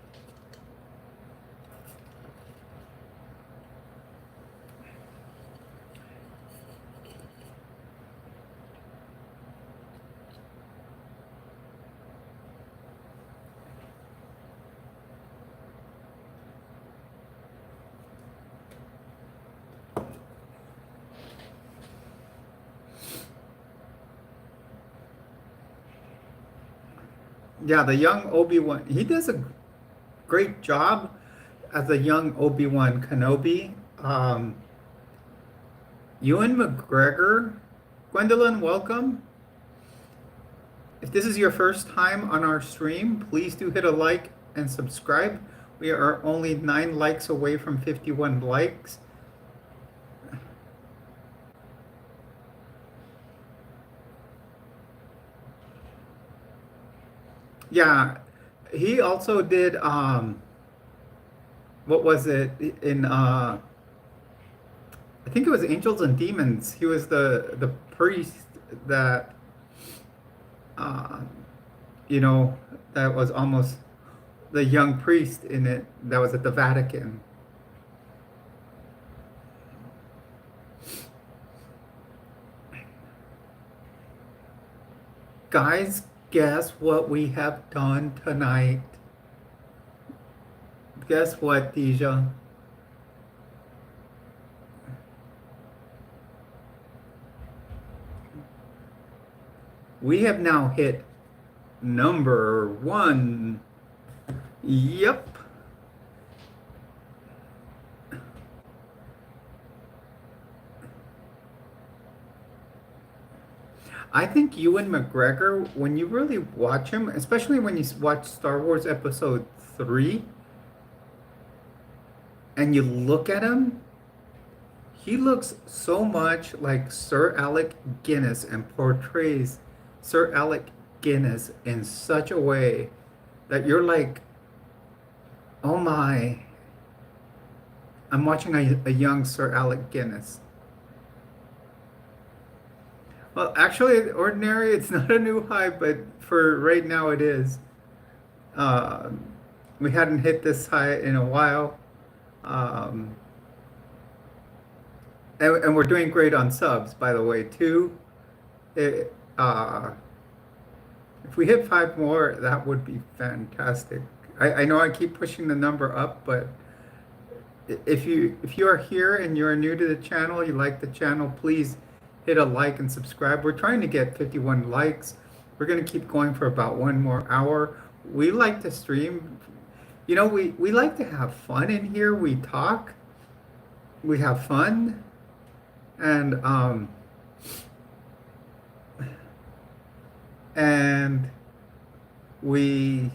Yeah, the young Obi-Wan. He does a great job as a young Obi-Wan Kenobi. Ewan McGregor. Gwendolyn, welcome. If this is your first time on our stream, please do hit a like and subscribe. We are only 9 likes away from 51 likes. Yeah, he also did what was it in I think it was Angels and Demons. He was the priest that uh you know that was almost the young priest in it that was at the Vatican. Guys, guess what we have done tonight? Guess what, Deja? We have now hit number 1. Yep. I think Ewan McGregor, when you really watch him, especially when you watch Star Wars Episode 3, and you look at him, he looks so much like Sir Alec Guinness and portrays Sir Alec Guinness in such a way that you're like, oh my, I'm watching a young Sir Alec Guinness. Well, actually, ordinary, it's not a new high, but for right now it is. Uh, we hadn't hit this high in a while. Um, and we're doing great on subs, by the way, too. It, if we hit 5 more, that would be fantastic. I know I keep pushing the number up, but if you are here and you're new to the channel, you like the channel, please hit a like and subscribe. We're trying to get 51 likes. We're going to keep going for about 1 more hour. We like to stream. You know, we like to have fun in here. We talk. We have fun. And we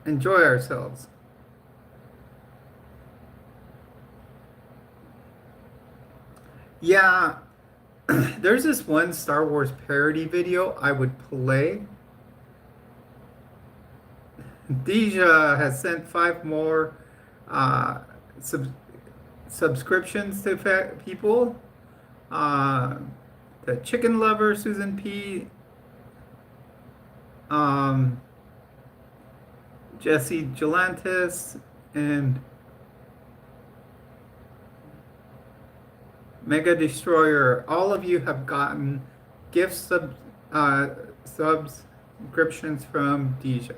enjoy ourselves. Yeah, there's this one Star Wars parody video I would play. Deja has sent 5 more uh, sub subscriptions to people. The Chicken Lover, Susan P. Jesse Gelantis, and Mega Destroyer. All of you have gotten gift subscriptions from Deja.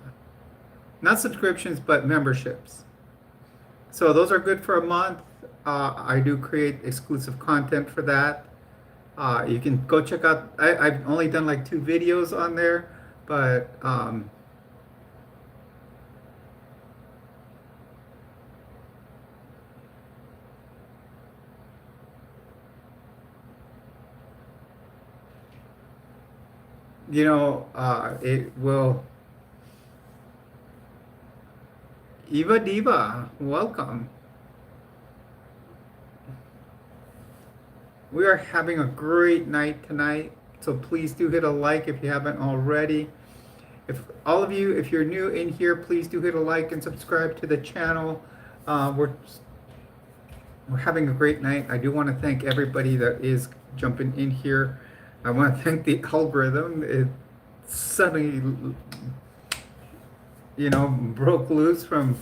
Not subscriptions, but memberships. So those are good for a month. I do create exclusive content for that. You can go check out, I've only done like 2 videos on there, but you know, it will. Eva Diva, welcome. We are having a great night tonight, so please do hit a like if you haven't already. If all of you, if you're new in here, please do hit a like and subscribe to the channel. We're having a great night. I do want to thank everybody that is jumping in here. I want to thank the algorithm. It suddenly, you know, broke loose from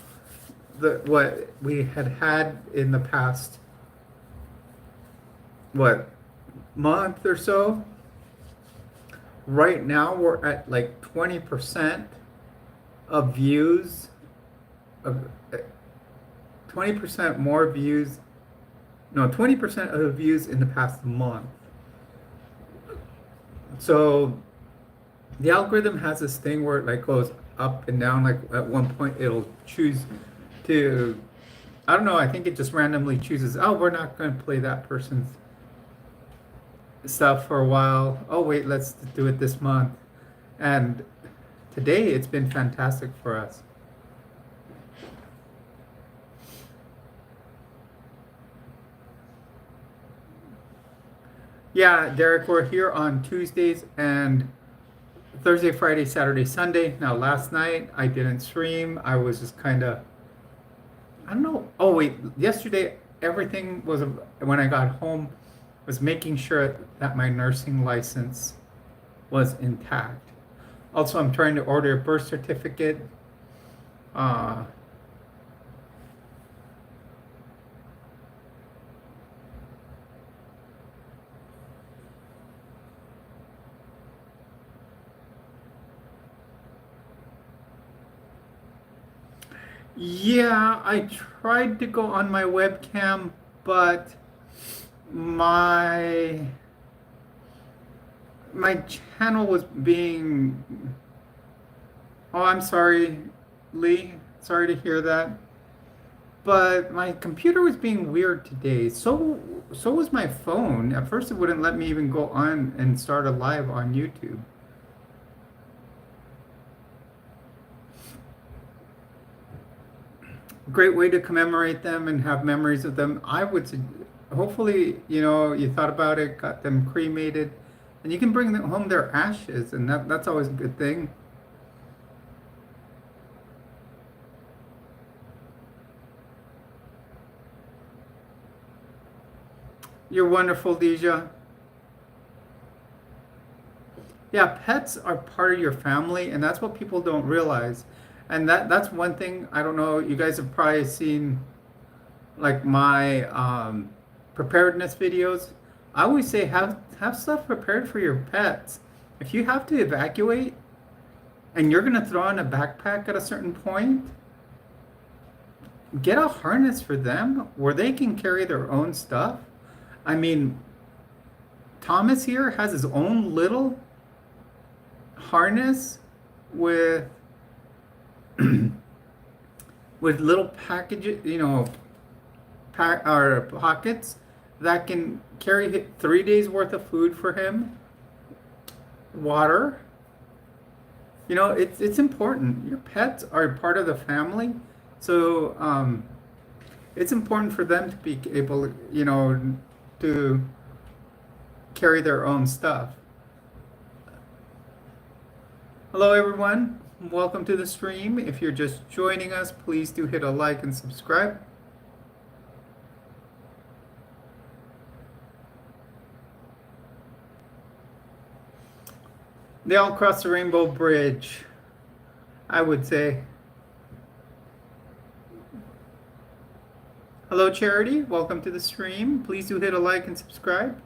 what we had in the past, month or so. Right now we're at like 20% of views, of 20% more views. No, 20% of the views in the past month. So The algorithm has this thing where it like goes up and down. Like at one point, it'll choose to, I don't know, I think it just randomly chooses, oh, we're not going to play that person's stuff for a while. Oh, wait, let's do it this month. And today it's been fantastic for us. Yeah, Derek, we're here on Tuesdays and Thursday, Friday, Saturday, Sunday. Now, last night I didn't stream. I was just kind of, I don't know. Oh, wait, yesterday everything was, when I got home, was making sure that my nursing license was intact. Also, I'm trying to order a birth certificate. Uh, yeah, I tried to go on my webcam, but my my channel was being, oh, I'm sorry, Lee. Sorry to hear that. But my computer was being weird today. So was my phone. At first it wouldn't let me even go on and start a live on YouTube. Great way to commemorate them and have memories of them. I would hopefully, you thought about it, got them cremated, and you can bring them home their ashes, and that's always a good thing. You're wonderful, Deja. Yeah, pets are part of your family, and that's what people don't realize. And that's one thing, I don't know, you guys have probably seen like my preparedness videos. I always say have stuff prepared for your pets. If you have to evacuate and you're gonna throw in a backpack at a certain point, get a harness for them where they can carry their own stuff. I mean, Thomas here has his own little harness with with little packages, or pockets that can carry 3 days worth of food for him, water. It's important. Your pets are part of the family, so it's important for them to be able, to carry their own stuff. Hello, everyone. Welcome to the stream. If you're just joining us, please do hit a like and subscribe. They all cross the Rainbow Bridge, I would say. Hello, Charity. Welcome to the stream. Please do hit a like and subscribe.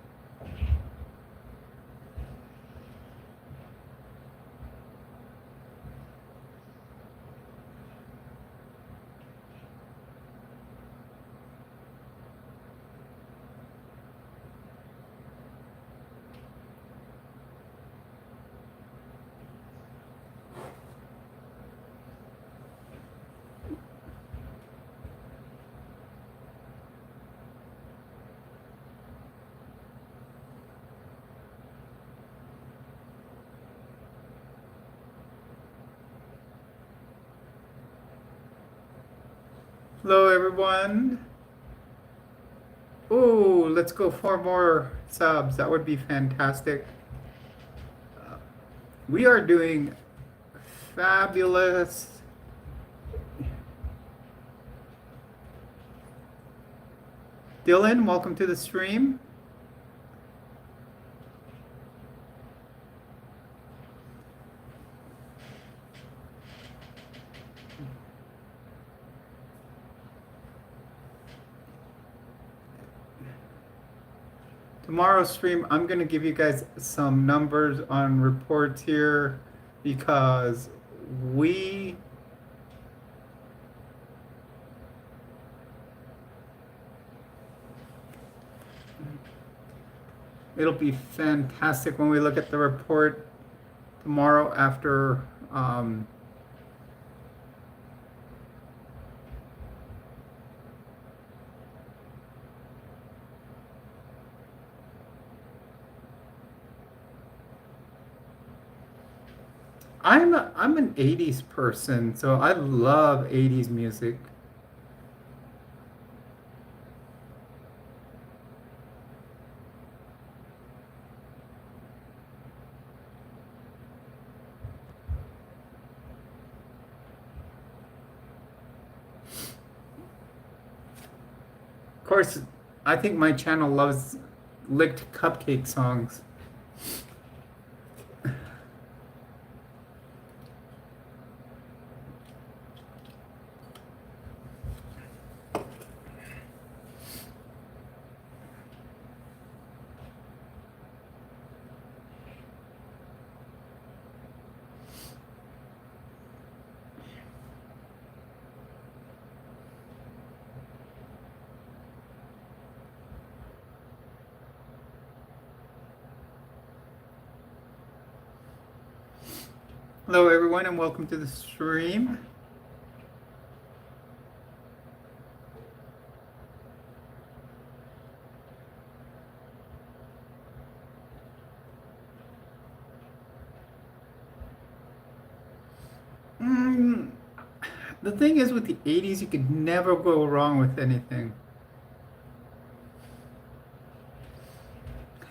Hello, everyone. Oh, let's go 4 more subs. That would be fantastic. We are doing fabulous. Dylan, welcome to the stream. Tomorrow's stream, I'm going to give you guys some numbers on reports here because it'll be fantastic when we look at the report tomorrow after. I'm an 80s person, so I love 80s music. Of course, I think my channel loves licked cupcake songs. Hello, everyone, and welcome to the stream. Mm, the thing is, with the 80s, you could never go wrong with anything.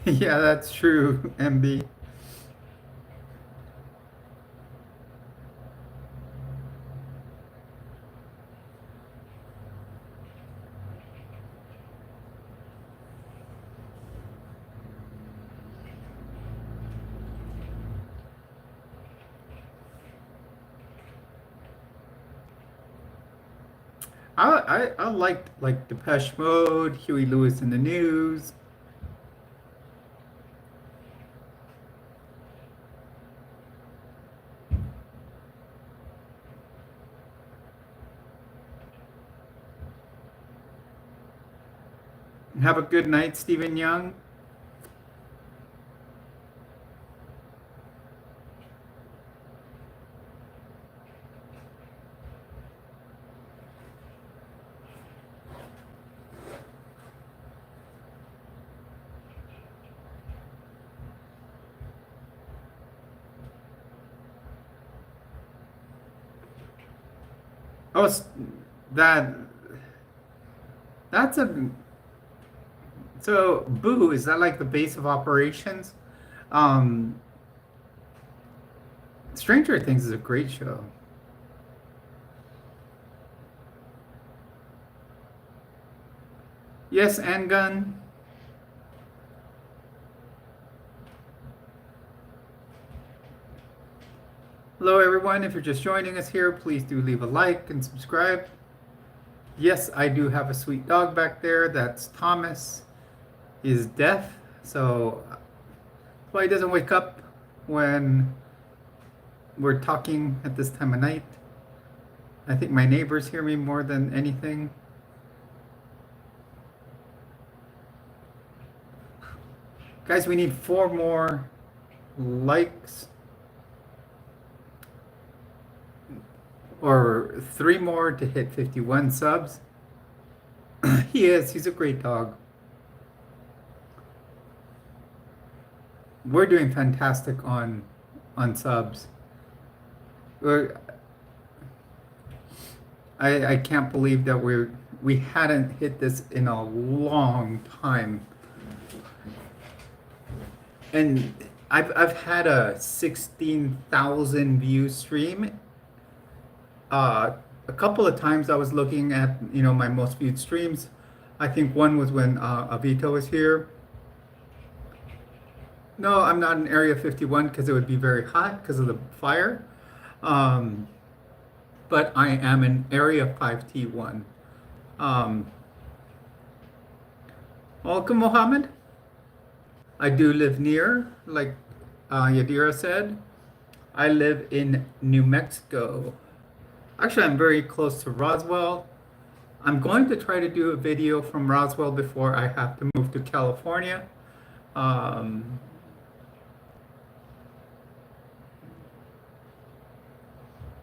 Yeah, that's true, MB. I liked like Depeche Mode, Huey Lewis and the News. Have a good night, Stephen Young. Oh, that that's a so Boo, is that like the base of operations? Um, Stranger Things is a great show. Yes, and Gun. Hello, everyone. If you're just joining us here, please do leave a like and subscribe. Yes, I do have a sweet dog back there. That's Thomas. He's deaf, so that's why he doesn't wake up when we're talking at this time of night. I think my neighbors hear me more than anything. Guys, we need 4 more likes. Or 3 more to hit 51 subs. He's a great dog. We're doing fantastic on subs. I can't believe that we hadn't hit this in a long time. And I've had a 16,000 view stream. A couple of times I was looking at my most viewed streams. I think one was when Avito was here. No, I'm not in Area 51 because it would be very hot because of the fire. But I am in Area 5T1. Welcome, Mohammed. I do live near, like Yadira said. I live in New Mexico. Actually, I'm very close to Roswell. I'm going to try to do a video from Roswell before I have to move to California.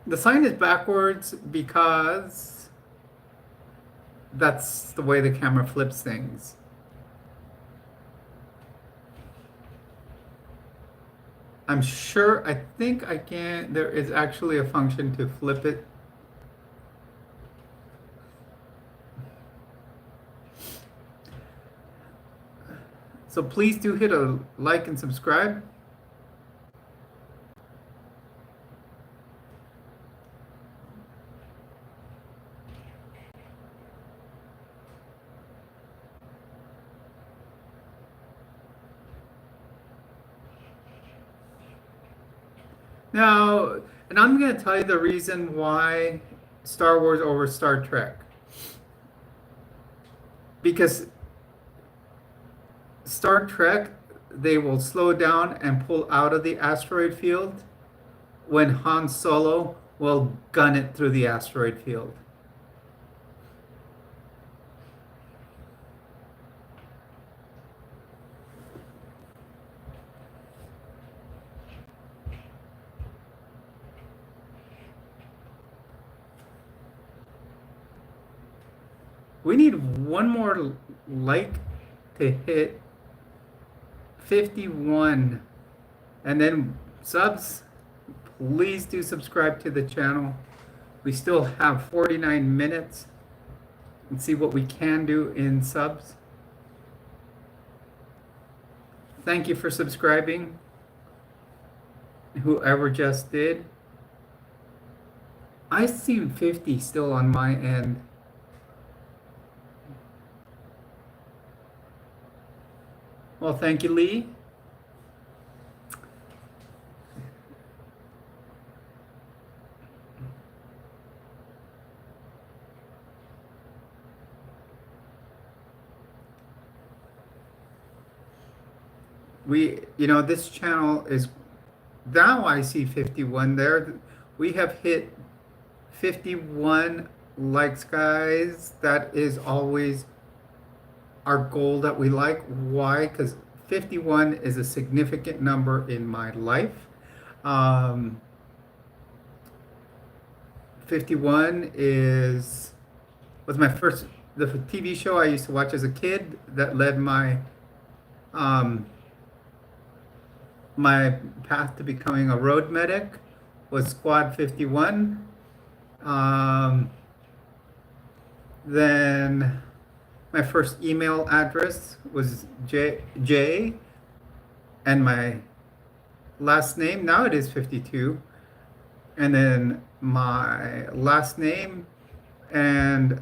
The sign is backwards because that's the way the camera flips things. I'm sure, I think I can, there is actually a function to flip it. So please do hit a like and subscribe. Now, and I'm going to tell you the reason why Star Wars over Star Trek. Because Star Trek, they will slow down and pull out of the asteroid field when Han Solo will gun it through the asteroid field. We need one more like to hit 51. And then subs, please do subscribe to the channel. We still have 49 minutes. And see what we can do in subs. Thank you for subscribing. Whoever just did. I see 50 still on my end. Well, thank you, Lee. This channel is, now I see 51 there. We have hit 51 likes, guys. That is always our goal that we like. Why? Because 51 is a significant number in my life. 51 was my first, the TV show I used to watch as a kid that led my my path to becoming a road medic was Squad 51. Then my first email address was J, and my last name, now it is 52. And then my last name and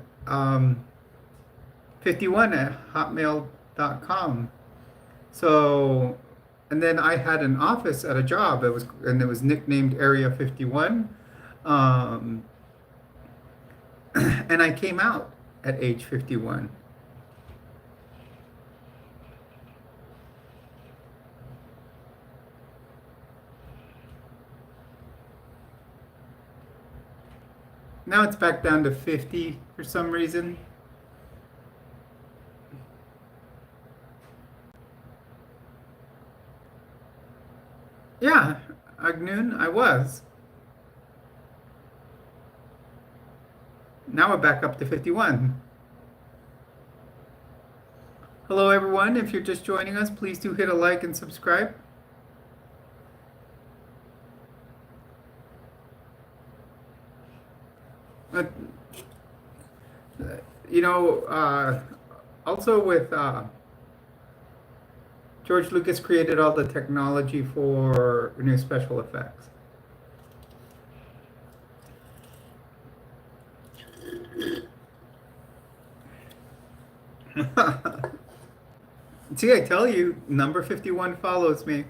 51 at hotmail.com. So, and then I had an office at a job. It was nicknamed Area 51. And I came out at age 51. Now it's back down to 50 for some reason. Yeah, Agnoon, I was. Now we're back up to 51. Hello everyone, if you're just joining us, please do hit a like and subscribe. Also with George Lucas created all the technology for new special effects. See, I tell you, number 51 follows me.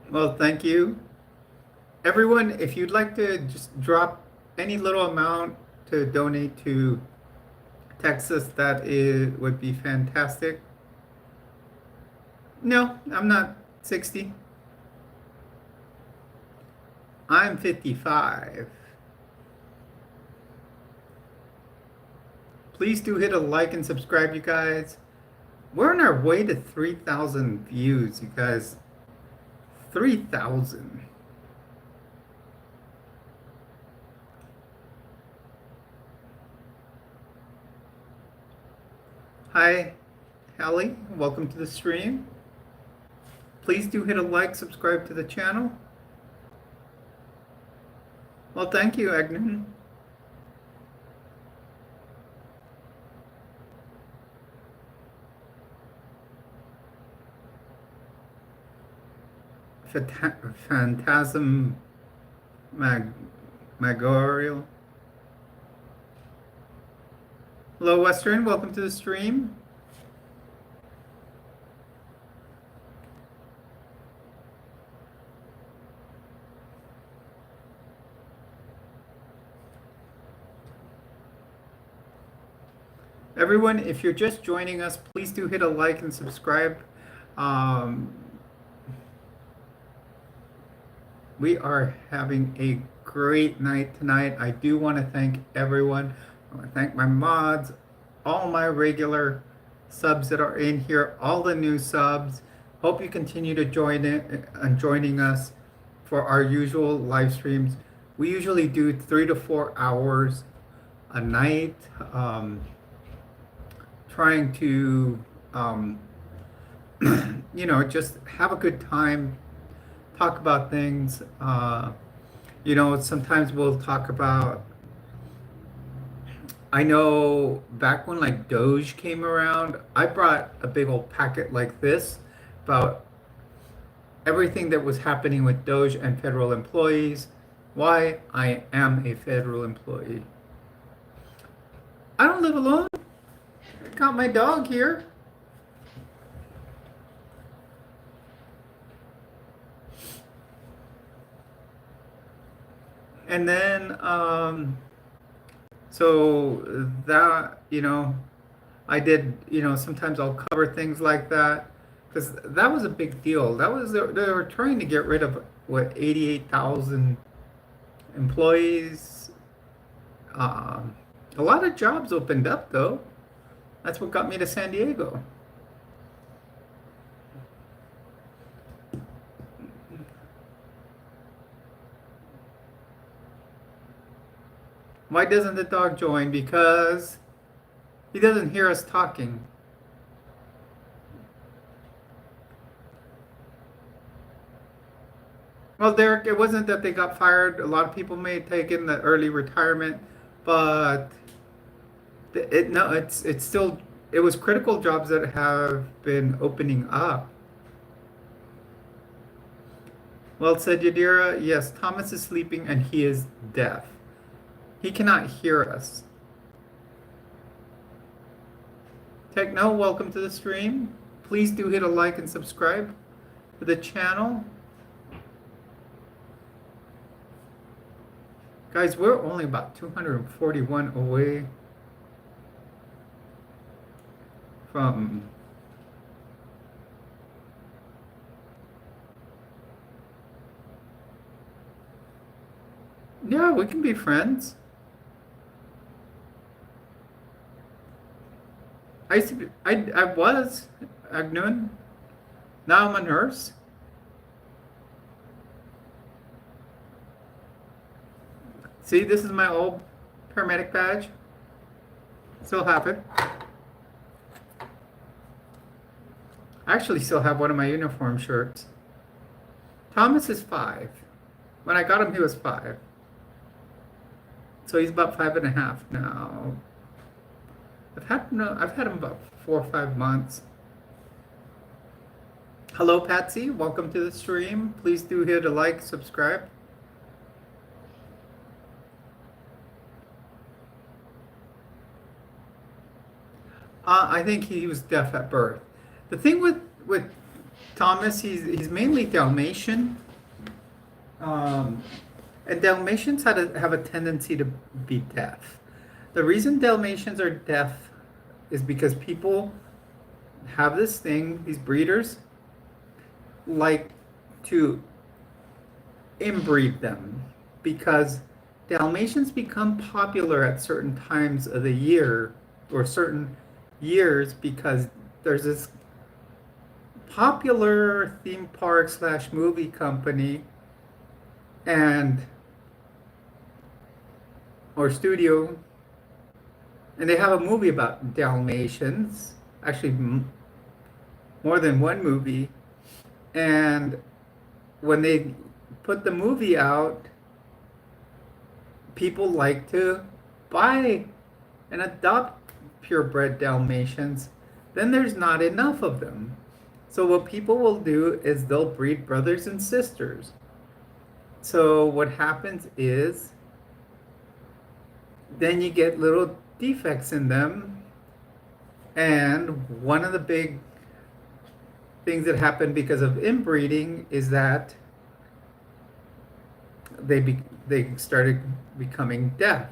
Well, thank you. Everyone, if you'd like to just drop any little amount to donate to Texas, would be fantastic. No, I'm not 60. I'm 55. Please do hit a like and subscribe, you guys. We're on our way to 3,000 views, you guys. 3,000. Hi, Hallie. Welcome to the stream. Please do hit a like, subscribe to the channel. Well, thank you, Agnon. Phantasm Magorial. Hello, Western. Welcome to the stream. Everyone, if you're just joining us, please do hit a like and subscribe. We are having a great night tonight. I do want to thank everyone. I want to thank my mods, all my regular subs that are in here, all the new subs. Hope you continue to join in and joining us for our usual live streams. We usually do 3 to 4 hours a night, trying to, just have a good time, talk about things. Sometimes we'll talk about, I know back when like Doge came around, I brought a big old packet like this about everything that was happening with Doge and federal employees, why I am a federal employee. I don't live alone. I got my dog here. And then, so that, I did, sometimes I'll cover things like that because that was a big deal. That was, they were trying to get rid of, 88,000 employees. A lot of jobs opened up, though. That's what got me to San Diego. Why doesn't the dog join? Because he doesn't hear us talking. Well, Derek, it wasn't that they got fired. A lot of people may have taken the early retirement, but it's still, it was critical jobs that have been opening up. Well said, Yadira. Yes, Thomas is sleeping and he is deaf. He cannot hear us. Techno, welcome to the stream. Please do hit a like and subscribe to the channel. Guys, we're only about 241 away from yeah, we can be friends. I was Agnon. Now I'm a nurse. See, this is my old paramedic badge. Still have it. I actually still have one of my uniform shirts. Thomas is 5. When I got him, he was 5. So he's about 5.5 now. I've had him about 4 or 5 months. Hello, Patsy. Welcome to the stream. Please do hit a like, subscribe. I think he was deaf at birth. The thing with Thomas, he's mainly Dalmatian, and Dalmatians have a tendency to be deaf. The reason Dalmatians are deaf is because people have this thing, these breeders like to inbreed them because Dalmatians become popular at certain times of the year or certain years because there's this popular theme park slash movie company and or studio, and they have a movie about Dalmatians. Actually, more than one movie. And when they put the movie out, people like to buy and adopt purebred Dalmatians. Then there's not enough of them. So what people will do is they'll breed brothers and sisters. So what happens is then you get little defects in them. And one of the big things that happen because of inbreeding is that they started becoming deaf.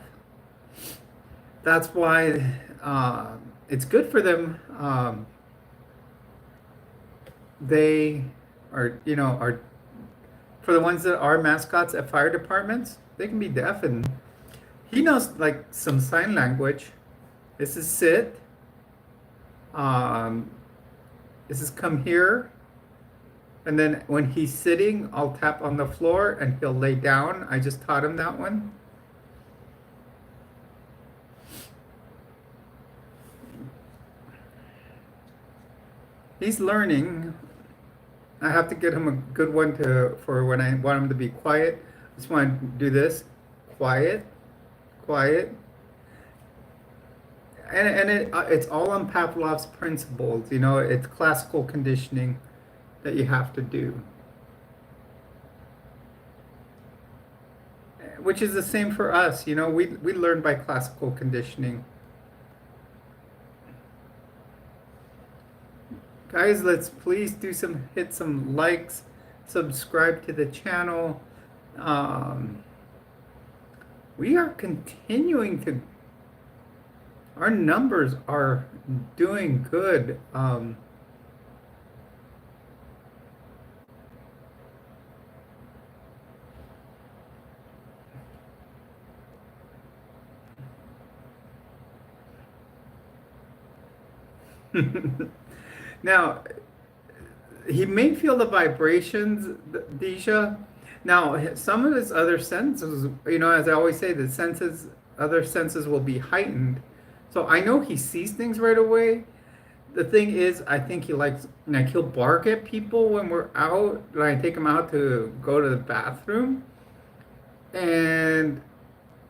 That's why it's good for them. They are for the ones that are mascots at fire departments. They can be deaf, and he knows like some sign language. This is sit. This is come here. And then when he's sitting, I'll tap on the floor and he'll lay down. I just taught him that one. He's learning. I have to get him a good one for when I want him to be quiet. I just want to do this. Quiet, quiet. And it's all on Pavlov's principles. It's classical conditioning that you have to do. Which is the same for us. We learn by classical conditioning. Guys, let's please hit some likes, subscribe to the channel. We are continuing our numbers are doing good. Now, he may feel the vibrations, Disha. Now, some of his other senses, as I always say, other senses will be heightened. So I know he sees things right away. The thing is, I think he likes, he'll bark at people when we're out, when I take him out to go to the bathroom. And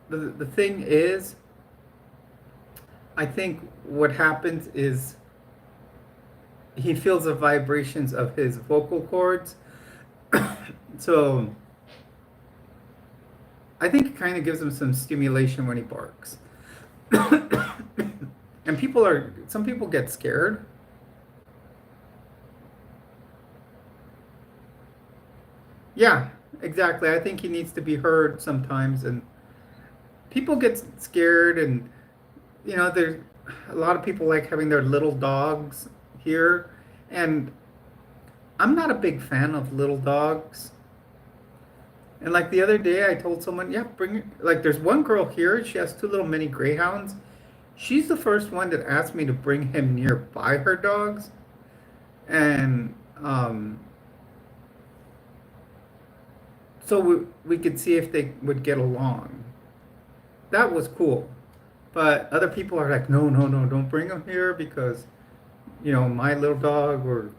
the thing is, I think what happens is he feels the vibrations of his vocal cords. So I think it kind of gives him some stimulation when he barks. And some people get scared. Yeah, exactly. I think he needs to be heard sometimes, and people get scared, and there's a lot of people like having their little dogs here, and I'm not a big fan of little dogs. And like the other day, I told someone, yeah, there's one girl here, she has two little mini greyhounds. She's the first one that asked me to bring him nearby her dogs. And so we could see if they would get along. That was cool. But other people are like, no, don't bring him here because, my little dog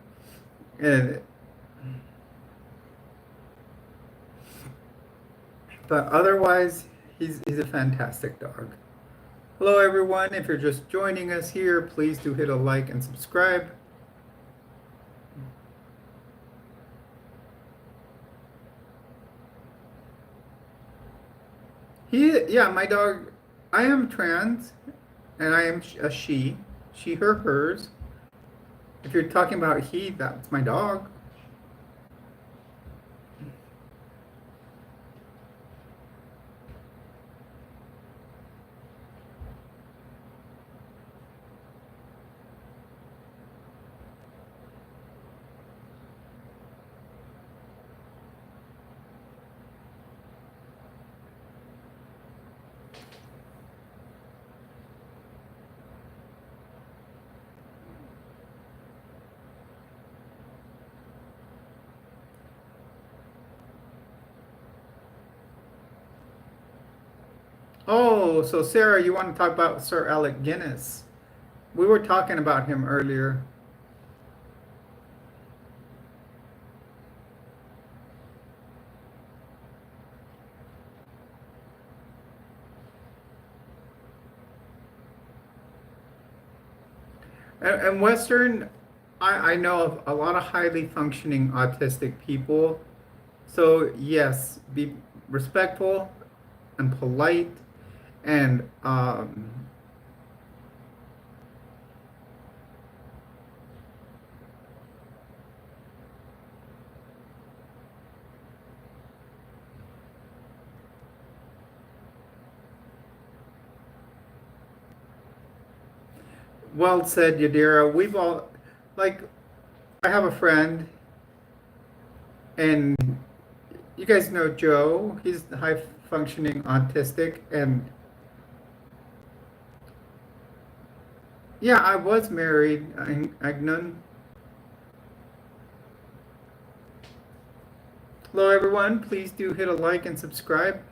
but otherwise, he's a fantastic dog. Hello, everyone. If you're just joining us here, please do hit a like and subscribe. Yeah, my dog, I am trans, and I am a she, her, hers. If you're talking about he, that's my dog. Oh, so Sarah, you want to talk about Sir Alec Guinness? We were talking about him earlier. And Western, I know of a lot of highly functioning autistic people. So yes, be respectful and polite and well said, Yadira. We've all like I have a friend and you guys know Joe. He's high functioning autistic and yeah, I was married, Agnon. Hello everyone, please do hit a like and subscribe.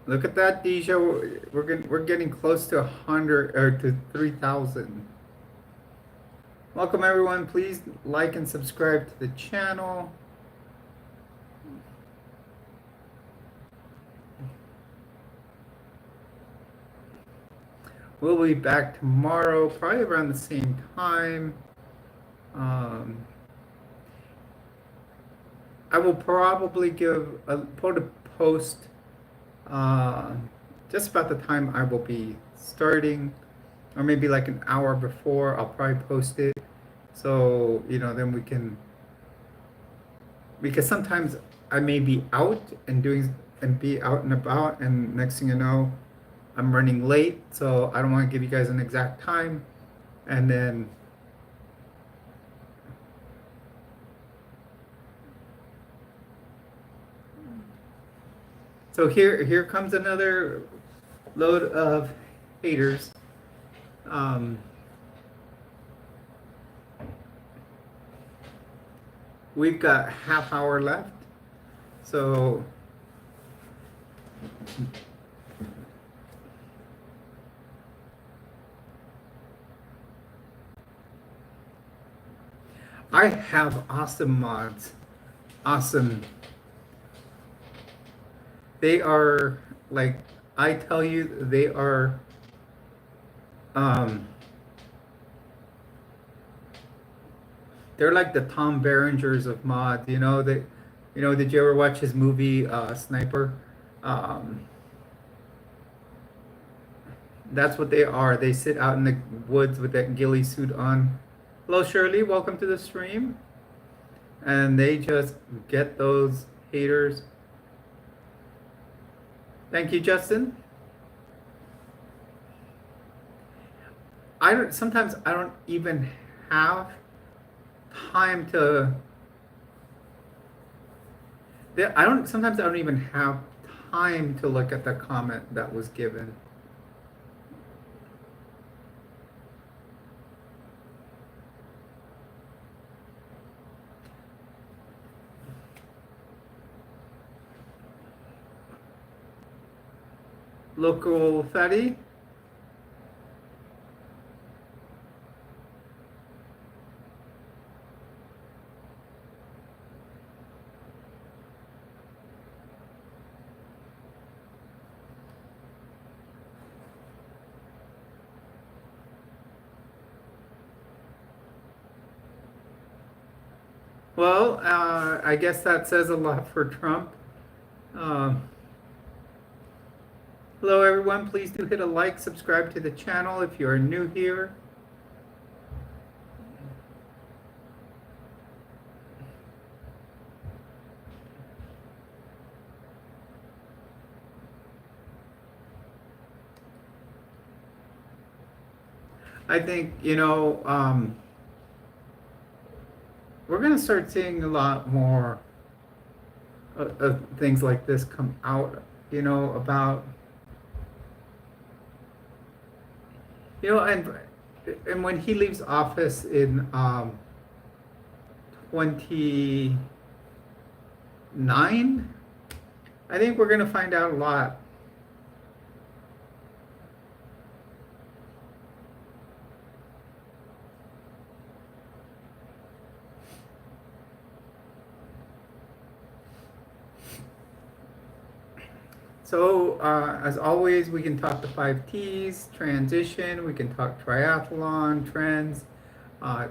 Look at that, Deja. We're getting close to 100 or to 3,000. Welcome everyone. Please like and subscribe to the channel. We'll be back tomorrow, probably around the same time. Um, I will probably put a post uh, just about the time I will be starting, or maybe like an hour before. I'll probably post it, so then we can. Because sometimes I may be out and be out and about, and next thing you know, I'm running late, so I don't want to give you guys an exact time, and then so here comes another load of haters. Um, we've got half hour left, so I have awesome mods. Awesome. They are like I tell you, they are um they're like the Tom Berringers of mods, did you ever watch his movie Sniper? Um that's what they are. They sit out in the woods with that ghillie suit on. Hello Shirley, welcome to the stream. And they just get those haters. Thank you, Justin. Sometimes I don't even have time to sometimes I don't even have time to look at the comment that was given. Local fatty. Well, I guess that says a lot for Trump. Hello, everyone. Please do hit a like, subscribe to the channel if you are new here. I think, we're going to start seeing a lot more things like this come out, about, and when he leaves office in 29, I think we're going to find out a lot. So, as always, we can talk the 5 T's, transition, we can talk triathlon, trends, uh,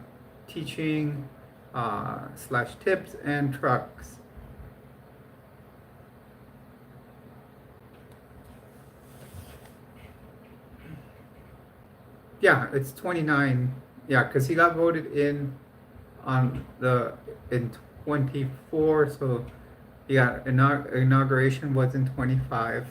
teaching, slash tips, and trucks. Yeah, it's 29. Yeah, because he got voted in in 24, so yeah, inauguration was in 25.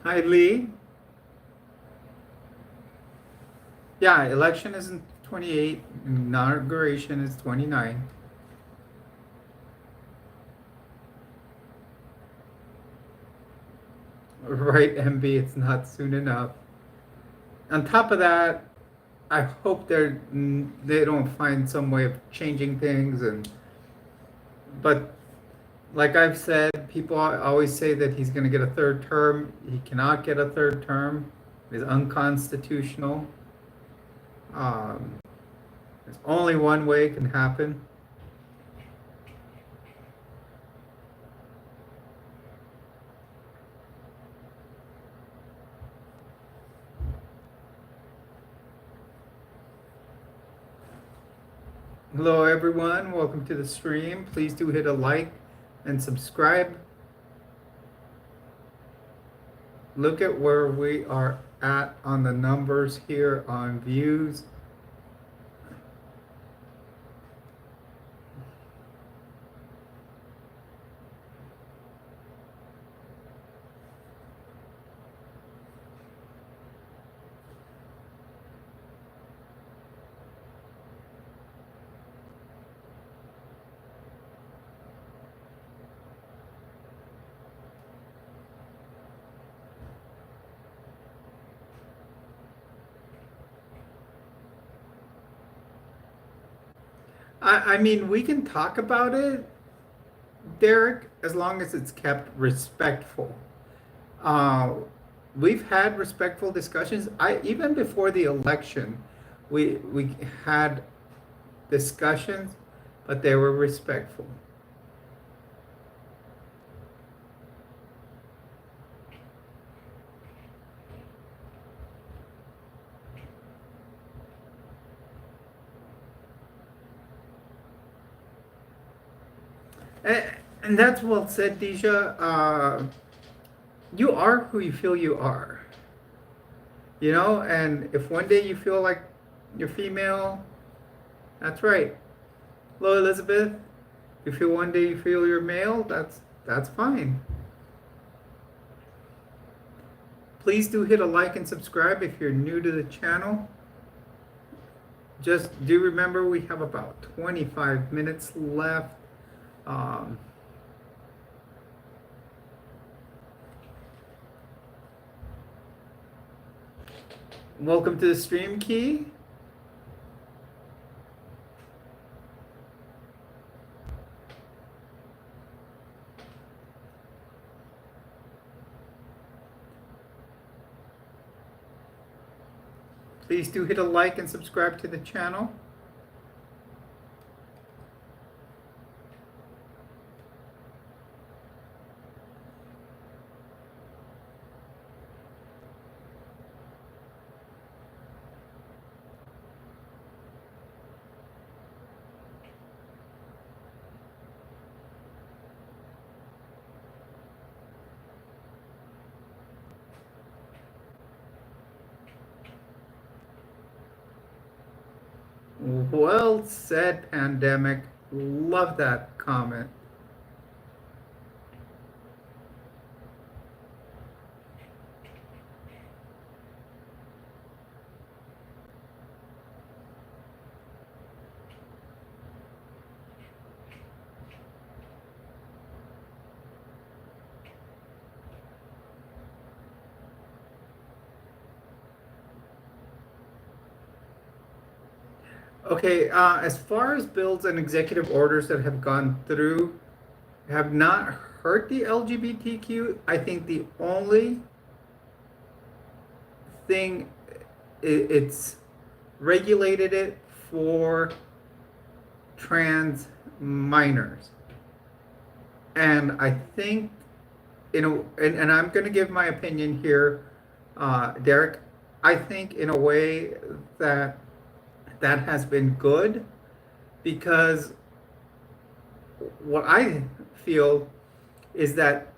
Hi, Lee. Yeah, election is in 28, inauguration is 29. Right, MB, it's not soon enough. On top of that, I hope they don't find some way of changing things, but like I've said, people always say that he's going to get a third term. He cannot get a third term. It's unconstitutional. There's only one way it can happen. Hello, everyone. Welcome to the stream. Please do hit a like and subscribe. Look at where we are at on the numbers here on views. I mean, we can talk about it, Derek, as long as it's kept respectful. Uh, we've had respectful discussions. Even before the election, we had discussions, but they were respectful. And that's well said, Deja. You are who you feel you are. And if one day you feel like you're female, that's right. Hello, Elizabeth. If you one day you feel you're male, that's fine. Please do hit a like and subscribe if you're new to the channel. Just do remember we have about 25 minutes left. Welcome to the stream, Key. Please do hit a like and subscribe to the channel. Well said, pandemic. Love that comment. Okay, as far as bills and executive orders that have gone through, have not hurt the LGBTQ. I think the only thing it's regulated it for trans minors. And I think, and I'm going to give my opinion here, Derek. I think in a way that that has been good because what I feel is that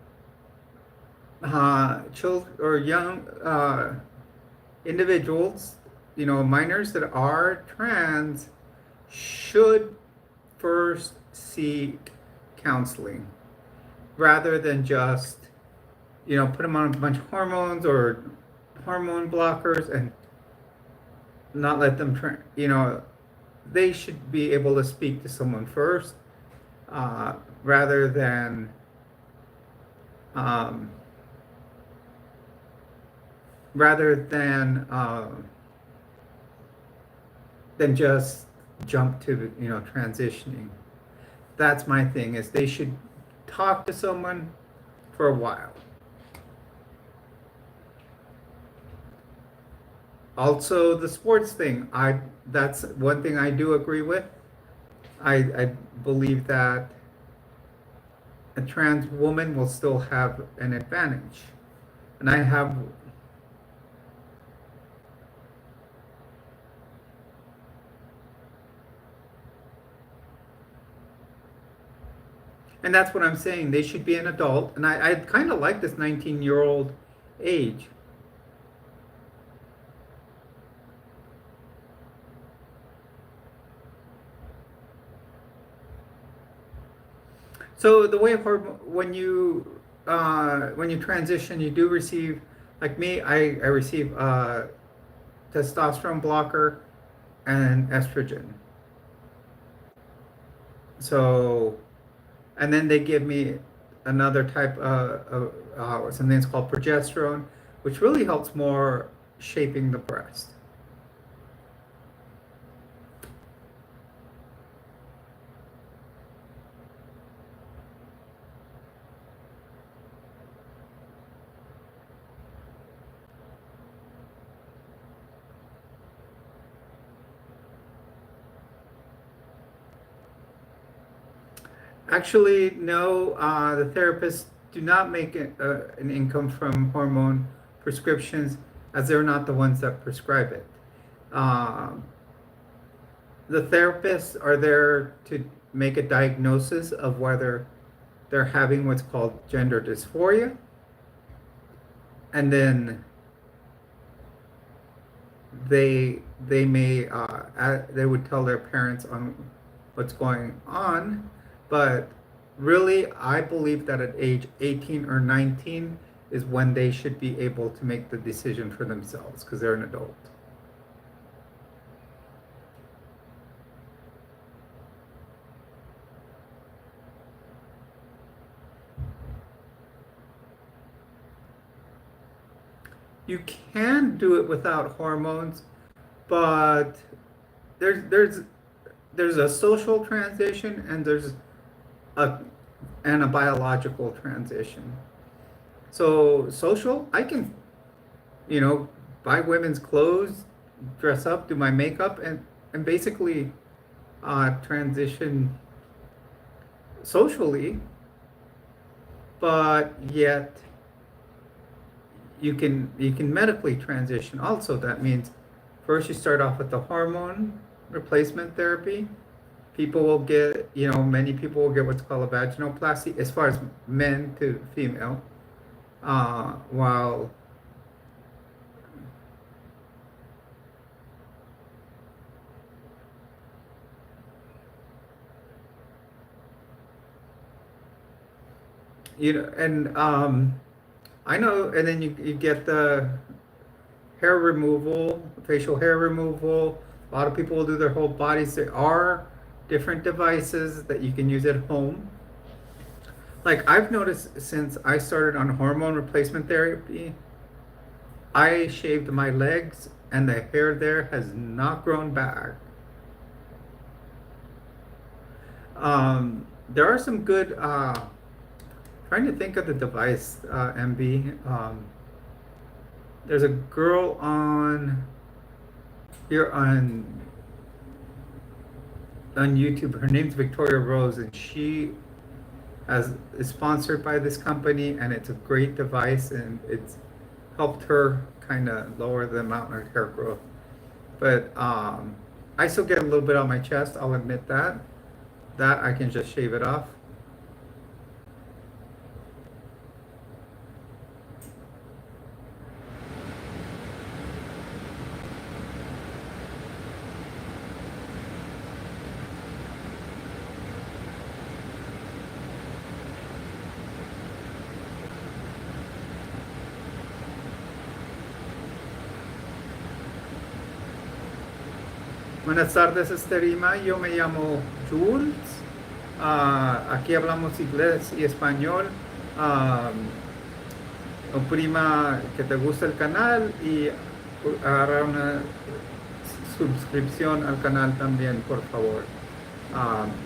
children or young individuals, minors that are trans, should first seek counseling rather than just, put them on a bunch of hormones or hormone blockers and not let them they should be able to speak to someone first, rather um, than just jump to transitioning. That's my thing, is they should talk to someone for a while. Also, the sports thing, that's one thing I do agree with. I believe that a trans woman will still have an advantage. And I have and that's what I'm saying. They should be an adult. And I kind of like this 19-year-old age. So the way when you transition, you do receive, like me, I receive testosterone blocker and estrogen. So, and then they give me another type of something that's called progesterone, which really helps more shaping the breast. Actually, no, the therapists do not make an income from hormone prescriptions, as they're not the ones that prescribe it. Um, the therapists are there to make a diagnosis of whether they're having what's called gender dysphoria, and then they may they would tell their parents on what's going on, but really I believe that at age 18 or 19 is when they should be able to make the decision for themselves because they're an adult. You can do it without hormones, but there's there's there's a social transition and there's a and a biological transition. So social, I can, you know, buy women's clothes, dress up, do my makeup, and basically transition socially, but yet you can medically transition also. That means first you start off with the hormone replacement therapy. People will get, many people will get what's called a vaginoplasty, as far as men to female, while and I know, and then you get the hair removal, facial hair removal. A lot of people will do their whole bodies. There are different devices that you can use at home. Like I've noticed since I started on hormone replacement therapy, I shaved my legs and the hair there has not grown back. There are some good, trying to think of the device, MB. There's a girl on here on YouTube. Her name's Victoria Rose, and she is sponsored by this company, and it's a great device, and it's helped her kind of lower the amount of hair growth. But I still get a little bit on my chest. I'll admit that. That I can just shave it off. Buenas tardes, Esterima. Yo me llamo Jules. Aquí hablamos inglés y español. Prima que te gusta el canal y agarrar una suscripción al canal también, por favor.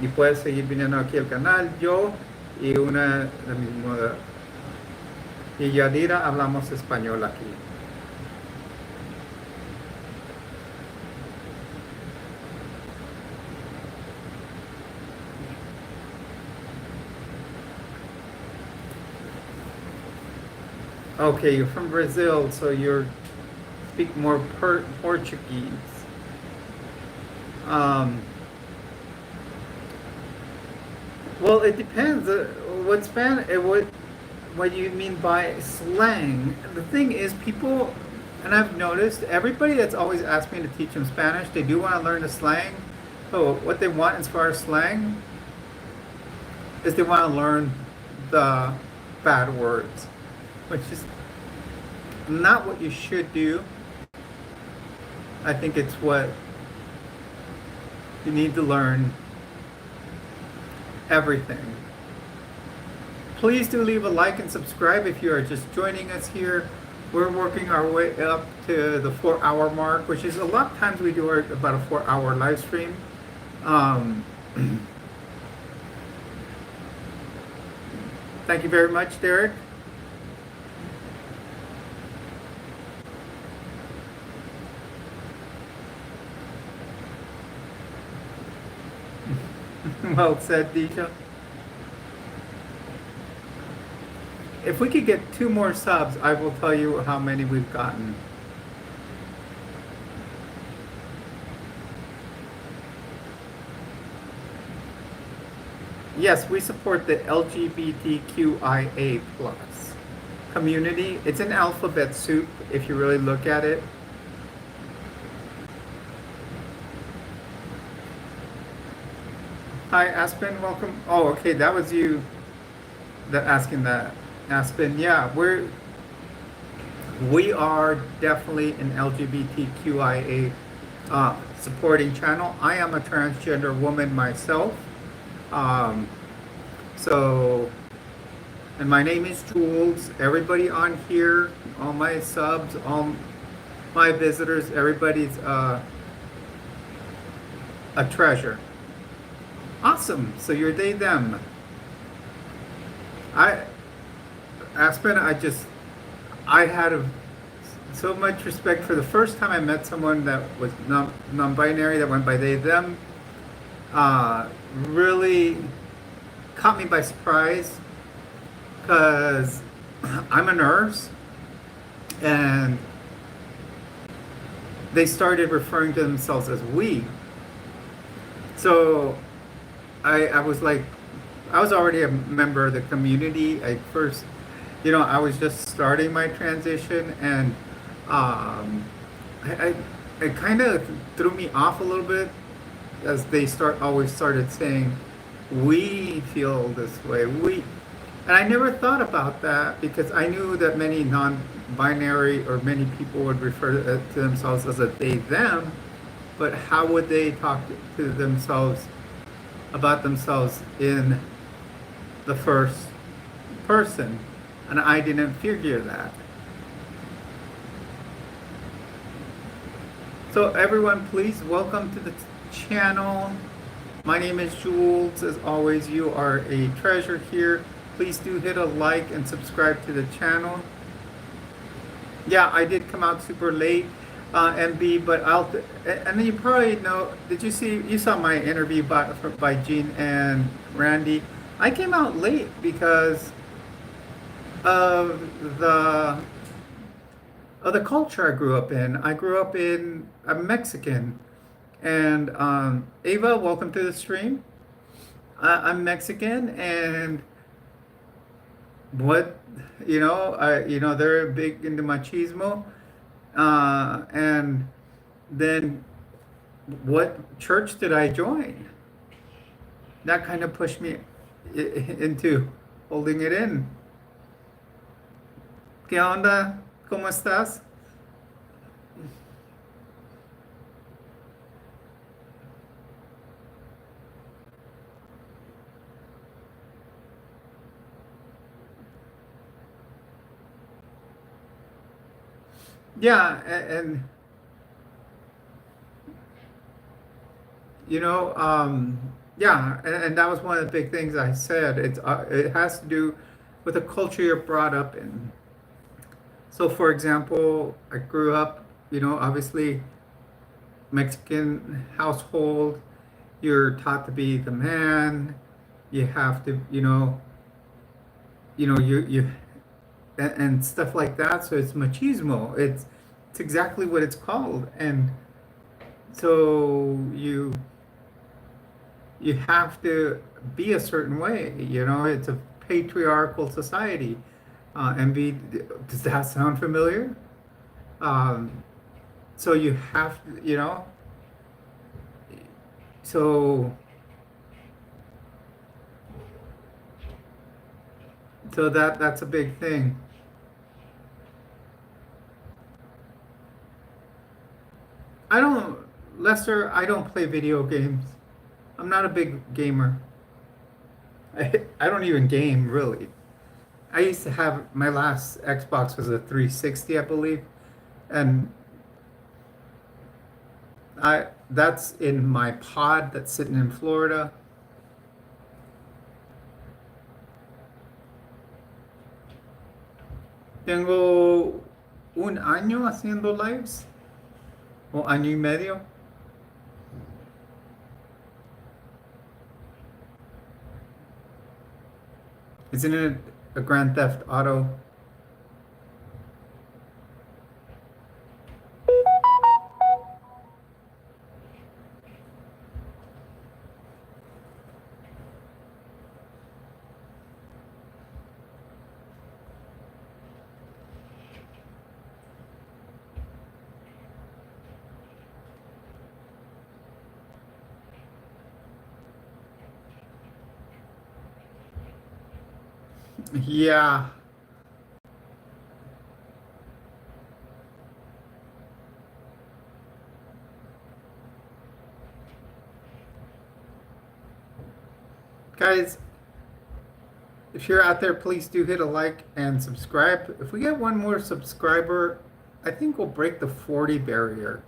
Y puedes seguir viniendo aquí al canal. Yo y una de mis y Yadira hablamos español aquí. Okay, you're from Brazil, so you speak more Portuguese. Well, it depends. What you mean by slang? The thing is, people, and I've noticed everybody that's always asked me to teach them Spanish, they do want to learn the slang. So what they want as far as slang is they want to learn the bad words, which is not what you should do. I think it's what you need to learn everything. Please do leave a like and subscribe if you are just joining us here. We're working our way up to the 4-hour mark, which is a lot of times we do about a 4-hour live stream. Thank you very much, Derek. Well said, Disha. If we could get 2 more subs, I will tell you how many we've gotten. Yes, we support the LGBTQIA plus community. It's an alphabet soup if you really look at it. Hi, Aspen, welcome. Oh, okay, that was you that asking that. Aspen, yeah, we are definitely an LGBTQIA supporting channel. I am a transgender woman myself. And my name is Jules. Everybody on here, all my subs, all my visitors, everybody's a treasure. Awesome. So you're they, them. Aspen, I had so much respect for the first time I met someone that was non-binary, that went by they, them. Really caught me by surprise because I'm a nurse, and they started referring to themselves as we. So I was like, I was already a member of the community. I was just starting my transition, and it kind of threw me off a little bit as they always started saying, we feel this way, And I never thought about that because I knew that many non-binary or many people would refer to themselves as a they them, but how would they talk to themselves about themselves in the first person? And I didn't figure that. So everyone, please welcome to the channel. My name is Jules. As always, you are a treasure here. Please do hit a like and subscribe to the channel. Yeah, I did come out super late, MB, but and then you probably know, did you saw my interview by Gene and Randy. I came out late because of the the culture I grew up in. I grew up in a Mexican. And Ava, welcome to the stream. I'm Mexican, and what they're big into machismo, and then what church did I join? That kind of pushed me into holding it in. ¿Qué onda? ¿Cómo estás? Yeah, and you know, yeah, and that was one of the big things I said. It has to do with the culture you're brought up in. So, for example, I grew up, obviously Mexican household. You're taught to be the man. You have to, you and stuff like that. So it's machismo. It's exactly what it's called, and so you have to be a certain way. It's a patriarchal society. Does that sound familiar? Um, so you have to, so that's a big thing. I don't, Lester, I don't play video games. I'm not a big gamer. I don't even game really. I used to have my last Xbox was a 360, I believe, and I that's in my pod that's sitting in Florida. Tengo un año haciendo lives, o año y medio. Isn't it a Grand Theft Auto? Yeah. Guys, if you're out there, please do hit a like and subscribe. If we get one more subscriber, I think we'll break the 40 barrier.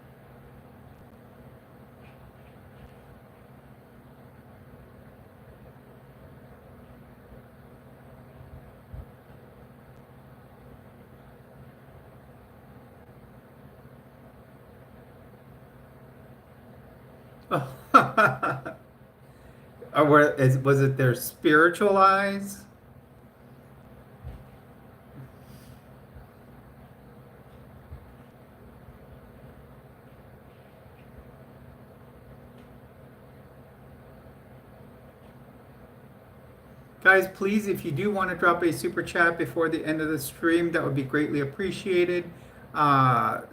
Was it their spiritual eyes? Guys, please, if you do want to drop a super chat before the end of the stream, that would be greatly appreciated.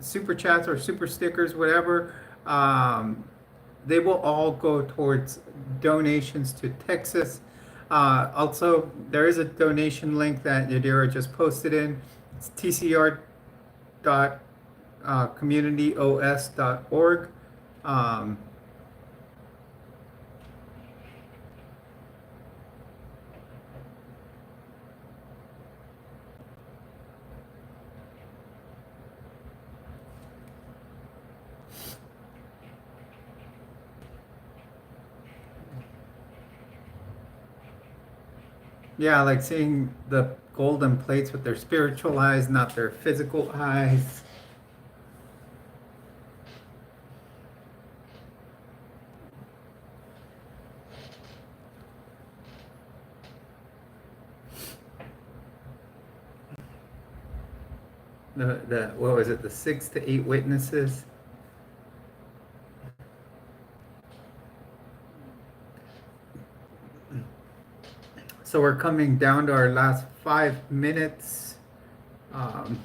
Super chats or super stickers, whatever, they will all go towards donations to Texas. Also, there is a donation link that Yadira just posted in. It's tcr.communityos.org. Um, yeah, like seeing the golden plates with their spiritual eyes, not their physical eyes. The what was it? The 6 to 8 witnesses. So we're coming down to our last 5 minutes. Um,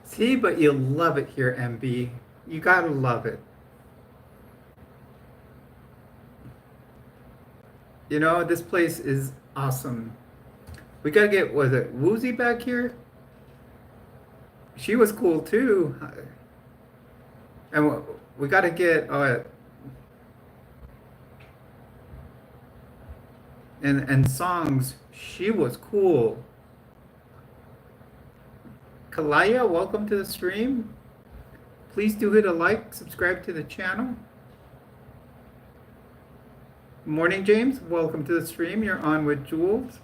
See, but you'll love it here, MB. You gotta love it. You know, this place is awesome. We gotta get, was it Woozy back here? She was cool too. And we gotta get, and songs. She was cool. Kalaya, welcome to the stream. Please do hit a like, subscribe to the channel. Morning, James. Welcome to the stream. You're on with Jules.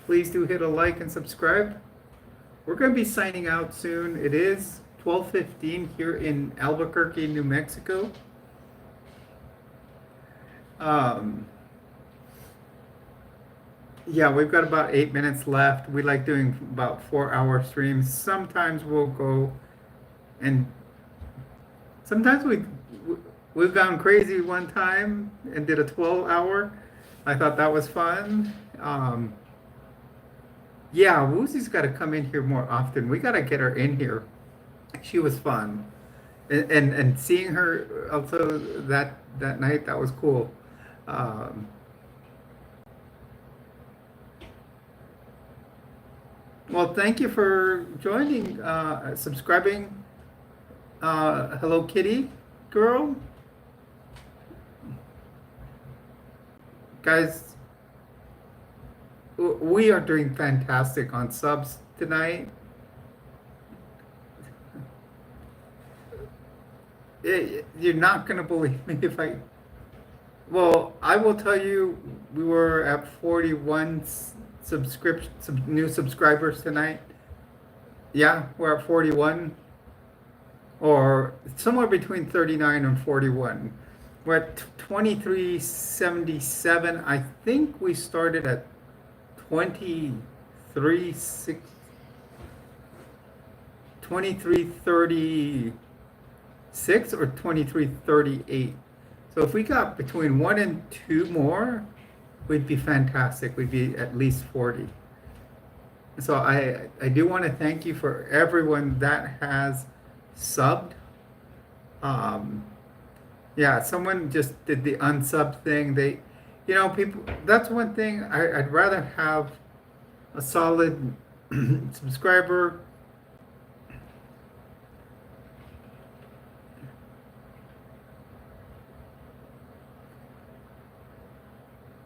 Please do hit a like and subscribe. We're going to be signing out soon. It is 12:15 here in Albuquerque, New Mexico. Yeah, we've got about 8 minutes left. We like doing about 4-hour streams. Sometimes we'll go and sometimes we've gone crazy one time and did a 12-hour. I thought that was fun. Yeah, Woozy's got to come in here more often. We got to get her in here. She was fun, and seeing her also that night, that was cool. Um, well, thank you for joining, subscribing. Hello, Kitty girl. Guys, we are doing fantastic on subs tonight. You're not going to believe me if I... Well, I will tell you, we were at 41 new subscribers tonight. Yeah, we're at 41. Or somewhere between 39 and 41. We're at 2377. I think we started at 2336 or 2338. So if we got between 1 and 2 more, we'd be fantastic. We'd be at least 40. So I do want to thank you for everyone that has subbed. Yeah, someone just did the unsub thing. People, that's one thing. I'd rather have a solid subscriber.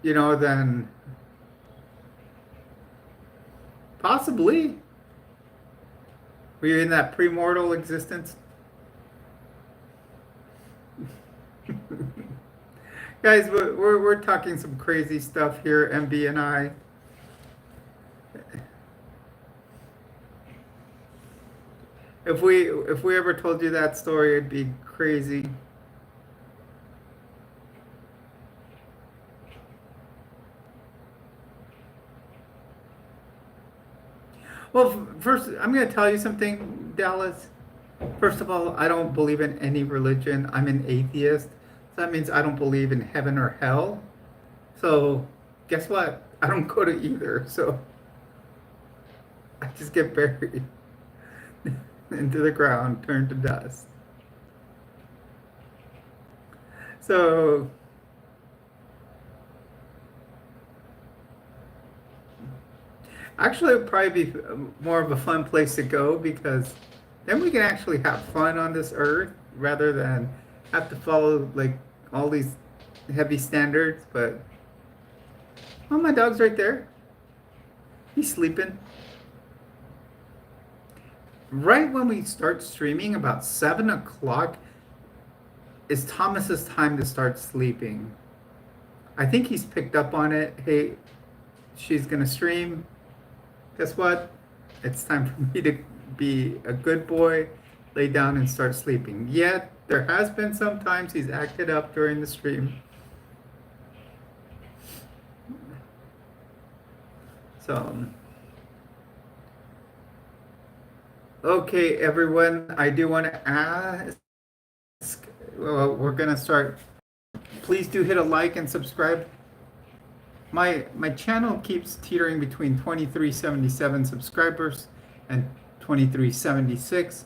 Than possibly. Were you in that premortal existence? Guys, we're talking some crazy stuff here, MB and I. If we ever told you that story, it'd be crazy. Well, first, I'm going to tell you something, Dallas. First of all, I don't believe in any religion. I'm an atheist. So that means I don't believe in heaven or hell. So guess what? I don't go to either. So I just get buried into the ground, turned to dust. So actually, it would probably be more of a fun place to go because then we can actually have fun on this earth rather than have to follow like all these heavy standards. But oh, my dog's right there. He's sleeping. Right when we start streaming, about 7 o'clock, is Thomas's time to start sleeping. I think he's picked up on it. Hey, she's gonna stream. Guess what? It's time for me to be a good boy, lay down and start sleeping. Yet there has been some times he's acted up during the stream. So, okay, everyone, I do want to ask. Well, we're gonna start. Please do hit a like and subscribe. My channel keeps teetering between 2377 subscribers and 2376.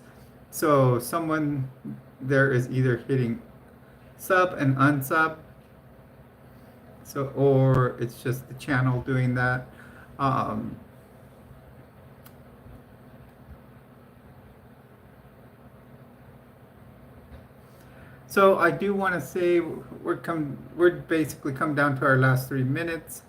So someone there is either hitting sub and unsub. So or it's just the channel doing that. So I do want to say we're basically come down to our last 3 minutes.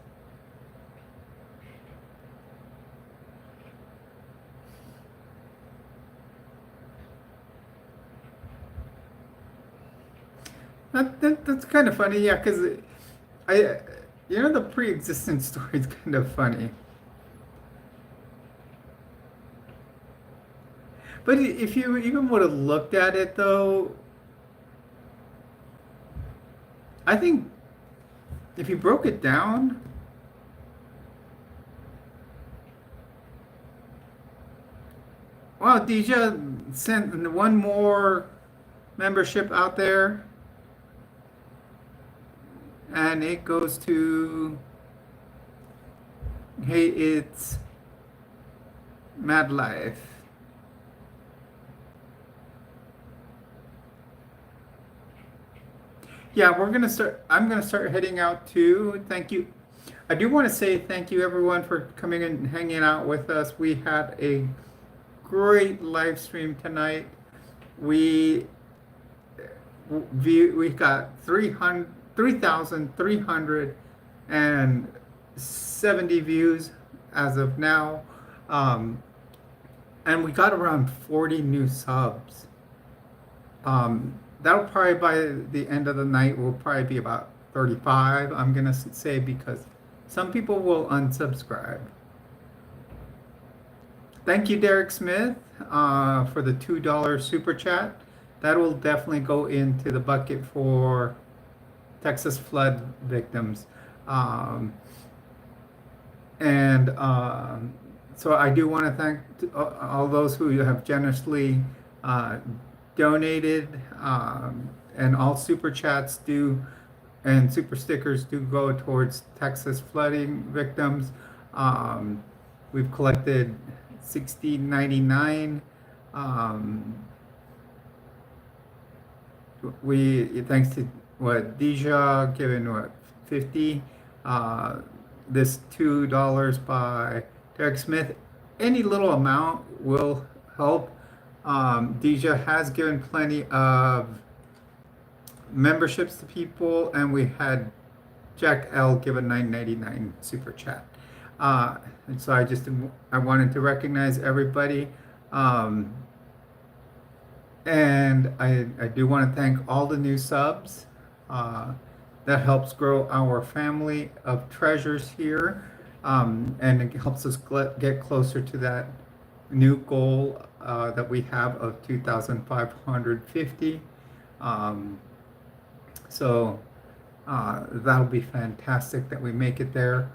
That's kind of funny, yeah, because I, the pre-existence story is kind of funny. But if you even would have looked at it, though, I think if you broke it down, wow, Deja sent one more membership out there, and it goes to, hey, it's Mad Life. Yeah, I'm gonna start heading out too. Thank you. I do want to say thank you everyone for coming and hanging out with us. We had a great live stream tonight. We got 3,370 views as of now, and we got around 40 new subs. That'll probably by the end of the night will probably be about 35. I'm gonna say because some people will unsubscribe. Thank you, Derek Smith, for the $2 super chat. That will definitely go into the bucket for Texas flood victims. So I do want to thank all those who have generously donated, and all super chats do and super stickers do go towards Texas flooding victims. We've collected $16.99. We thanks to Deja given 50. This $2 by Derek Smith. Any little amount will help. Deja has given plenty of memberships to people, and we had Jack L give a $9.99 super chat. And so I wanted to recognize everybody. And I do want to thank all the new subs. That helps grow our family of treasures here. And it helps us get closer to that new goal that we have of 2,550. So that'll be fantastic that we make it there.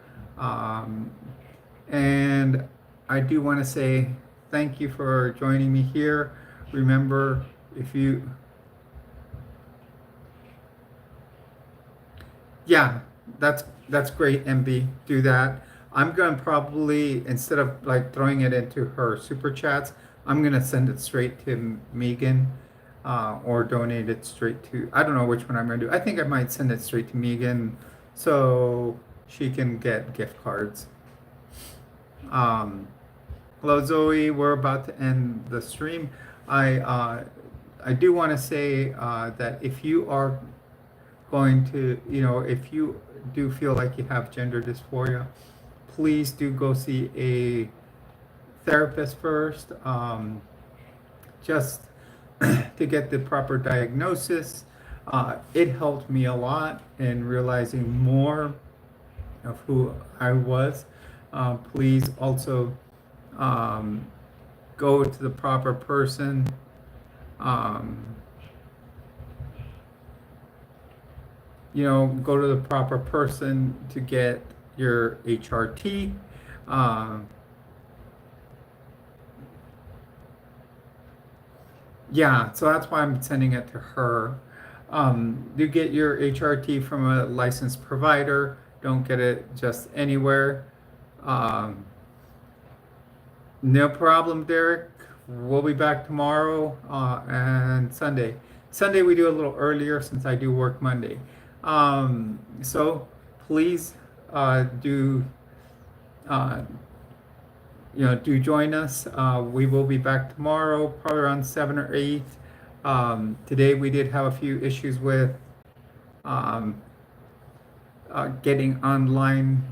And I do want to say thank you for joining me here. Remember, yeah, that's great, MB. Do that. I'm gonna probably, instead of like throwing it into her super chats, I'm gonna send it straight to Megan. or donate it straight to, I don't know which one I'm going to do. I think I might send it straight to Megan so she can get gift cards. Hello, Zoe. We're about to end the stream. I do want to say that if you are going to, if you do feel like you have gender dysphoria, please do go see a therapist first, just to get the proper diagnosis. It helped me a lot in realizing more of who I was. Please also go to the proper person. Go to the proper person to get your HRT. Yeah, so that's why I'm sending it to her. You get your HRT from a licensed provider. Don't get it just anywhere. No problem, Derek. We'll be back tomorrow and Sunday. Sunday we do a little earlier since I do work Monday. So please do join us. We will be back tomorrow, probably around 7 or 8. Today we did have a few issues with getting online,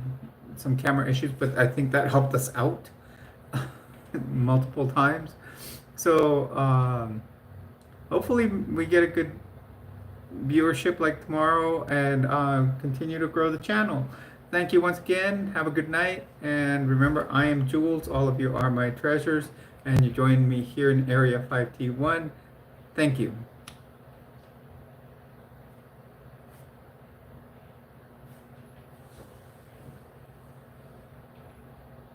some camera issues, but I think that helped us out multiple times. So hopefully we get a good viewership like tomorrow and continue to grow the channel. Thank you once again. Have a good night. And remember, I am Jules. All of you are my treasures. And you joined me here in Area 5T1. Thank you.